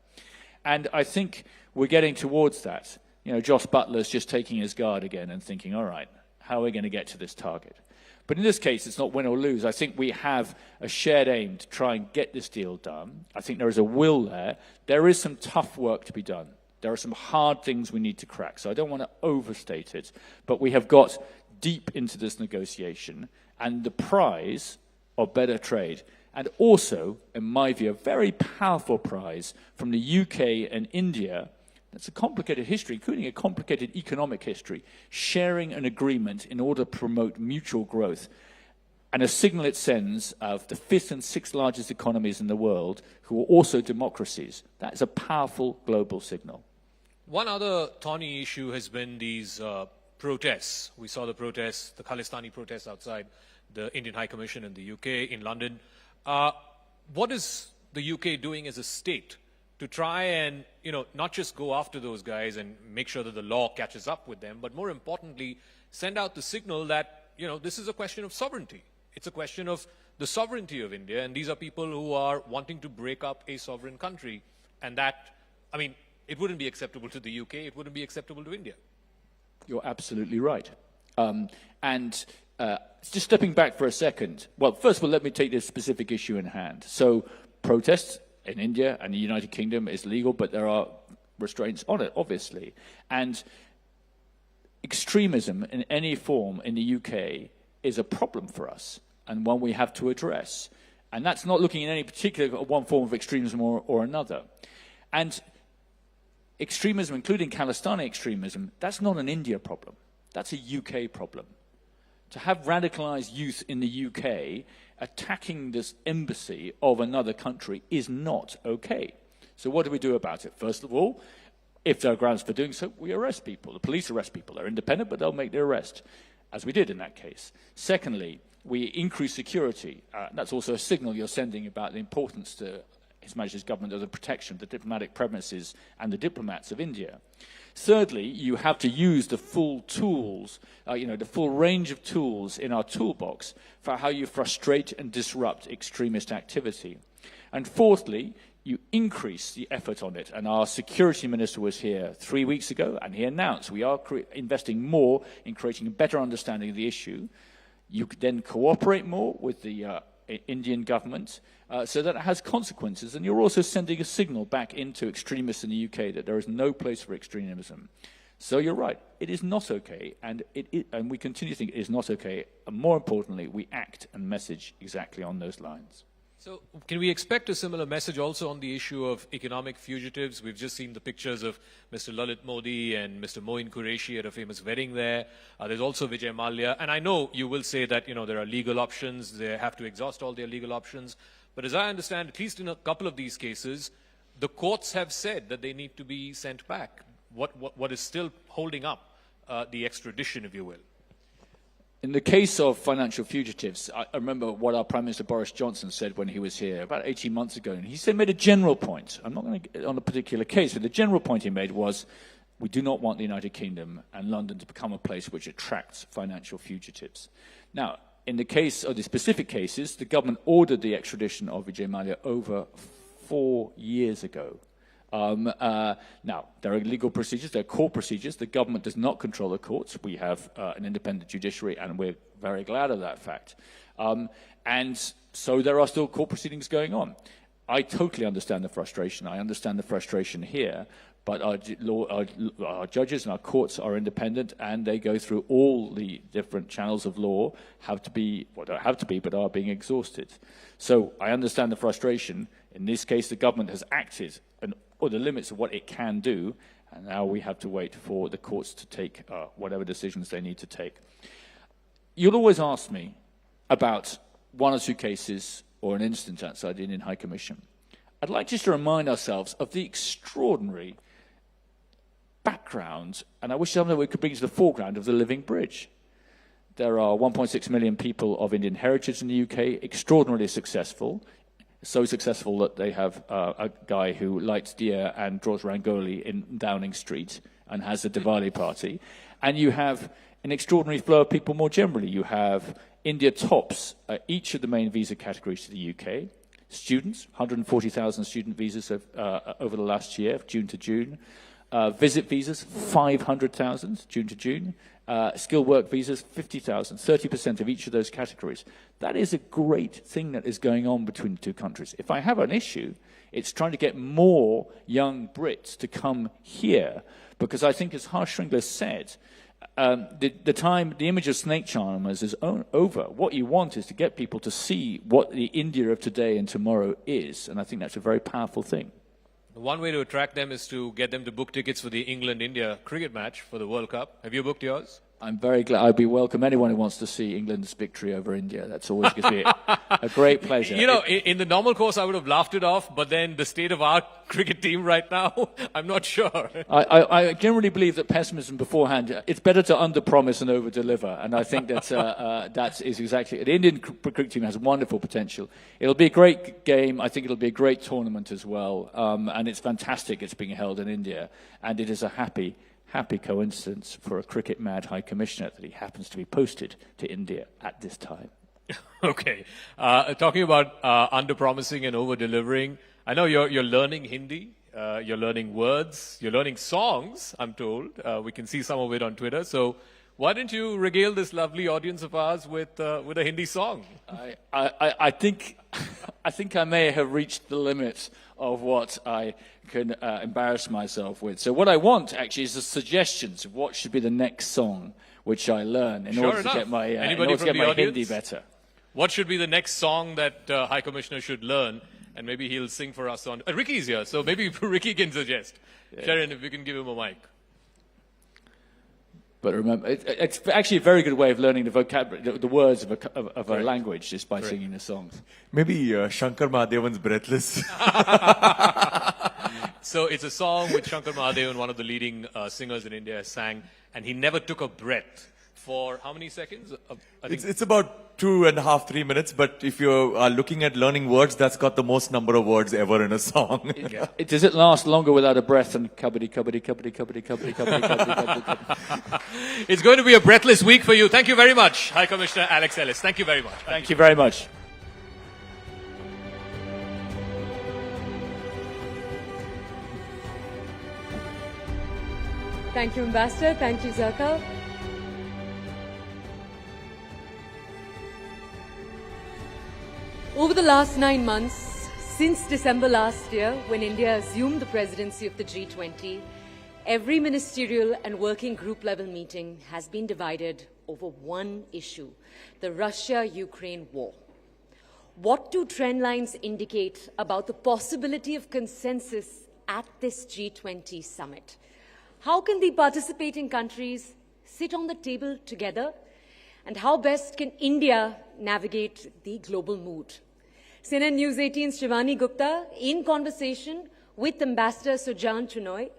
And I think we're getting towards that. You know, Josh Butler's just taking his guard again and thinking, all right, how are we going to get to this target? But in this case, it's not win or lose. I think we have a shared aim to try and get this deal done. I think there is a will there. There is some tough work to be done. There are some hard things we need to crack. So I don't want to overstate it. But we have got deep into this negotiation. And the prize of better trade, and also, in my view, a very powerful prize from the UK and India. That's a complicated history, including a complicated economic history, sharing an agreement in order to promote mutual growth, and a signal it sends of the 5th and 6th largest economies in the world, who are also democracies. That is a powerful global signal. One other thorny issue has been these protests. We saw the protests, the Khalistani protests outside the Indian High Commission in the UK, in London. What is the UK doing as a state to try and, you know, not just go after those guys and make sure that the law catches up with them, but more importantly, send out the signal that, you know, this is a question of sovereignty. It's a question of the sovereignty of India, and these are people who are wanting to break up a sovereign country. And that, I mean, it wouldn't be acceptable to the UK, it wouldn't be acceptable to India. You're absolutely right. Just stepping back for a second, well, first of all, let me take this specific issue in hand. So, protests in India and the United Kingdom is legal, but there are restraints on it, obviously. And extremism in any form in the UK is a problem for us, and one we have to address. And that's not looking at any particular one form of extremism or another. And extremism, including Khalistani extremism, that's not an India problem. That's a UK problem. To have radicalized youth in the UK attacking this embassy of another country is not okay. So what do we do about it? First of all, if there are grounds for doing so, we arrest people. The police arrest people. They're independent, but they'll make the arrest, as we did in that case. Secondly, we increase security. That's also a signal you're sending about the importance to His Majesty's government of the protection of the diplomatic premises and the diplomats of India. Thirdly, you have to use the full tools, the full range of tools in our toolbox for how you frustrate and disrupt extremist activity. And fourthly, you increase the effort on it. And our security minister was here 3 weeks ago, and he announced we are investing more in creating a better understanding of the issue. You could then cooperate more with the Indian government so that it has consequences. And you're also sending a signal back into extremists in the UK that there is no place for extremism. So you're right, it is not okay, and and we continue to think it is not okay, and more importantly, we act and message exactly on those lines. So can we expect a similar message also on the issue of economic fugitives? We've just seen the pictures of Mr. Lalit Modi and Mr. Moin Qureshi at a famous wedding there. There's also Vijay Mallya. And I know you will say that, there are legal options. They have to exhaust all their legal options. But as I understand, at least in a couple of these cases, the courts have said that they need to be sent back. What is still holding up the extradition, if you will? In the case of financial fugitives, I remember what our Prime Minister Boris Johnson said when he was here about 18 months ago. And he made a general point. I'm not going to get on a particular case, but the general point he made was, we do not want the United Kingdom and London to become a place which attracts financial fugitives. Now, in the case of the specific cases, the government ordered the extradition of Vijay Mallya over 4 years ago. Now, there are legal procedures, there are court procedures. The government does not control the courts. We have an independent judiciary, and we're very glad of that fact. And so there are still court proceedings going on. I totally understand the frustration. I understand the frustration here, but our judges and our courts are independent, and they go through all the different channels of law, but are being exhausted. So I understand the frustration. In this case, the government has acted or the limits of what it can do, and now we have to wait for the courts to take whatever decisions they need to take. You'll always ask me about one or two cases or an instance outside the Indian High Commission. I'd like just to remind ourselves of the extraordinary background, and I wish someone we could bring to the foreground, of the Living Bridge. There are 1.6 million people of Indian heritage in the UK, extraordinarily successful. So successful that they have a guy who lights deer and draws rangoli in Downing Street and has a Diwali party. And you have an extraordinary flow of people more generally. You have India tops each of the main visa categories to the UK. Students, 140,000 student visas over the last year, June to June. Visit visas, 500,000, June to June. Skilled work visas, 50,000, 30% of each of those categories. That is a great thing that is going on between the two countries. If I have an issue, it's trying to get more young Brits to come here, because I think, as Harsh Shringla said, the image of snake charmers is over. What you want is to get people to see what the India of today and tomorrow is, and I think that's a very powerful thing. One way to attract them is to get them to book tickets for the England-India cricket match for the World Cup. Have you booked yours? I'm very glad. I'd be welcome anyone who wants to see England's victory over India. That's always gives me a great pleasure. In the normal course, I would have laughed it off, but then the state of our cricket team right now, I'm not sure. I generally believe that pessimism beforehand, it's better to under-promise and over-deliver, and I think that that is exactly... The Indian cricket team has wonderful potential. It'll be a great game. I think it'll be a great tournament as well, and it's fantastic it's being held in India, and it is a happy coincidence for a cricket-mad High Commissioner that he happens to be posted to India at this time. Okay. Talking about under-promising and over-delivering, I know you're learning Hindi, you're learning words, you're learning songs, I'm told. We can see some of it on Twitter. So why don't you regale this lovely audience of ours with a Hindi song? I think I may have reached the limit of what I can embarrass myself with. So what I want, actually, is the suggestions of what should be the next song which I learn in order to get my Hindi better. What should be the next song that High Commissioner should learn? And maybe he'll sing for us on... Ricky's here, so maybe Ricky can suggest. Yeah. Sharon, if we can give him a mic. But remember, it's actually a very good way of learning the vocabulary, the words of a language, just by singing the songs. Maybe Shankar Mahadevan's Breathless. So it's a song which Shankar Mahadevan, one of the leading singers in India, sang, and he never took a breath for how many seconds? I think it's about 2.5, 3 minutes, but if you are looking at learning words, that's got the most number of words ever in a song. Does it last longer without a breath than kabaddi, kabaddi, kabaddi, kabaddi, kabaddi, kabaddi, kabaddi, kabaddi? It's going to be a breathless week for you. Thank you very much, High Commissioner Alex Ellis. Thank you very much. Thank you very much. Thank you, Ambassador. Thank you, Zarka. Over the last 9 months, since December last year, when India assumed the presidency of the G20, Every ministerial and working group level meeting has been divided over one issue, the Russia-Ukraine war. What do trend lines indicate about the possibility of consensus at this G20 summit? How can the participating countries sit on the table together? And how best can India navigate the global mood? CNN News 18's Shivani Gupta, in conversation with Ambassador Sujan Chunoy.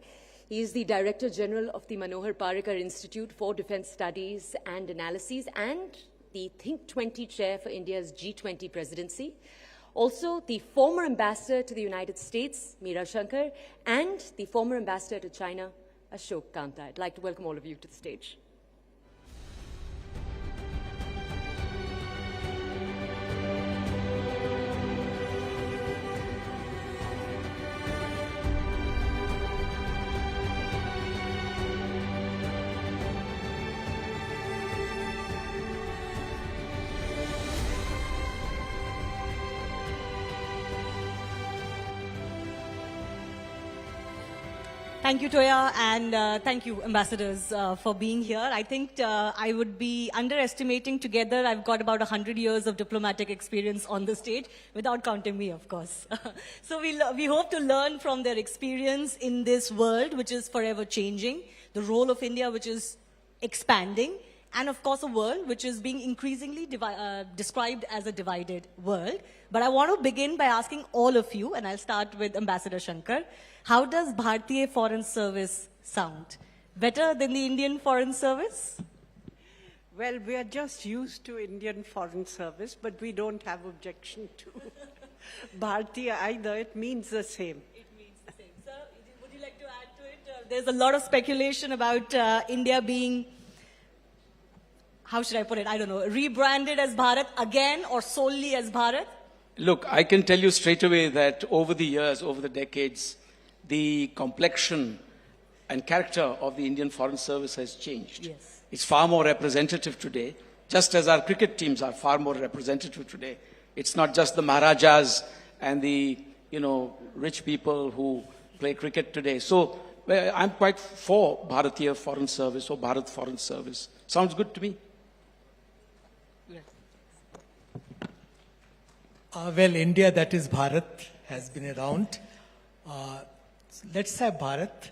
He is the Director General of the Manohar Parrikar Institute for Defence Studies and Analyses and the Think 20 Chair for India's G20 presidency. Also, the former Ambassador to the United States, Meera Shankar, and the former Ambassador to China, Ashok Kanta. I'd like to welcome all of you to the stage. Thank you, Toya, and thank you, ambassadors, for being here. I think I would be underestimating together. I've got about 100 years of diplomatic experience on the stage, without counting me, of course. So we hope to learn from their experience in this world, which is forever changing, the role of India, which is expanding, and of course a world which is being increasingly described as a divided world. But I want to begin by asking all of you, and I'll start with Ambassador Shankar, how does Bharatiya Foreign Service sound? Better than the Indian Foreign Service? Well, we are just used to Indian Foreign Service, but we don't have objection to Bharatiya either. It means the same. It means the same. Sir, would you like to add to it? There's a lot of speculation about India being, how should I put it, I don't know, rebranded as Bharat again or solely as Bharat? Look, I can tell you straight away that over the years, over the decades, the complexion and character of the Indian Foreign Service has changed. Yes. It's far more representative today, just as our cricket teams are far more representative today. It's not just the Maharajas and the, rich people who play cricket today. So I'm quite for Bharatiya Foreign Service or Bharat Foreign Service. Sounds good to me. Well, India, that is Bharat, has been around. Let's have Bharat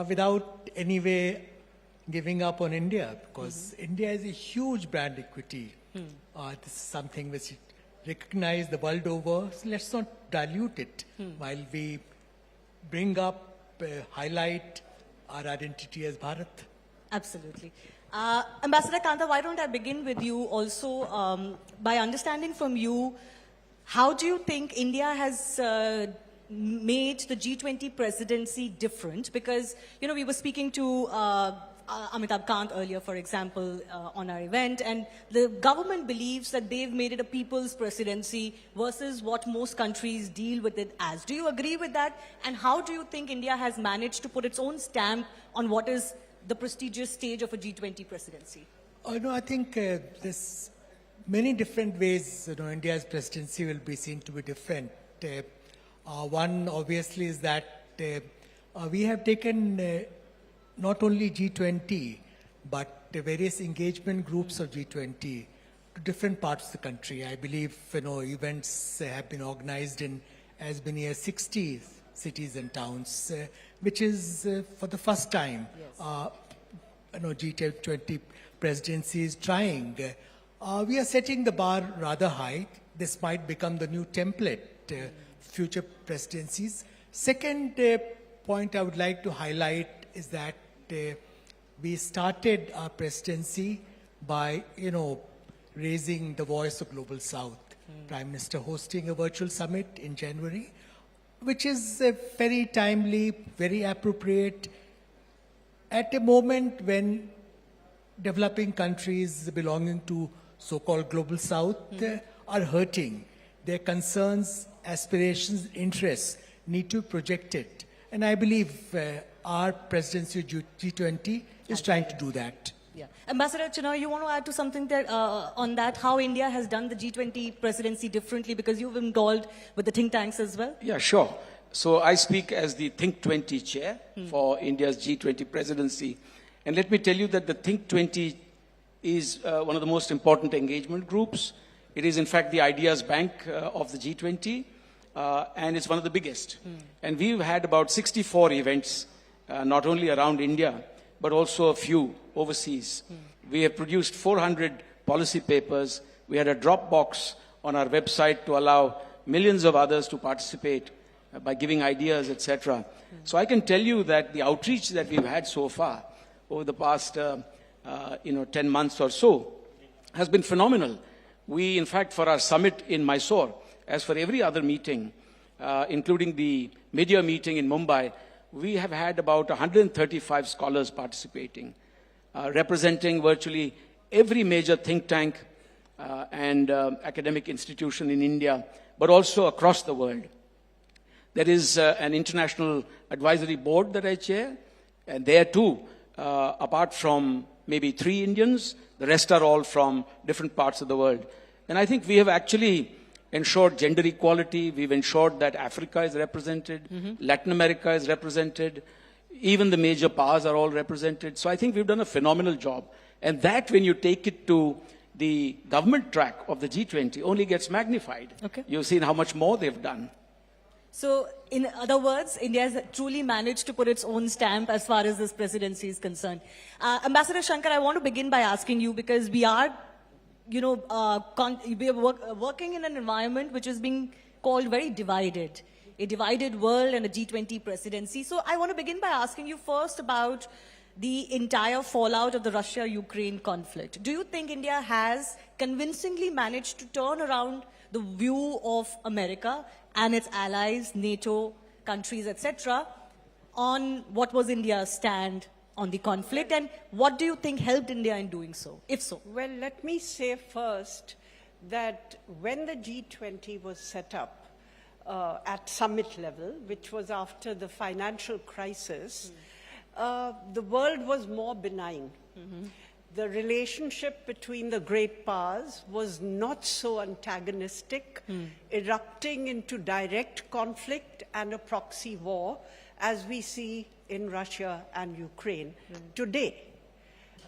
without any way giving up on India, because India is a huge brand equity. This is something which is recognized the world over. So let's not dilute it while we bring up, highlight our identity as Bharat. Absolutely. Ambassador Kanta, why don't I begin with you also by understanding from you, how do you think India has made the G20 presidency different? Because, we were speaking to Amitabh Kant earlier, for example, on our event, and the government believes that they've made it a people's presidency versus what most countries deal with it as. Do you agree with that? And how do you think India has managed to put its own stamp on what is the prestigious stage of a G20 presidency? No, I think there's many different ways, India's presidency will be seen to be different. One, obviously, is that we have taken not only G20, but various engagement groups of G20 to different parts of the country. I believe, events have been organized in as many as 60 cities and towns, which is for the first time, G20 presidency is trying. We are setting the bar rather high. This might become the new template, future presidencies. Second point I would like to highlight is that we started our presidency by, raising the voice of Global South. Prime Minister hosting a virtual summit in January, which is very timely, very appropriate, at a moment when developing countries belonging to so-called Global South are hurting. Their concerns, aspirations, interests need to be projected. And I believe our presidency of G20 is trying to do that. Yeah. Ambassador Chunoy, you want to add to something there, on that, how India has done the G20 presidency differently, because you've been involved with the think tanks as well? Yeah, sure. So I speak as the Think 20 chair for India's G20 presidency. And let me tell you that the Think 20 is one of the most important engagement groups. It is, in fact, the ideas bank of the G20, and it's one of the biggest. And we've had about 64 events, not only around India, but also a few overseas. We have produced 400 policy papers. We had a Dropbox on our website to allow millions of others to participate by giving ideas, etc. So I can tell you that the outreach that we've had so far over the past 10 months or so has been phenomenal. We, in fact, for our summit in Mysore, as for every other meeting, including the mid-year meeting in Mumbai, we have had about 135 scholars participating, representing virtually every major think tank and academic institution in India, but also across the world. There is an international advisory board that I chair, and there too, apart from maybe 3 Indians, the rest are all from different parts of the world. And I think we have actually ensured gender equality. We've ensured that Africa is represented, Latin America is represented, even the major powers are all represented. So I think we've done a phenomenal job. And that, when you take it to the government track of the G20, only gets magnified. Okay. You've seen how much more they've done. So, in other words, India has truly managed to put its own stamp as far as this presidency is concerned. Ambassador Shankar, I want to begin by asking you, because we are, we are working in an environment which is being called very divided. A divided world and a G20 presidency. So I want to begin by asking you first about the entire fallout of the Russia-Ukraine conflict. Do you think India has convincingly managed to turn around the view of America and its allies, NATO countries, etc., on what was India's stand on the conflict, and what do you think helped India in doing so, if so? Well, let me say first that when the G20 was set up at summit level, which was after the financial crisis, the world was more benign. The relationship between the great powers was not so antagonistic, erupting into direct conflict and a proxy war, as we see in Russia and Ukraine today.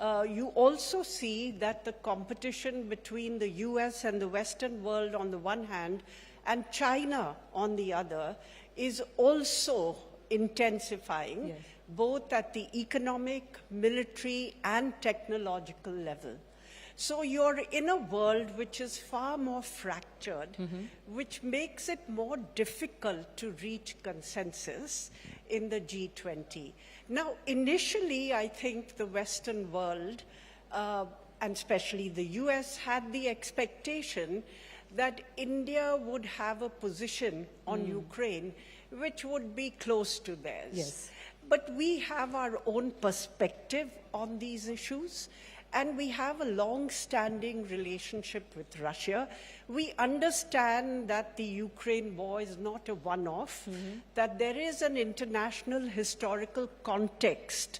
You also see that the competition between the US and the Western world on the one hand and China on the other is also intensifying, both at the economic, military, and technological level. So you're in a world which is far more fractured, which makes it more difficult to reach consensus in the G20. Now, initially, I think the Western world, and especially the US, had the expectation that India would have a position on Ukraine which would be close to theirs. Yes. But we have our own perspective on these issues, and we have a long-standing relationship with Russia. We understand that the Ukraine war is not a one-off, that there is an international historical context,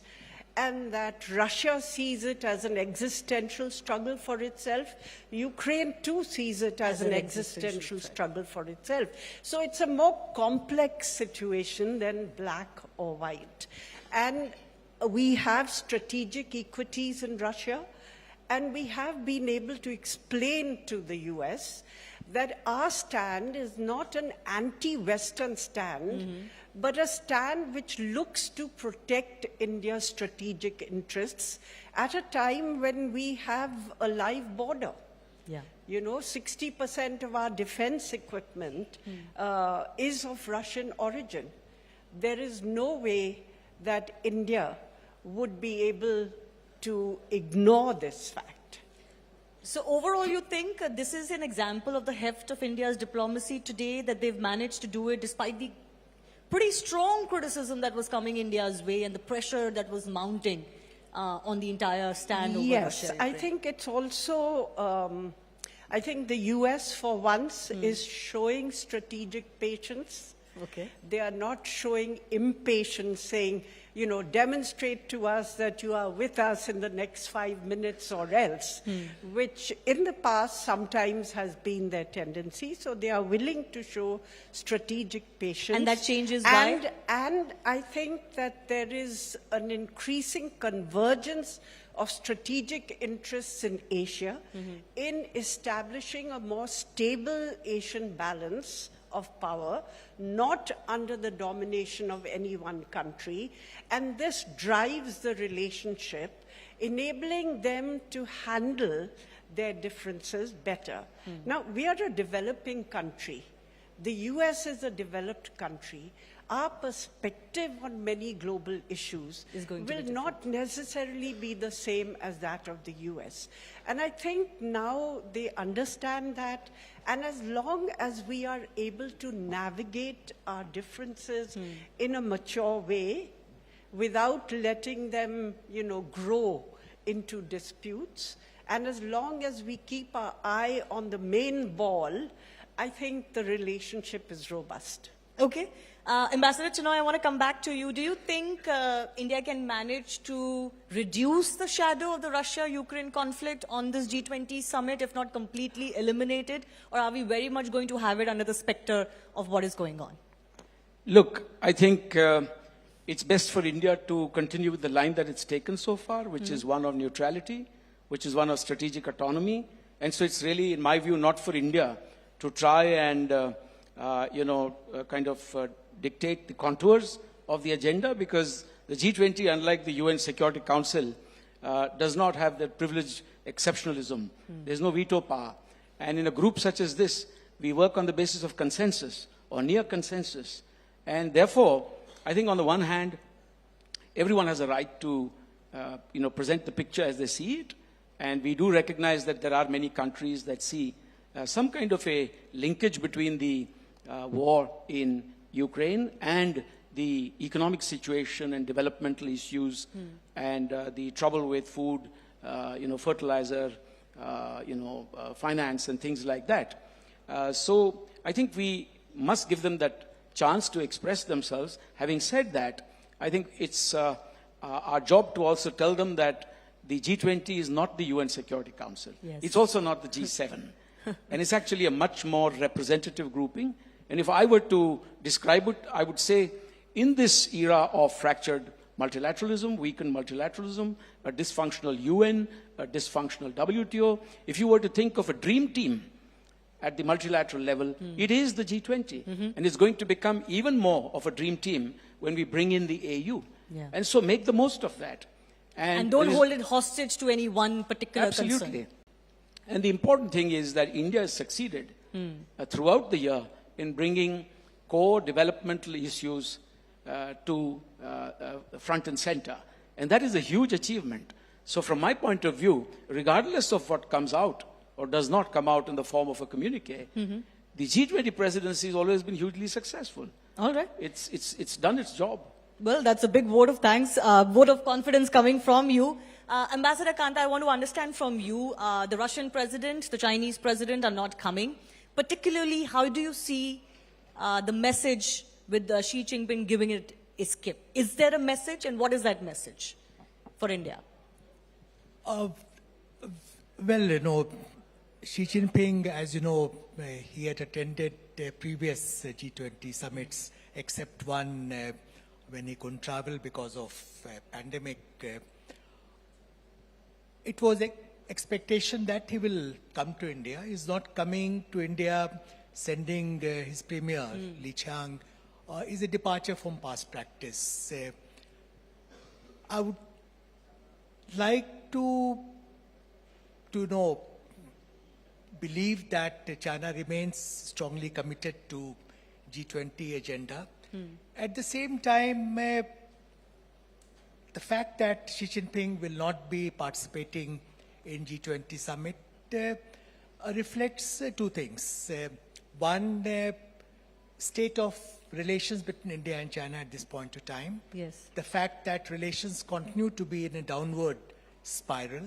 and that Russia sees it as an existential struggle for itself. Ukraine too sees it as an existential struggle for itself. So it's a more complex situation than black or white. And we have strategic equities in Russia, and we have been able to explain to the US that our stand is not an anti-Western stand, but a stand which looks to protect India's strategic interests at a time when we have a live border. Yeah. You know, 60% of our defense equipment is of Russian origin. There is no way that India would be able to ignore this fact. So overall, you think this is an example of the heft of India's diplomacy today, that they've managed to do it despite the pretty strong criticism that was coming India's way and the pressure that was mounting on the entire stand over Russia? Yes, I think it's also, I think the US for once is showing strategic patience. Okay. They are not showing impatience, saying, demonstrate to us that you are with us in the next 5 minutes or else, which in the past sometimes has been their tendency. So they are willing to show strategic patience. And that changes why? And I think that there is an increasing convergence of strategic interests in Asia in establishing a more stable Asian balance of power, not under the domination of any one country. And this drives the relationship, enabling them to handle their differences better. Now, we are a developing country. The US is a developed country. Our perspective on many global issues will not necessarily be the same as that of the US. And I think now they understand that, and as long as we are able to navigate our differences in a mature way, without letting them, grow into disputes, and as long as we keep our eye on the main ball, I think the relationship is robust. Okay. Ambassador Chinoy, I want to come back to you. Do you think India can manage to reduce the shadow of the Russia-Ukraine conflict on this G20 summit, if not completely eliminate it? Or are we very much going to have it under the specter of what is going on? Look, I think it's best for India to continue with the line that it's taken so far, which is one of neutrality, which is one of strategic autonomy. And so it's really, in my view, not for India to try and, dictate the contours of the agenda, because the G20, unlike the UN Security Council, does not have that privileged exceptionalism. There's no veto power. And in a group such as this, we work on the basis of consensus or near consensus. And therefore, I think on the one hand, everyone has a right to, present the picture as they see it. And we do recognize that there are many countries that see some kind of a linkage between the war in Ukraine and the economic situation and developmental issues and the trouble with food, fertilizer, finance and things like that. So I think we must give them that chance to express themselves. Having said that, I think it's our job to also tell them that the G20 is not the UN Security Council. Yes. It's also not the G7. And it's actually a much more representative grouping. And if I were to describe it, I would say in this era of fractured multilateralism, weakened multilateralism, a dysfunctional UN, a dysfunctional WTO, if you were to think of a dream team at the multilateral level, it is the G20. And it's going to become even more of a dream team when we bring in the AU. Yeah. And so make the most of that. And don't hold it hostage to any one particular Absolutely. concern. And the important thing is that India has succeeded throughout the year in bringing core developmental issues to front and center. And that is a huge achievement. So from my point of view, regardless of what comes out or does not come out in the form of a communique, the G20 presidency has always been hugely successful. All right. It's done its job. Well, that's a big vote of thanks, vote of confidence coming from you. Ambassador Kant, I want to understand from you, the Russian president, the Chinese president are not coming. Particularly, how do you see the message with Xi Jinping giving it a skip? Is there a message, and what is that message for India? Xi Jinping, as you know, he had attended previous G20 summits, except one when he couldn't travel because of pandemic. It was an expectation that he will come to India. He's not coming to India, sending his premier, Li Qiang, is a departure from past practice. I would like to believe that China remains strongly committed to G20 agenda. At the same time, the fact that Xi Jinping will not be participating in G20 summit reflects two things. One, state of relations between India and China at this point of time. Yes. The fact that relations continue to be in a downward spiral.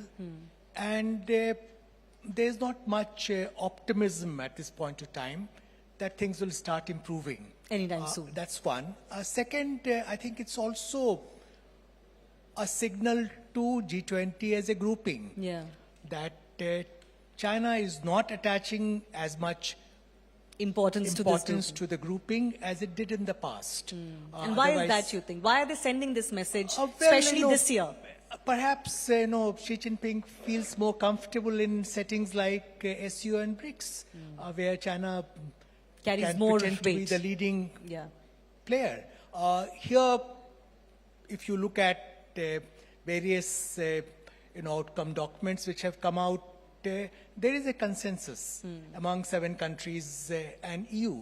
And there's not much optimism at this point of time that things will start improving. Anytime soon. That's one. Second, I think it's also a signal to G20 as a grouping that China is not attaching as much importance to the grouping as it did in the past. And why is that, you think? Why are they sending this message, well, especially this year? Perhaps Xi Jinping feels more comfortable in settings like SU and BRICS, where China Carries can more pretend to be weight. the leading player. Here, if you look at various outcome documents which have come out, there is a consensus among 7 countries and EU.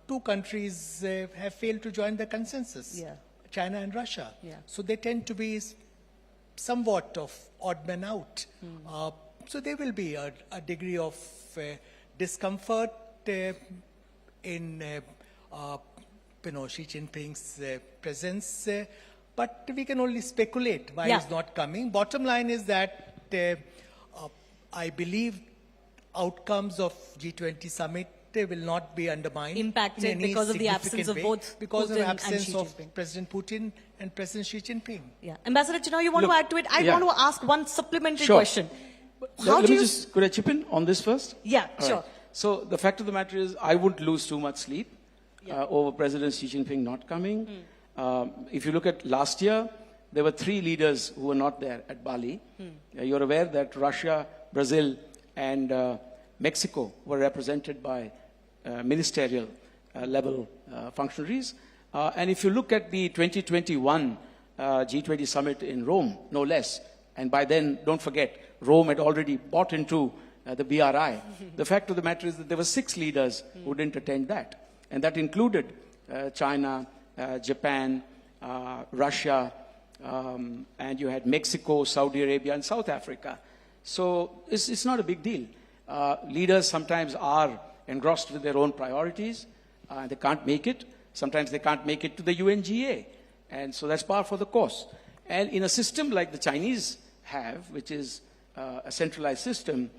2 countries have failed to join the consensus, China and Russia. So they tend to be somewhat of odd men out. So there will be a degree of discomfort in Xi Jinping's presence, but we can only speculate why he's not coming. Bottom line is that I believe outcomes of G20 summit will not be undermined, impacted in any because of the absence of way, both because of Putin the absence and Xi of Jinping. President Putin and President Xi Jinping. Ambassador Chinna, you want to add to it? I want to ask one supplementary Sure. question. Could I chip in on this first? Yeah, All sure. right. So the fact of the matter is, I wouldn't lose too much sleep over President Xi Jinping not coming. If you look at last year, there were 3 leaders who were not there at Bali. You're aware that Russia, Brazil, and Mexico were represented by ministerial level functionaries. And if you look at the 2021 G20 summit in Rome, no less, and by then, don't forget, Rome had already bought into the BRI. The fact of the matter is that there were 6 leaders who didn't attend that. And that included China, Japan, Russia, and you had Mexico, Saudi Arabia, and South Africa. So it's not a big deal. Leaders sometimes are engrossed with their own priorities. They can't make it. Sometimes they can't make it to the UNGA. And so that's par for the course. And in a system like the Chinese have, which is a centralized system,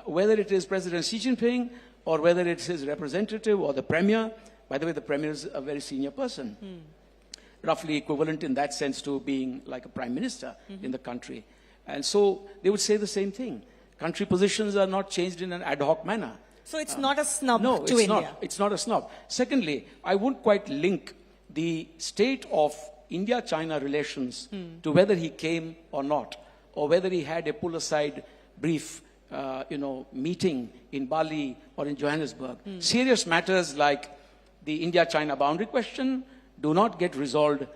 whether it is President Xi Jinping or whether it's his representative or the premier, by the way, the premier is a very senior person, roughly equivalent in that sense to being like a prime minister in the country. And so they would say the same thing. Country positions are not changed in an ad hoc manner. So it's not a snub No, to it's India. not. It's not a snub. Secondly, I wouldn't quite link the state of India-China relations to whether he came or not, or whether he had a pull-aside brief, meeting in Bali or in Johannesburg. Serious matters like the India-China boundary question do not get resolved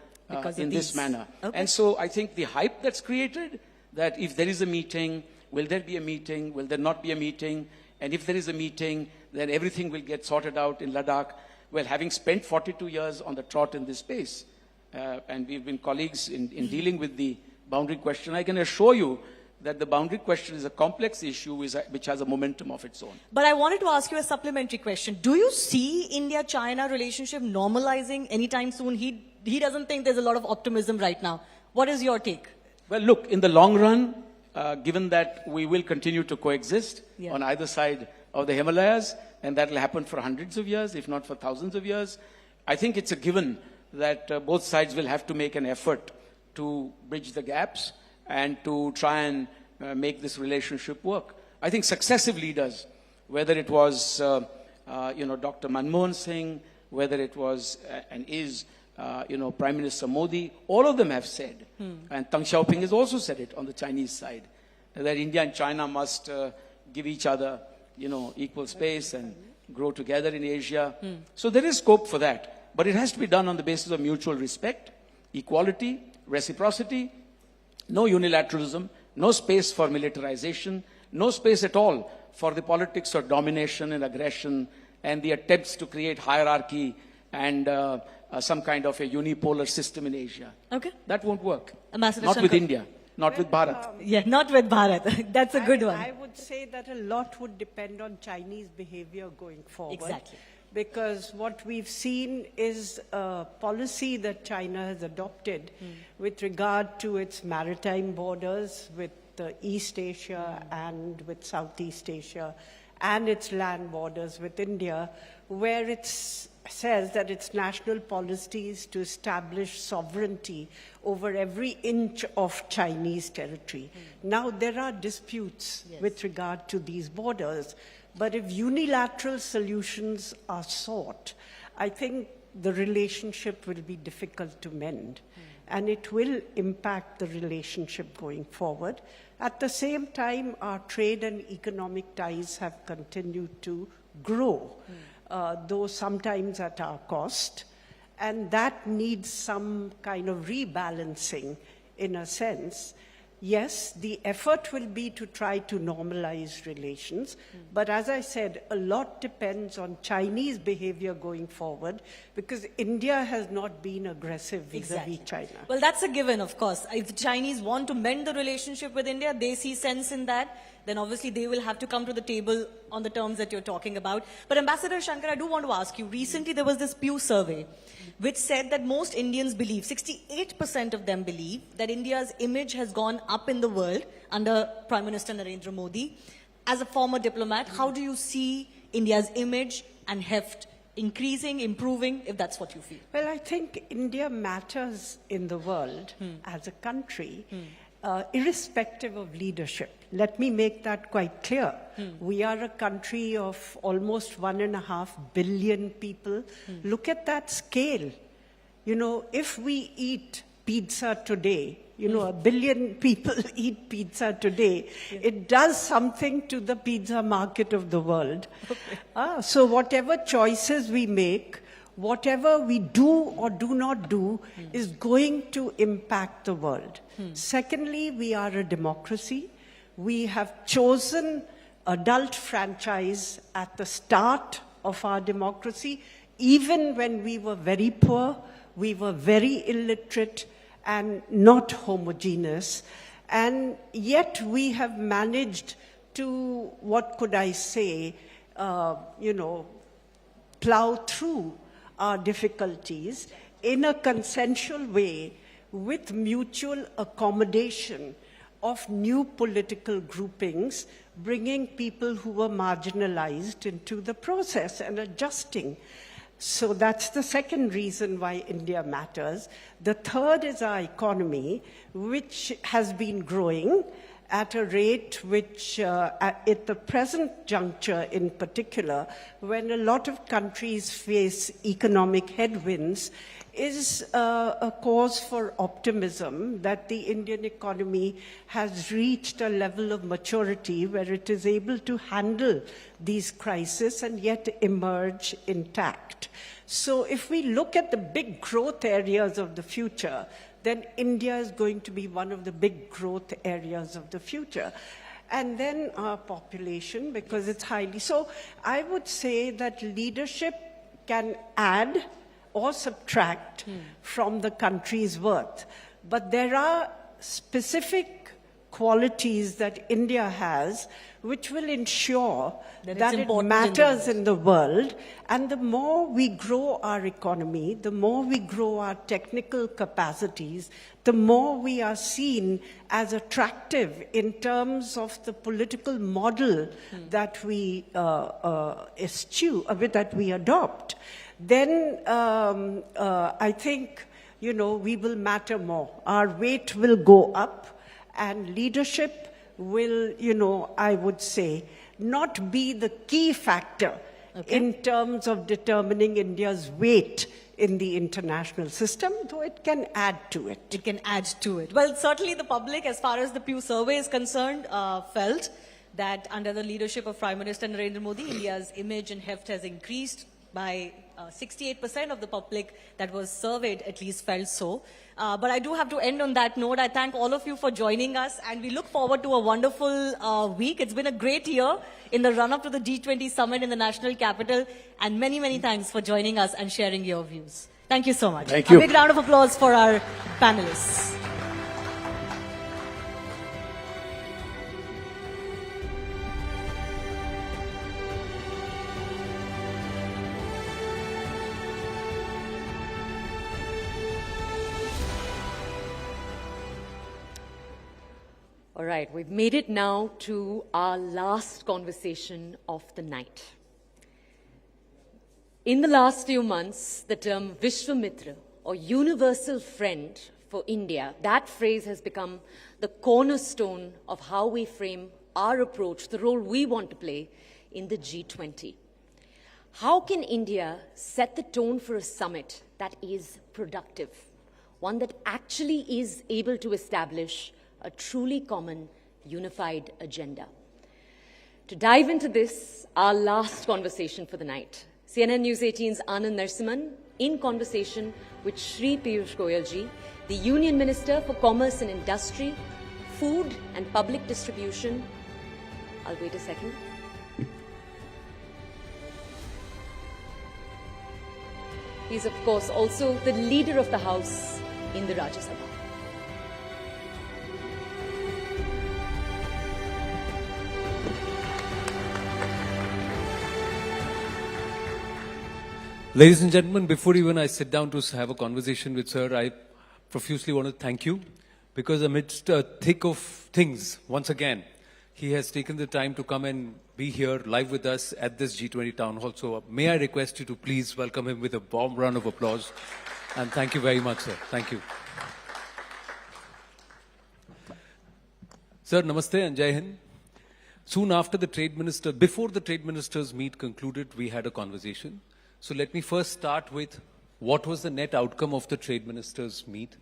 in this manner. Okay. And so I think the hype that's created, that if there is a meeting, will there be a meeting, will there not be a meeting, and if there is a meeting, then everything will get sorted out in Ladakh. Well, having spent 42 years on the trot in this space, and we've been colleagues in dealing with the boundary question, I can assure you that the boundary question is a complex issue which has a momentum of its own. But I wanted to ask you a supplementary question. Do you see India-China relationship normalizing anytime soon? He doesn't think there's a lot of optimism right now. What is your take? Well, look, in the long run, given that we will continue to coexist on either side of the Himalayas, and that will happen for hundreds of years, if not for thousands of years, I think it's a given that both sides will have to make an effort to bridge the gaps and to try and make this relationship work. I think successive leaders, whether it was Dr. Manmohan Singh, whether it was and is Prime Minister Modi, all of them have said, and Deng Xiaoping has also said it on the Chinese side, that India and China must give each other equal space and grow together in Asia. So there is scope for that, but it has to be done on the basis of mutual respect, equality, reciprocity, no unilateralism, no space for militarization, no space at all for the politics of domination and aggression and the attempts to create hierarchy and some kind of a unipolar system in Asia. Okay. That won't work. Ambassador Not with Shankar. India, not with Bharat. Not with Bharat. That's a good one. I would say that a lot would depend on Chinese behavior going forward. Exactly. Because what we've seen is a policy that China has adopted with regard to its maritime borders with East Asia and with Southeast Asia and its land borders with India, where it says that its national policy is to establish sovereignty over every inch of Chinese territory. Now, there are disputes with regard to these borders, but if unilateral solutions are sought, I think the relationship will be difficult to mend, and it will impact the relationship going forward. At the same time, our trade and economic ties have continued to grow, though sometimes at our cost, and that needs some kind of rebalancing in a sense. Yes, the effort will be to try to normalize relations, but as I said, a lot depends on Chinese behavior going forward, because India has not been aggressive vis-a-vis China. Well, that's a given, of course. If the Chinese want to mend the relationship with India, they see sense in that, then obviously they will have to come to the table on the terms that you're talking about. But Ambassador Shankar, I do want to ask you, recently there was this Pew survey which said that most Indians believe, 68% of them believe, that India's image has gone up in the world under Prime Minister Narendra Modi. As a former diplomat, how do you see India's image and heft increasing, improving, if that's what you feel? Well, I think India matters in the world as a country, irrespective of leadership. Let me make that quite clear. We are a country of almost 1.5 billion people. Look at that scale. You know, if we eat pizza today, you know, 1 billion people eat pizza today, it does something to the pizza market of the world. So whatever choices we make, whatever we do or do not do is going to impact the world. Secondly, we are a democracy. We have chosen adult franchise at the start of our democracy. Even when we were very poor, we were very illiterate and not homogeneous. And yet we have managed to, what could I say, you know, plow through our difficulties in a consensual way with mutual accommodation of new political groupings, bringing people who were marginalized into the process and adjusting. So that's the second reason why India matters. The third is our economy, which has been growing at a rate which, at the present juncture in particular, when a lot of countries face economic headwinds, is a cause for optimism that the Indian economy has reached a level of maturity where it is able to handle these crises and yet emerge intact. So if we look at the big growth areas of the future, then India is going to be one of the big growth areas of the future. And then our population, because it's highly... So I would say that leadership can add or subtract from the country's worth. But there are specific qualities that India has which will ensure that it matters in the world. And the more we grow our economy, the more we grow our technical capacities, the more we are seen as attractive in terms of the political model that we eschew, that we adopt. Then I think, you know, we will matter more. Our weight will go up, and leadership will, you know, I would say, not be the key factor in terms of determining India's weight in the international system, though it can add to it. It can add to it. Well, certainly the public, as far as the Pew survey is concerned, felt that under the leadership of Prime Minister Narendra Modi, India's image and heft has increased by 68% of the public that was surveyed at least felt so. But I do have to end on that note. I thank all of you for joining us, and we look forward to a wonderful week. It's been a great year in the run-up to the G20 summit in the national capital, and many, many thanks for joining us and sharing your views. Thank you so much. Thank you. A big round of applause for our panelists. All right, we've made it now to our last conversation of the night. In the last few months, the term Vishwamitra, or universal friend for India, that phrase has become the cornerstone of how we frame our approach, the role we want to play in the G20. How can India set the tone for a summit that is productive, one that actually is able to establish a truly common, unified agenda? To dive into this, our last conversation for the night, CNN News 18's Anand Narasimhan in conversation with Shri Piyush Goyal ji, the Union Minister for Commerce and Industry, Food and Public Distribution. I'll wait a second. He's, of course, also the leader of the House in the Rajya Sabha. Ladies and gentlemen, before even I sit down to have a conversation with sir, I profusely want to thank you because amidst a thick of things, once again, he has taken the time to come and be here live with us at this G20 town hall. So may I request you to please welcome him with a warm round of applause. And thank you very much, sir. Thank you. Sir, namaste and Jai Hind. Soon after the trade minister, before the trade ministers meet concluded, we had a conversation. So let me first start with what was the net outcome of the trade ministers meet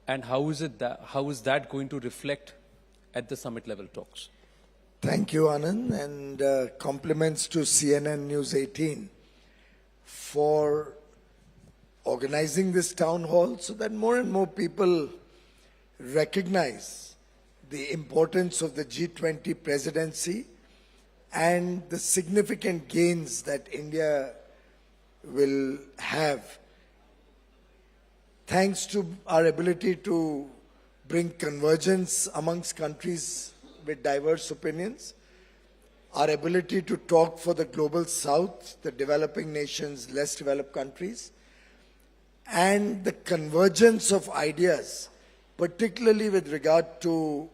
and how is that going to reflect at the summit level talks? Thank you, Anand, and compliments to CNN News 18 for organizing this town hall so that more and more people recognize the importance of the G20 presidency and the significant gains that India will have thanks to our ability to bring convergence amongst countries with diverse opinions, our ability to talk for the global south, the developing nations, less developed countries, and the convergence of ideas, particularly with regard to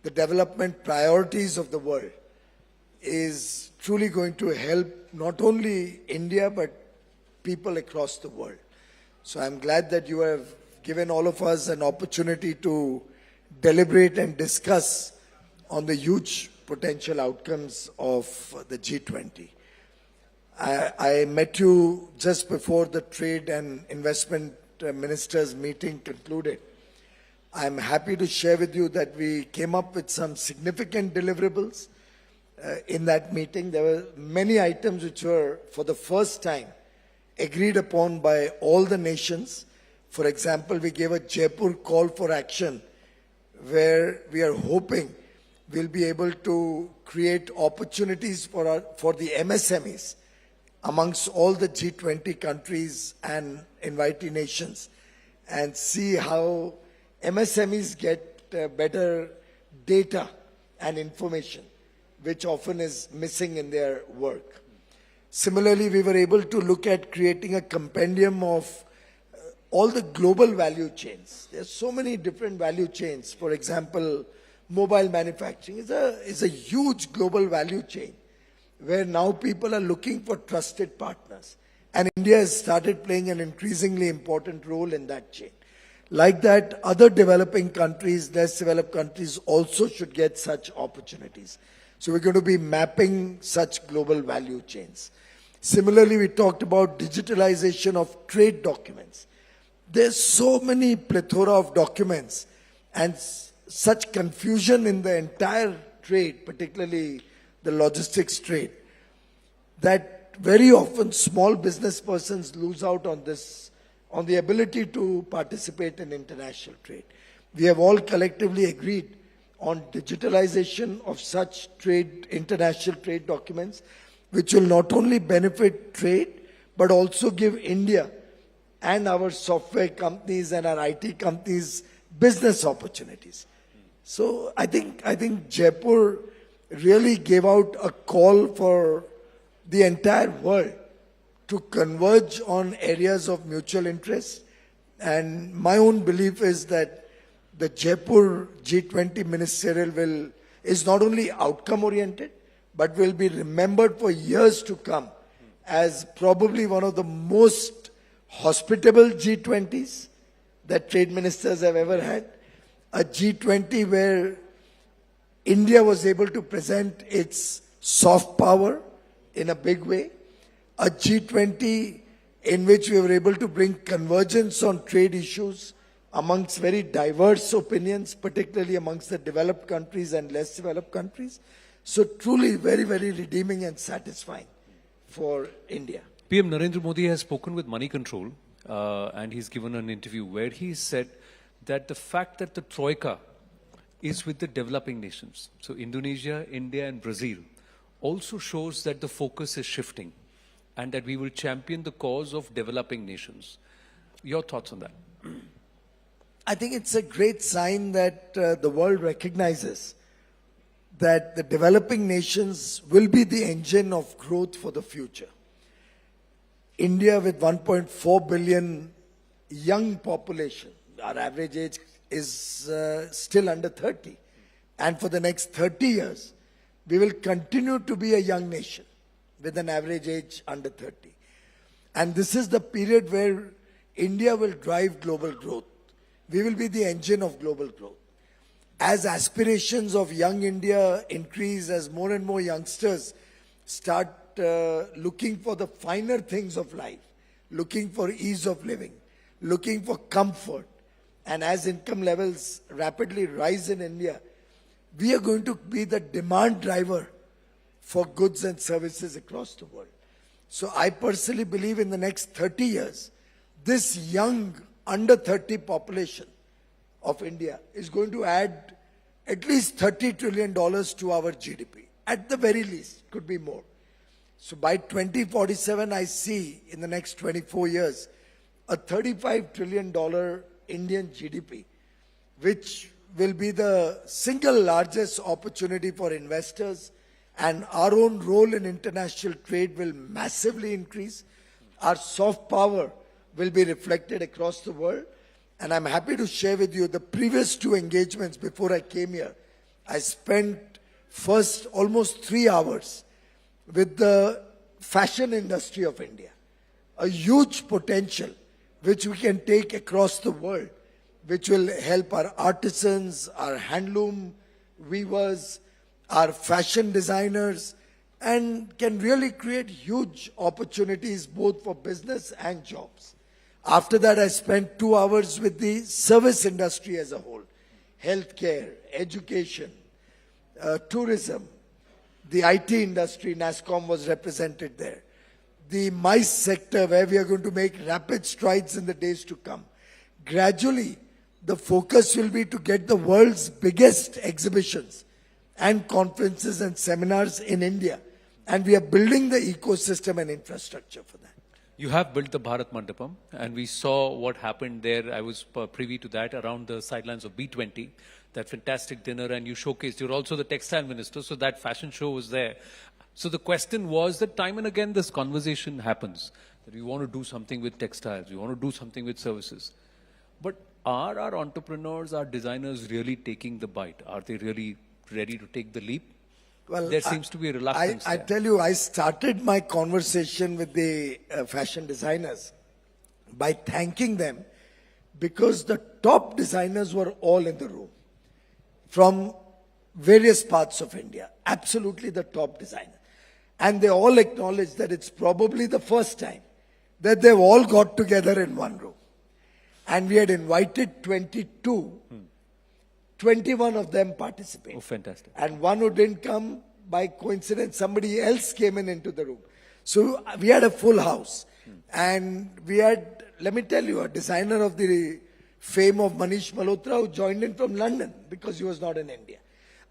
the development priorities of the world, is truly going to help not only India but people across the world. So I'm glad that you have given all of us an opportunity to deliberate and discuss on the huge potential outcomes of the G20. I met you just before the trade and investment ministers meeting concluded. I'm happy to share with you that we came up with some significant deliverables in that meeting. There were many items which were for the first time agreed upon by all the nations. For example, we gave a Jaipur call for action where we are hoping we'll be able to create opportunities for the MSMEs amongst all the G20 countries and invitee nations and see how MSMEs get better data and information, which often is missing in their work. Similarly, we were able to look at creating a compendium of all the global value chains. There's so many different value chains. For example, mobile manufacturing is a huge global value chain where now people are looking for trusted partners. And India has started playing an increasingly important role in that chain. Like that, other developing countries, less developed countries also should get such opportunities. So we're going to be mapping such global value chains. Similarly, we talked about digitalization of trade documents. There's so many plethora of documents and such confusion in the entire trade, particularly the logistics trade, that very often small business persons lose out on this, on the ability to participate in international trade. We have all collectively agreed on digitalization of such trade, international trade documents, which will not only benefit trade, but also give India and our software companies and our IT companies business opportunities. So I think Jaipur really gave out a call for the entire world to converge on areas of mutual interest. And my own belief is that the Jaipur G20 ministerial is not only outcome oriented, but will be remembered for years to come as probably one of the most hospitable G20s that trade ministers have ever had. A G20 where India was able to present its soft power in a big way. A G20 in which we were able to bring convergence on trade issues amongst very diverse opinions, particularly amongst the developed countries and less developed countries. So truly very, very redeeming and satisfying for India. PM Narendra Modi has spoken with Money Control and he's given an interview where he said that the fact that the Troika is with the developing nations, so Indonesia, India and Brazil, also shows that the focus is shifting and that we will champion the cause of developing nations. Your thoughts on that? I think it's a great sign that the world recognizes that the developing nations will be the engine of growth for the future. India with 1.4 billion young population, our average age is still under 30. And for the next 30 years, we will continue to be a young nation with an average age under 30. And this is the period where India will drive global growth. We will be the engine of global growth. As aspirations of young India increase, as more and more youngsters start looking for the finer things of life, looking for ease of living, looking for comfort, and as income levels rapidly rise in India, we are going to be the demand driver for goods and services across the world. So I personally believe in the next 30 years, this young under 30 population of India is going to add at least $30 trillion to our GDP. At the very least, could be more. So by 2047, I see in the next 24 years, a $35 trillion Indian GDP, which will be the single largest opportunity for investors, and our own role in international trade will massively increase. Our soft power will be reflected across the world. And I'm happy to share with you the previous two engagements before I came here. I spent first almost 3 hours with the fashion industry of India. A huge potential which we can take across the world, which will help our artisans, our handloom weavers, our fashion designers, and can really create huge opportunities both for business and jobs. After that, I spent 2 hours with the service industry as a whole. Healthcare, education, tourism, the IT industry, NASSCOM was represented there. The MICE sector, where we are going to make rapid strides in the days to come. Gradually, the focus will be to get the world's biggest exhibitions and conferences and seminars in India. And we are building the ecosystem and infrastructure for that. You have built the Bharat Mandapam, and we saw what happened there. I was privy to that around the sidelines of B20, that fantastic dinner, and you showcased. You're also the textile minister, so that fashion show was there. So the question was that time and again this conversation happens, that we want to do something with textiles, we want to do something with services. But are our entrepreneurs, our designers really taking the bite? Are they really ready to take the leap? Well, there seems to be a reluctance I tell you, I started my conversation with the fashion designers by thanking them because the top designers were all in the room from various parts of India, absolutely the top designers. And they all acknowledged that it's probably the first time that they've all got together in one room. And we had invited 22. 21 of them participated. Oh, fantastic. And one who didn't come, by coincidence, somebody else came into the room. So we had a full house. And we had, let me tell you, a designer of the fame of Manish Malhotra who joined in from London because he was not in India.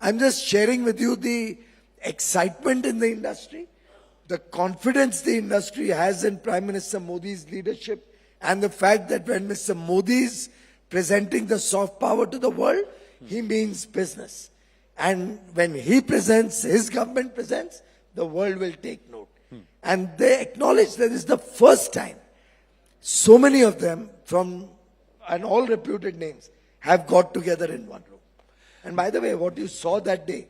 I'm just sharing with you the excitement in the industry, the confidence the industry has in Prime Minister Modi's leadership, and the fact that when Mr. Modi is presenting the soft power to the world, he means business. And when he presents, his government presents, the world will take note. And they acknowledge that this is the first time so many of them from, and all reputed names, have got together in one room. And by the way, what you saw that day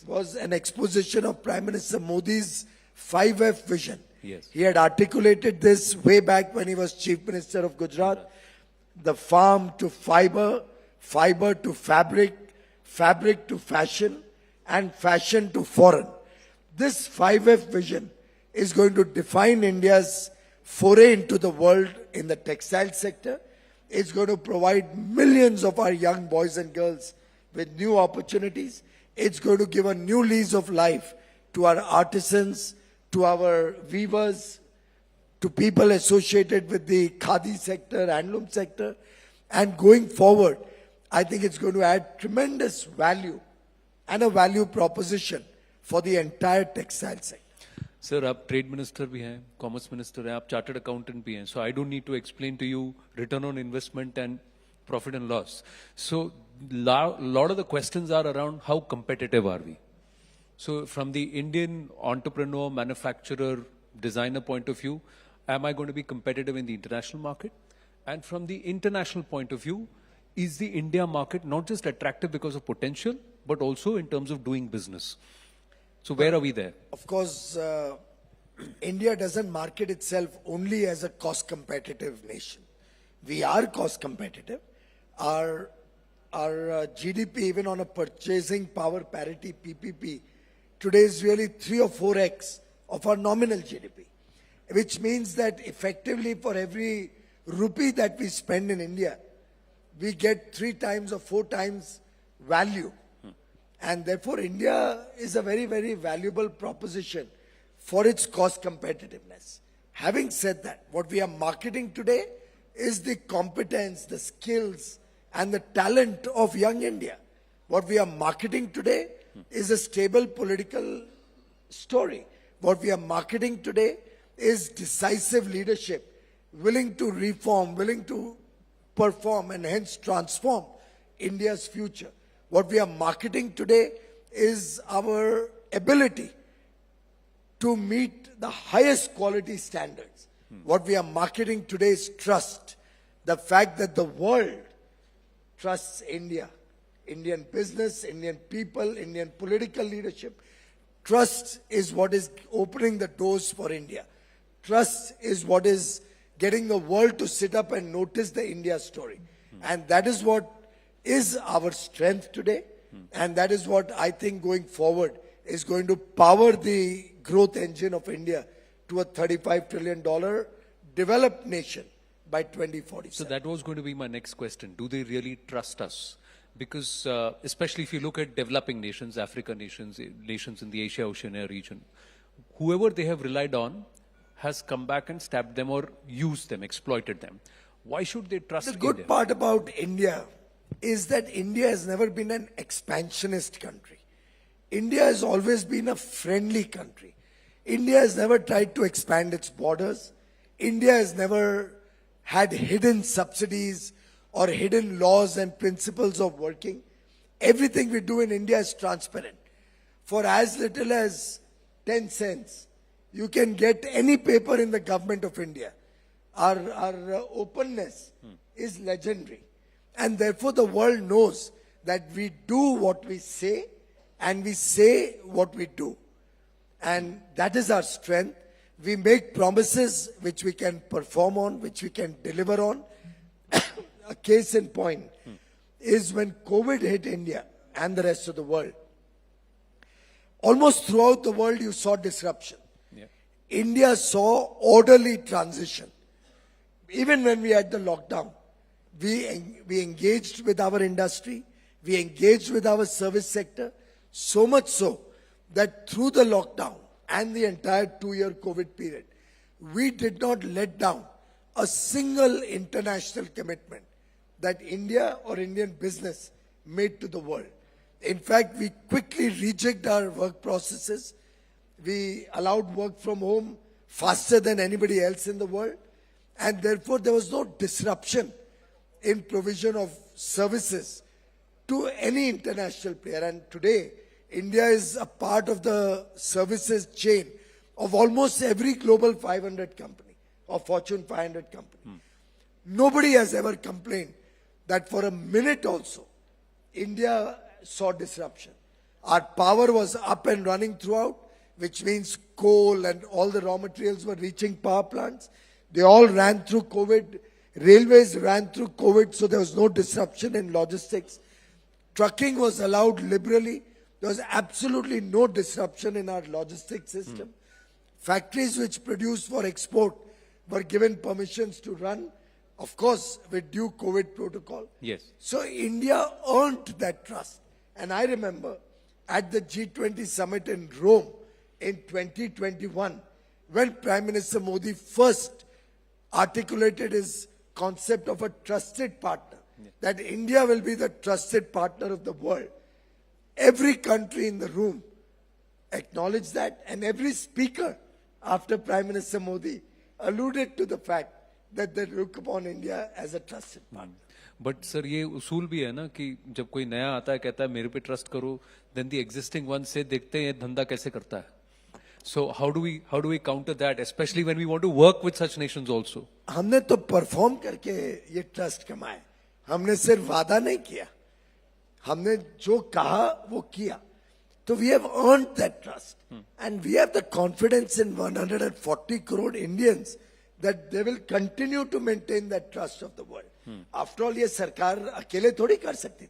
was an exposition of Prime Minister Modi's 5F vision. Yes. He had articulated this way back when he was Chief Minister of Gujarat. The farm to fiber, fiber to fabric, fabric to fashion, and fashion to foreign. This 5F vision is going to define India's foray into the world in the textile sector. It's going to provide millions of our young boys and girls with new opportunities. It's going to give a new lease of life to our artisans, to our weavers, to people associated with the khadi sector, handloom sector. And going forward, I think it's going to add tremendous value and a value proposition for the entire textile sector. Sir, आप trade minister भी हैं, commerce minister हैं, आप chartered accountant भी हैं. So I don't need to explain to you return on investment and profit and loss. So lot of the questions are around how competitive are we. So from the Indian entrepreneur, manufacturer, designer point of view, am I going to be competitive in the international market? And from the international point of view, is the India market not just attractive because of potential, but also in terms of doing business? So where are we there? Of course, India doesn't market itself only as a cost competitive nation. We are cost competitive. Our GDP, even on a purchasing power parity PPP, today is really 3 or 4x of our nominal GDP, which means that effectively for every rupee that we spend in India, we get 3 times or 4 times value. And therefore, India is a very, very valuable proposition for its cost competitiveness. Having said that, what we are marketing today is the competence, the skills, and the talent of young India. What we are marketing today is a stable political story. What we are marketing today is decisive leadership, willing to reform, willing to perform, and hence transform India's future. What we are marketing today is our ability to meet the highest quality standards. What we are marketing today is trust. The fact that the world trusts India, Indian business, Indian people, Indian political leadership. Trust is what is opening the doors for India. Trust is what is getting the world to sit up and notice the India story. And that is what is our strength today. And that is what I think going forward is going to power the growth engine of India to a $35 trillion developed nation by 2047. So that was going to be my next question. Do they really trust us? Because especially if you look at developing nations, African nations, nations in the Asia-Oceania region, whoever they have relied on has come back and stabbed them or used them, exploited them. Why should they trust The good India? part about India is that India has never been an expansionist country. India has always been a friendly country. India has never tried to expand its borders. India has never had hidden subsidies or hidden laws and principles of working. Everything we do in India is transparent. For as little as 10 cents, you can get any paper in the government of India. Our openness is legendary. And therefore the world knows that we do what we say and we say what we do. And that is our strength. We make promises which we can perform on, which we can deliver on. A case in point is when COVID hit India and the rest of the world. Almost throughout the world you saw disruption. Yeah. India saw orderly transition. Even when we had the lockdown, we engaged with our industry, we engaged with our service sector, so much so that through the lockdown and the entire 2-year COVID period, we did not let down a single international commitment that India or Indian business made to the world. In fact, we quickly rejigged our work processes. We allowed work from home faster than anybody else in the world. And therefore, there was no disruption in provision of services to any international player. And today, India is a part of the services chain of almost every global 500 company or Fortune 500 company. Nobody has ever complained that for a minute also, India saw disruption. Our power was up and running throughout, which means coal and all the raw materials were reaching power plants. They all ran through COVID. Railways ran through COVID, so there was no disruption in logistics. Trucking was allowed liberally. There was absolutely no disruption in our logistics system. Factories which produced for export were given permissions to run, of course, with due COVID protocol. Yes. So India earned that trust. And I remember at the G20 summit in Rome in 2021, when Prime Minister Modi first articulated his concept of a trusted partner, that India will be the trusted partner of the world. Every country in the room acknowledged that, and every speaker after Prime Minister Modi alluded to the fact that they look upon India as a trusted partner. But sir ये उसूल भी है ना कि जब कोई नया आता है कहता है मेरे पे ट्रस्ट करो, देन द एग्जिस्टिंग वन से देखते हैं ये धंधा कैसे करता है. So how do we counter that, especially when we want to work with such nations also? हमने तो परफॉर्म करके ये ट्रस्ट कमाए. हमने सिर्फ वादा नहीं किया, हमने जो कहा वो किया. So we have earned that trust, and we have the confidence in 140 crore Indians that they will continue to maintain that trust of the world. After all, ये सरकार अकेले थोड़ी कर सकती थी.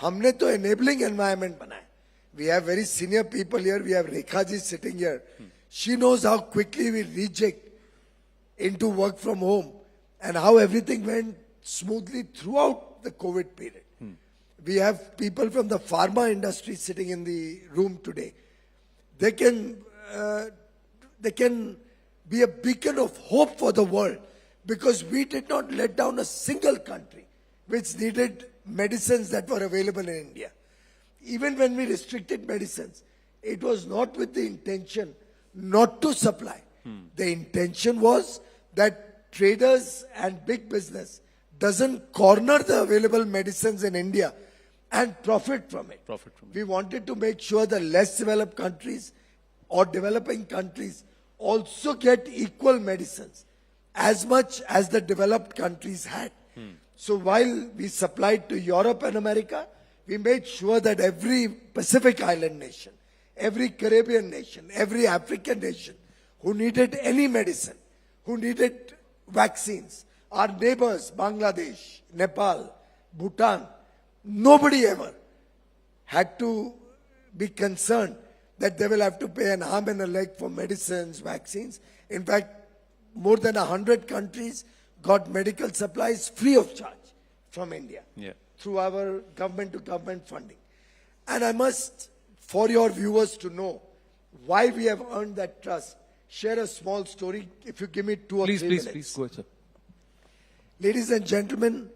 हमने तो enabling environment बनाया. We have very senior people here. We have Rekha ji sitting here. She knows how quickly we reject into work from home and how everything went smoothly throughout the COVID period. We have people from the pharma industry sitting in the room today. They can be a beacon of hope for the world because we did not let down a single country which needed medicines that were available in India. Even when we restricted medicines, it was not with the intention not to supply. The intention was that traders and big business doesn't corner the available medicines in India and profit from it. We wanted to make sure the less developed countries or developing countries also get equal medicines as much as the developed countries had. So while we supplied to Europe and America, we made sure that every Pacific Island nation, every Caribbean nation, every African nation who needed any medicine, who needed vaccines, our neighbors, Bangladesh, Nepal, Bhutan, nobody ever had to be concerned that they will have to pay an arm and a leg for medicines, vaccines. In fact, more than 100 countries got medical supplies free of charge from India through our government-to-government funding. And I must, for your viewers to know why we have earned that trust, share a small story, if you give me 2 or 3 minutes. Please, go ahead, sir. Ladies and gentlemen,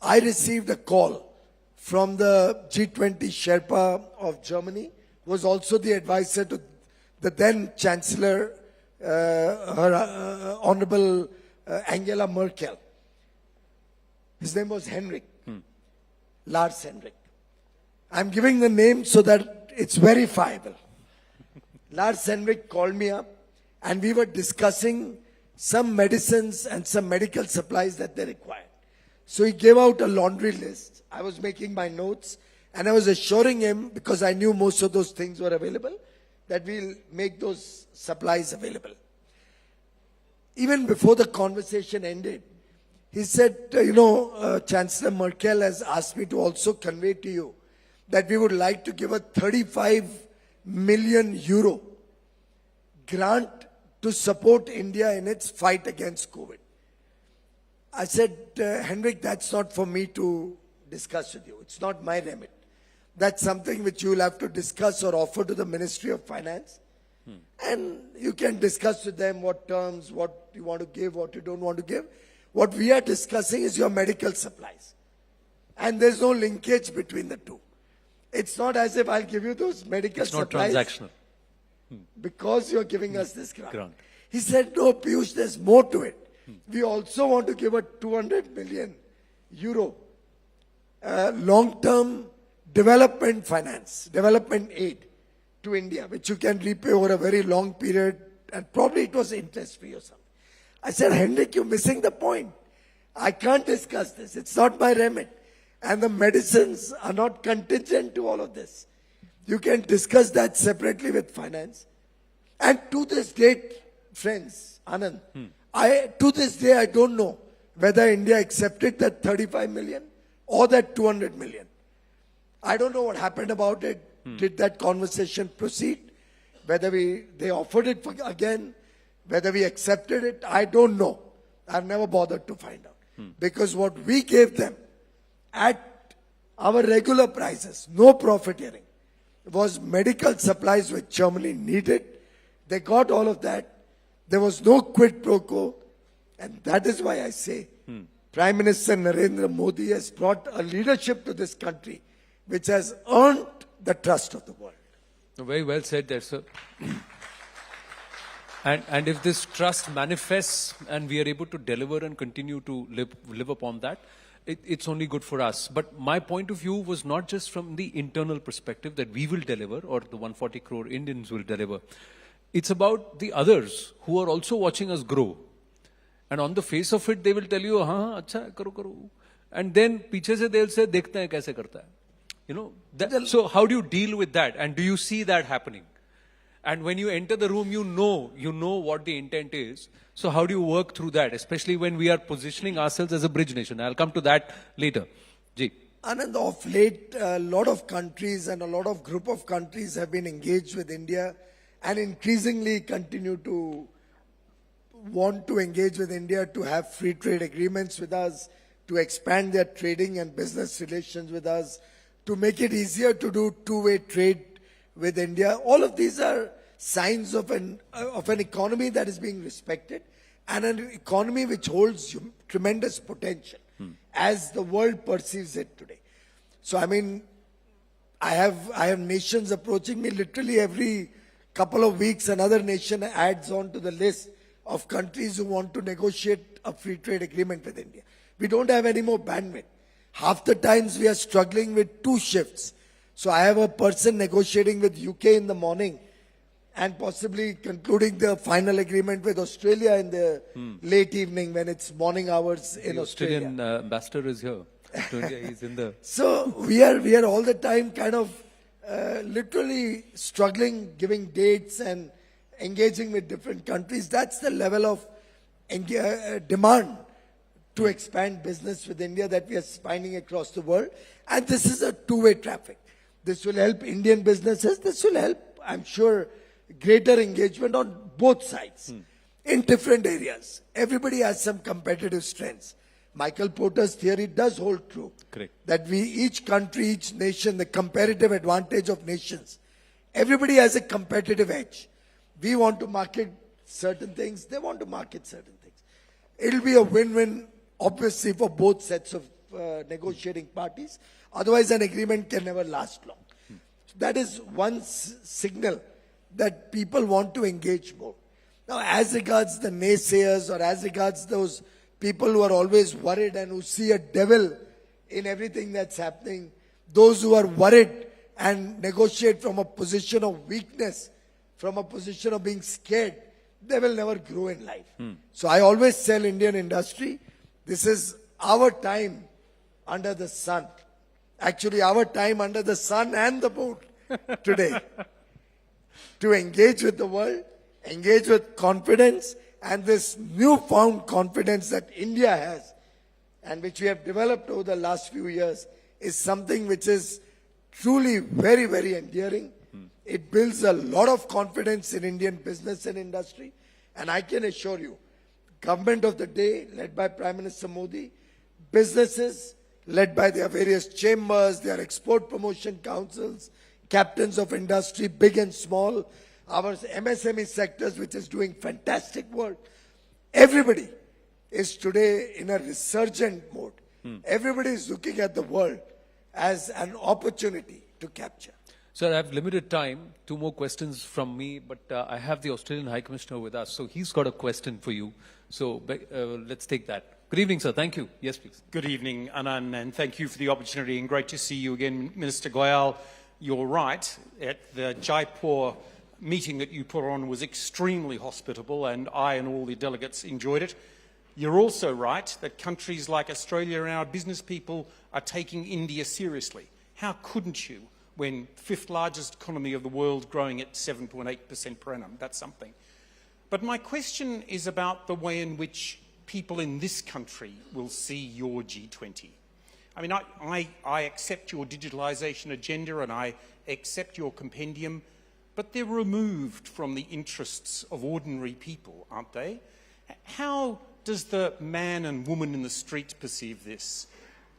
I received a call from the G20 Sherpa of Germany, who was also the advisor to the then Chancellor, Honorable Angela Merkel. His name was Henrik. Lars Henrik. I'm giving the name so that it's verifiable. Lars Henrik called me up and we were discussing some medicines and some medical supplies that they required. So he gave out a laundry list. I was making my notes and I was assuring him, because I knew most of those things were available, that we'll make those supplies available. Even before the conversation ended, he said, Chancellor Merkel has asked me to also convey to you that we would like to give a 35 million euro grant to support India in its fight against COVID. I said, Henrik, that's not for me to discuss with you. It's not my remit. That's something which you will have to discuss or offer to the Ministry of Finance. And you can discuss with them what terms, what you want to give, what you don't want to give. What we are discussing is your medical supplies. And there's no linkage between the two. It's not as if I'll give you those medical supplies. It's not transactional. Because you're giving us this grant. He said, no, Piyush, there's more to it. We also want to give a 200 million euro long-term development finance, development aid to India, which you can repay over a very long period, and probably it was interest-free or something. I said, Henrik, you're missing the point. I can't discuss this. It's not my remit. And the medicines are not contingent to all of this. You can discuss that separately with finance. And to this date, friends, Anand, to this day, I don't know whether India accepted that 35 million or that 200 million. I don't know what happened about it. Did that conversation proceed? Whether they offered it again, whether we accepted it, I don't know. I've never bothered to find out. Because what we gave them at our regular prices, no profiteering, was medical supplies which Germany needed. They got all of that. There was no quid pro quo. And that is why I say Prime Minister Narendra Modi has brought a leadership to this country which has earned the trust of the world. Very well said there, sir. And if this trust manifests and we are able to deliver and continue to live upon that, it's only good for us. But my point of view was not just from the internal perspective that we will deliver or the 140 crore Indians will deliver. It's about the others who are also watching us grow. And on the face of it, they will tell you, हाँ, अच्छा, करो, करो. And then पीछे से they'll say, देखते हैं कैसे करता है. You know, so how do you deal with that? And do you see that happening? And when you enter the room, you know what the intent is. So how do you work through that, especially when we are positioning ourselves as a bridge nation? I'll come to that later. Ji. Anand, of late, a lot of countries and a lot of group of countries have been engaged with India and increasingly continue to want to engage with India, to have free trade agreements with us, to expand their trading and business relations with us, to make it easier to do two-way trade with India. All of these are signs of an economy that is being respected and an economy which holds tremendous potential as the world perceives it today. So, I mean, I have nations approaching me literally every couple of weeks. Another nation adds on to the list of countries who want to negotiate a free trade agreement with India. We don't have any more bandwidth. Half the times we are struggling with 2 shifts. So I have a person negotiating with UK in the morning and possibly concluding the final agreement with Australia in the late evening when it's morning hours in Australia. The Australian ambassador is here. He's in the... So we are all the time kind of literally struggling, giving dates and engaging with different countries. That's the level of demand to expand business with India that we are finding across the world. And this is a two-way traffic. This will help Indian businesses. This will help, I'm sure, greater engagement on both sides in different areas. Everybody has some competitive strengths. Michael Porter's theory does hold true. Correct. That we, each country, each nation, the comparative advantage of nations, everybody has a competitive edge. We want to market certain things. They want to market certain things. It'll be a win-win, obviously, for both sets of negotiating parties. Otherwise, an agreement can never last long. That is one signal that people want to engage more. Now, as regards the naysayers or as regards those people who are always worried and who see a devil in everything that's happening, those who are worried and negotiate from a position of weakness, from a position of being scared, they will never grow in life. So I always tell Indian industry, this is our time under the sun. Actually, our time under the sun and the moon today. To engage with the world, engage with confidence, and this newfound confidence that India has and which we have developed over the last few years is something which is truly very, very endearing. It builds a lot of confidence in Indian business and industry. And I can assure you, government of the day, led by Prime Minister Modi, businesses, led by their various chambers, their export promotion councils, captains of industry, big and small, our MSME sectors, which is doing fantastic work. Everybody is today in a resurgent mode. Everybody is looking at the world as an opportunity to capture. Sir, I have limited time. 2 more questions from me, but I have the Australian High Commissioner with us, so he's got a question for you. So let's take that. Good evening, sir. Thank you. Yes, please. Good evening, Anand, and thank you for the opportunity, and great to see you again, Minister Goyal. You're right. At the Jaipur meeting that you put on was extremely hospitable, and I and all the delegates enjoyed it. You're also right that countries like Australia and our business people are taking India seriously. How couldn't you when fifth largest economy of the world growing at 7.8% per annum? That's something. But my question is about the way in which people in this country will see your G20. I mean, I accept your digitalisation agenda and I accept your compendium, but they're removed from the interests of ordinary people, aren't they? How does the man and woman in the street perceive this?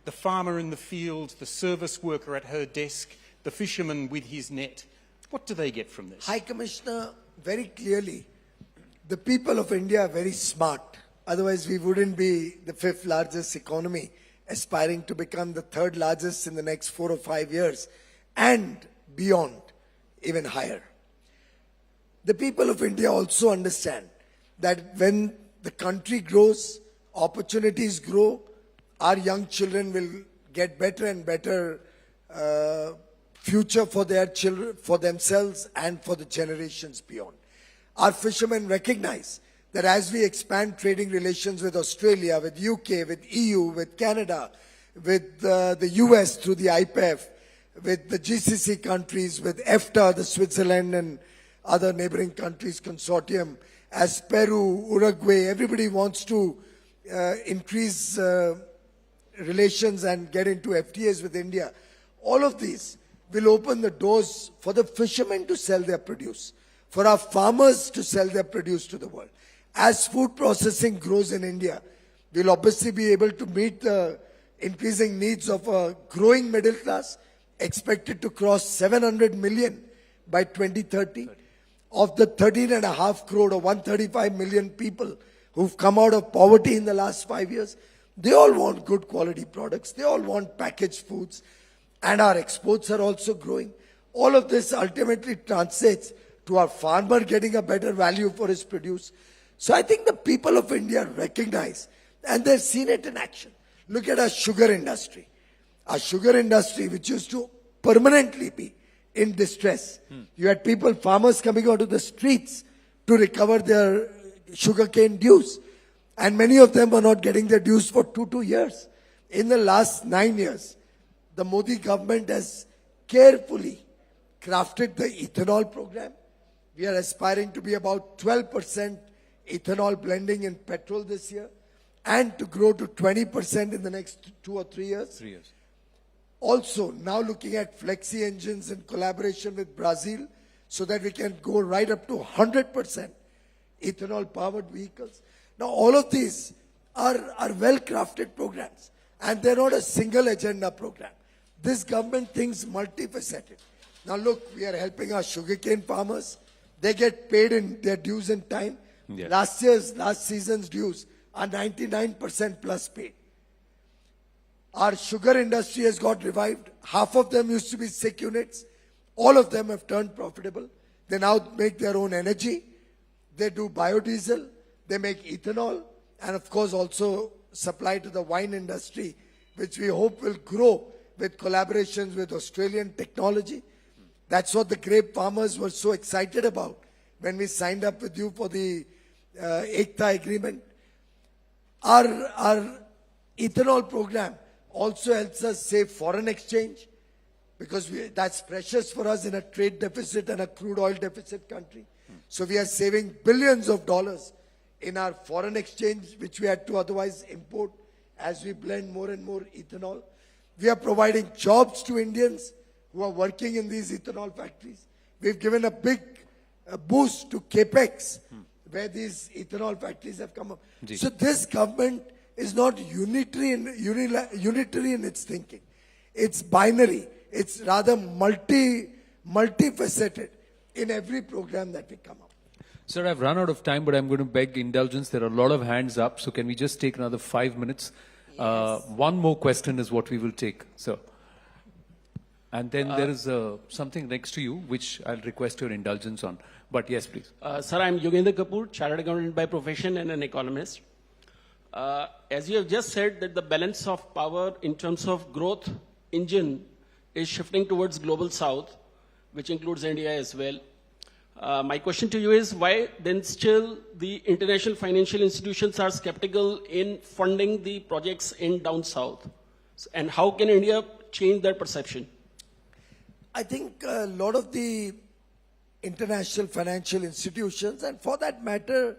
The farmer in the field, the service worker at her desk, the fisherman with his net. What do they get from this? High Commissioner, very clearly, the people of India are very smart. Otherwise, we wouldn't be the fifth largest economy, aspiring to become the third largest in the next 4 or 5 years, and beyond, even higher. The people of India also understand that when the country grows, opportunities grow, our young children will get better and better future for their children, for themselves and for the generations beyond. Our fishermen recognize that as we expand trading relations with Australia, with UK, with EU, with Canada, with the US through the IPEF, with the GCC countries, with EFTA, the Switzerland and other neighboring countries consortium, as Peru, Uruguay, everybody wants to increase relations and get into FTAs with India. All of these will open the doors for the fishermen to sell their produce, for our farmers to sell their produce to the world. As food processing grows in India, we'll obviously be able to meet the increasing needs of a growing middle class, expected to cross 700 million by 2030. Of the 13.5 crore or 135 million people who've come out of poverty in the last 5 years, they all want good quality products. They all want packaged foods. And our exports are also growing. All of this ultimately translates to our farmer getting a better value for his produce. So I think the people of India recognize, and they've seen it in action. Look at our sugar industry. Our sugar industry, which used to permanently be in distress. You had people, farmers coming onto the streets to recover their sugarcane dues. And many of them were not getting their dues for 2 years. In the last 9 years, the Modi government has carefully crafted the ethanol program. We are aspiring to be about 12% ethanol blending in petrol this year, and to grow to 20% in the next 2 or 3 years. 3 years. Also, now looking at flexi engines in collaboration with Brazil, so that we can go right up to 100% ethanol powered vehicles. Now, all of these are well-crafted programs, and they're not a single agenda program. This government thinks multifaceted. Now look, we are helping our sugarcane farmers. They get paid in their dues in time. Yes. Last season's dues are 99% plus paid. Our sugar industry has got revived. Half of them used to be sick units. All of them have turned profitable. They now make their own energy. They do biodiesel. They make ethanol. And of course also supply to the wine industry, which we hope will grow with collaborations with Australian technology. That's what the grape farmers were so excited about when we signed up with you for the Ekta agreement. Our ethanol program also helps us save foreign exchange, because that's precious for us in a trade deficit and a crude oil deficit country. So we are saving billions of dollars in our foreign exchange, which we had to otherwise import as we blend more and more ethanol. We are providing jobs to Indians who are working in these ethanol factories. We've given a big boost to CAPEX, where these ethanol factories have come up. So this government is not unitary in its thinking. It's binary. It's rather multifaceted in every program that we come up. Sir, I've run out of time, but I'm going to beg indulgence. There are a lot of hands up, so can we just take another 5 minutes? Yes. One more question is what we will take, sir. And then there is something next to you, which I'll request your indulgence on. But yes, please. Sir, I'm Yogendra Kapoor, chartered accountant by profession and an economist. As you have just said, that the balance of power in terms of growth engine is shifting towards global south, which includes India as well. My question to you is why then still the international financial institutions are skeptical in funding the projects in down south? And how can India change that perception? I think a lot of the international financial institutions, and for that matter,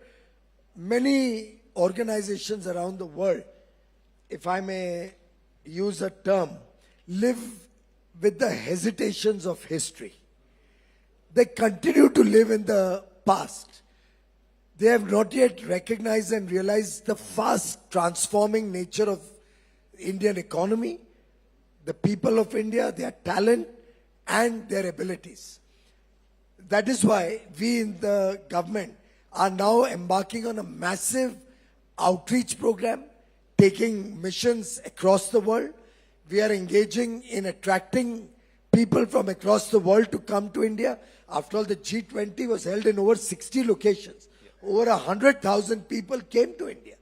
many organizations around the world, if I may use a term, live with the hesitations of history. They continue to live in the past. They have not yet recognized and realized the fast transforming nature of Indian economy, the people of India, their talent and their abilities. That is why we in the government are now embarking on a massive outreach program, taking missions across the world. We are engaging in attracting people from across the world to come to India. After all, the G20 was held in over 60 locations. Over 100,000 people came to India.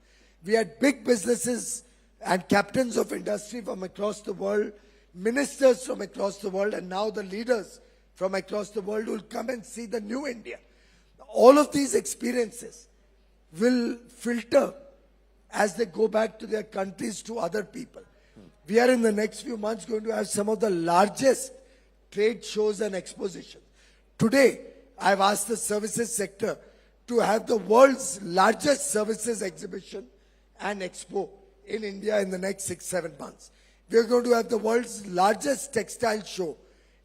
We had big businesses and captains of industry from across the world, ministers from across the world, and now the leaders from across the world will come and see the new India. All of these experiences will filter as they go back to their countries to other people. We are in the next few months going to have some of the largest trade shows and expositions. Today, I've asked the services sector to have the world's largest services exhibition and expo in India in the next 6-7 months. We are going to have the world's largest textile show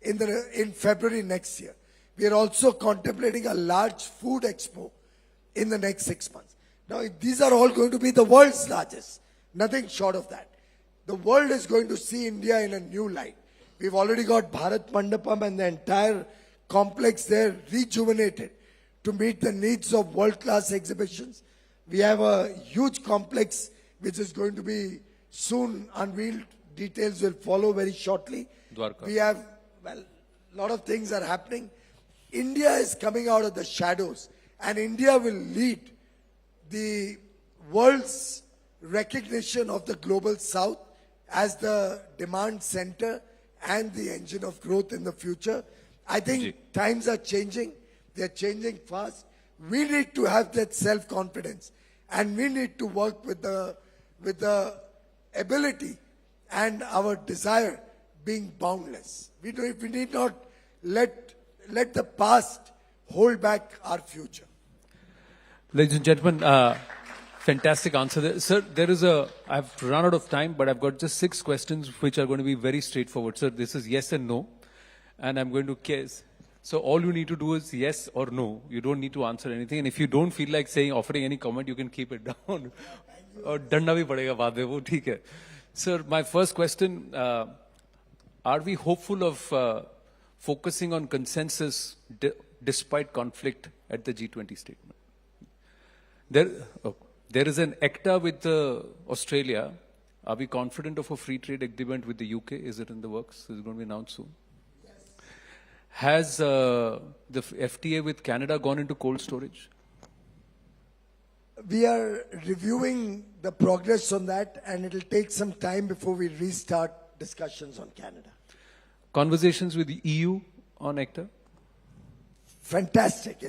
in February next year. We are also contemplating a large food expo in the next 6 months. Now, these are all going to be the world's largest, nothing short of that. The world is going to see India in a new light. We've already got Bharat Mandapam and the entire complex there rejuvenated to meet the needs of world-class exhibitions. We have a huge complex which is going to be soon unveiled. Details will follow very shortly. Dwarka. We have, well, a lot of things are happening. India is coming out of the shadows, and India will lead the world's recognition of the global south as the demand center and the engine of growth in the future. I think times are changing. They're changing fast. We need to have that self-confidence, and we need to work with the ability and our desire being boundless. We need not let the past hold back our future. Ladies and gentlemen, fantastic answer there. Sir, I've run out of time, but I've got just 6 questions which are going to be very straightforward. Sir, this is yes and no, and I'm going to guess. So all you need to do is yes or no. You don't need to answer anything. And if you don't feel like offering any comment, you can keep it down. Or danda bhi padega baad mein, wo theek hai. Sir, my first question, are we hopeful of focusing on consensus despite conflict at the G20 statement? There is an ACTA with Australia. Are we confident of a free trade agreement with the UK? Is it in the works? Is it going to be announced soon? Yes. Has the FTA with Canada gone into cold storage? We are reviewing the progress on that, and it will take some time before we restart discussions on Canada. Conversations with the EU on ACTA? Fantastic.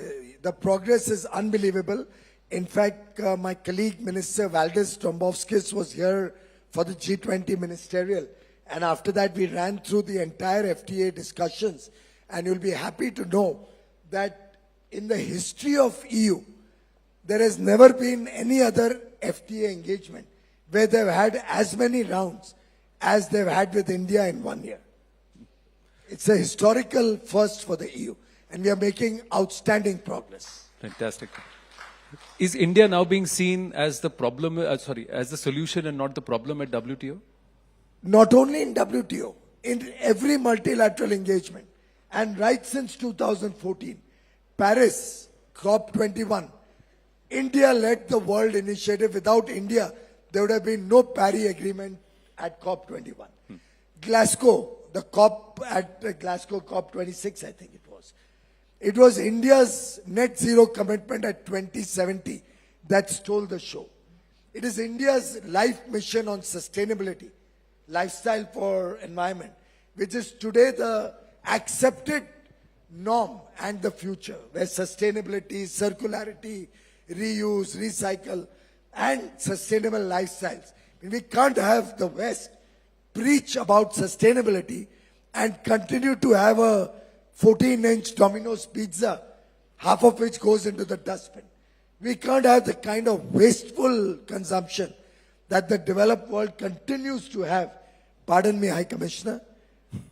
The progress is unbelievable. In fact, my colleague, Minister Valdis Dombrovskis, was here for the G20 ministerial. And after that, we ran through the entire FTA discussions. And you'll be happy to know that in the history of EU, there has never been any other FTA engagement where they've had as many rounds as they've had with India in 1 year. It's a historical first for the EU. And we are making outstanding progress. Fantastic. Is India now being seen as the problem, as the solution and not the problem at WTO? Not only in WTO, in every multilateral engagement. And right since 2014, Paris, COP21, India led the world initiative. Without India, there would have been no Paris Agreement at COP21. Glasgow, the COP at Glasgow COP26, I think it was. It was India's net zero commitment at 2070 that stole the show. It is India's life mission on sustainability, lifestyle for environment, which is today the accepted norm and the future, where sustainability, circularity, reuse, recycle, and sustainable lifestyles. We can't have the West preach about sustainability and continue to have a 14-inch Domino's pizza, half of which goes into the dustbin. We can't have the kind of wasteful consumption that the developed world continues to have, pardon me, High Commissioner,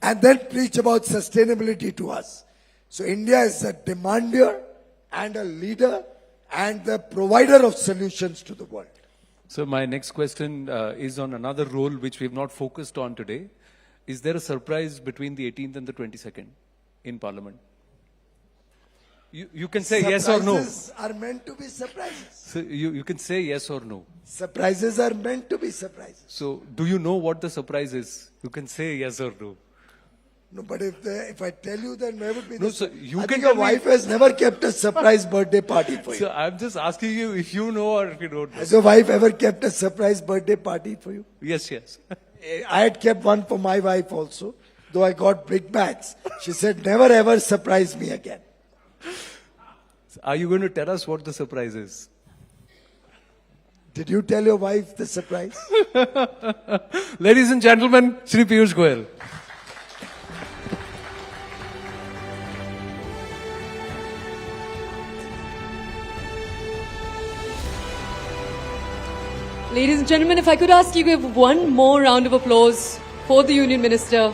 and then preach about sustainability to us. So India is a demander and a leader and the provider of solutions to the world. So my next question is on another role which we have not focused on today. Is there a surprise between the 18th and the 22nd in Parliament? You can say yes or no. Surprises are meant to be surprises. So you can say yes or no. Surprises are meant to be surprises. So do you know what the surprise is? You can say yes or no. No, but if I tell you, then where would be No, the... so you I can think tell your me- wife has never kept a surprise birthday party for you. So I'm just asking you if you know or if you don't know. Has your wife ever kept a surprise birthday party for you? Yes, yes. I had kept one for my wife also, though I got Big Macs. She said, never ever surprise me again. Are you going to tell us what the surprise is? Did you tell your wife the surprise? Ladies and gentlemen, Shri Piyush Goyal. Ladies and gentlemen, if I could ask you to give one more round of applause for the Union Minister.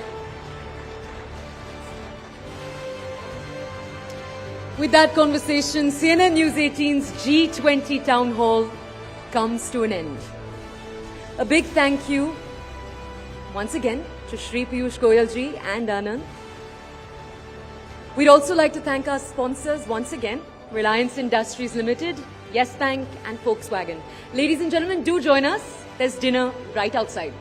With that conversation, CNN News 18's G20 Town Hall comes to an end. A big thank you once again to Shri Piyush Goyal ji and Anand. We'd also like to thank our sponsors once again, Reliance Industries Limited, Yes Bank and Volkswagen. Ladies and gentlemen, do join us. There's dinner right outside.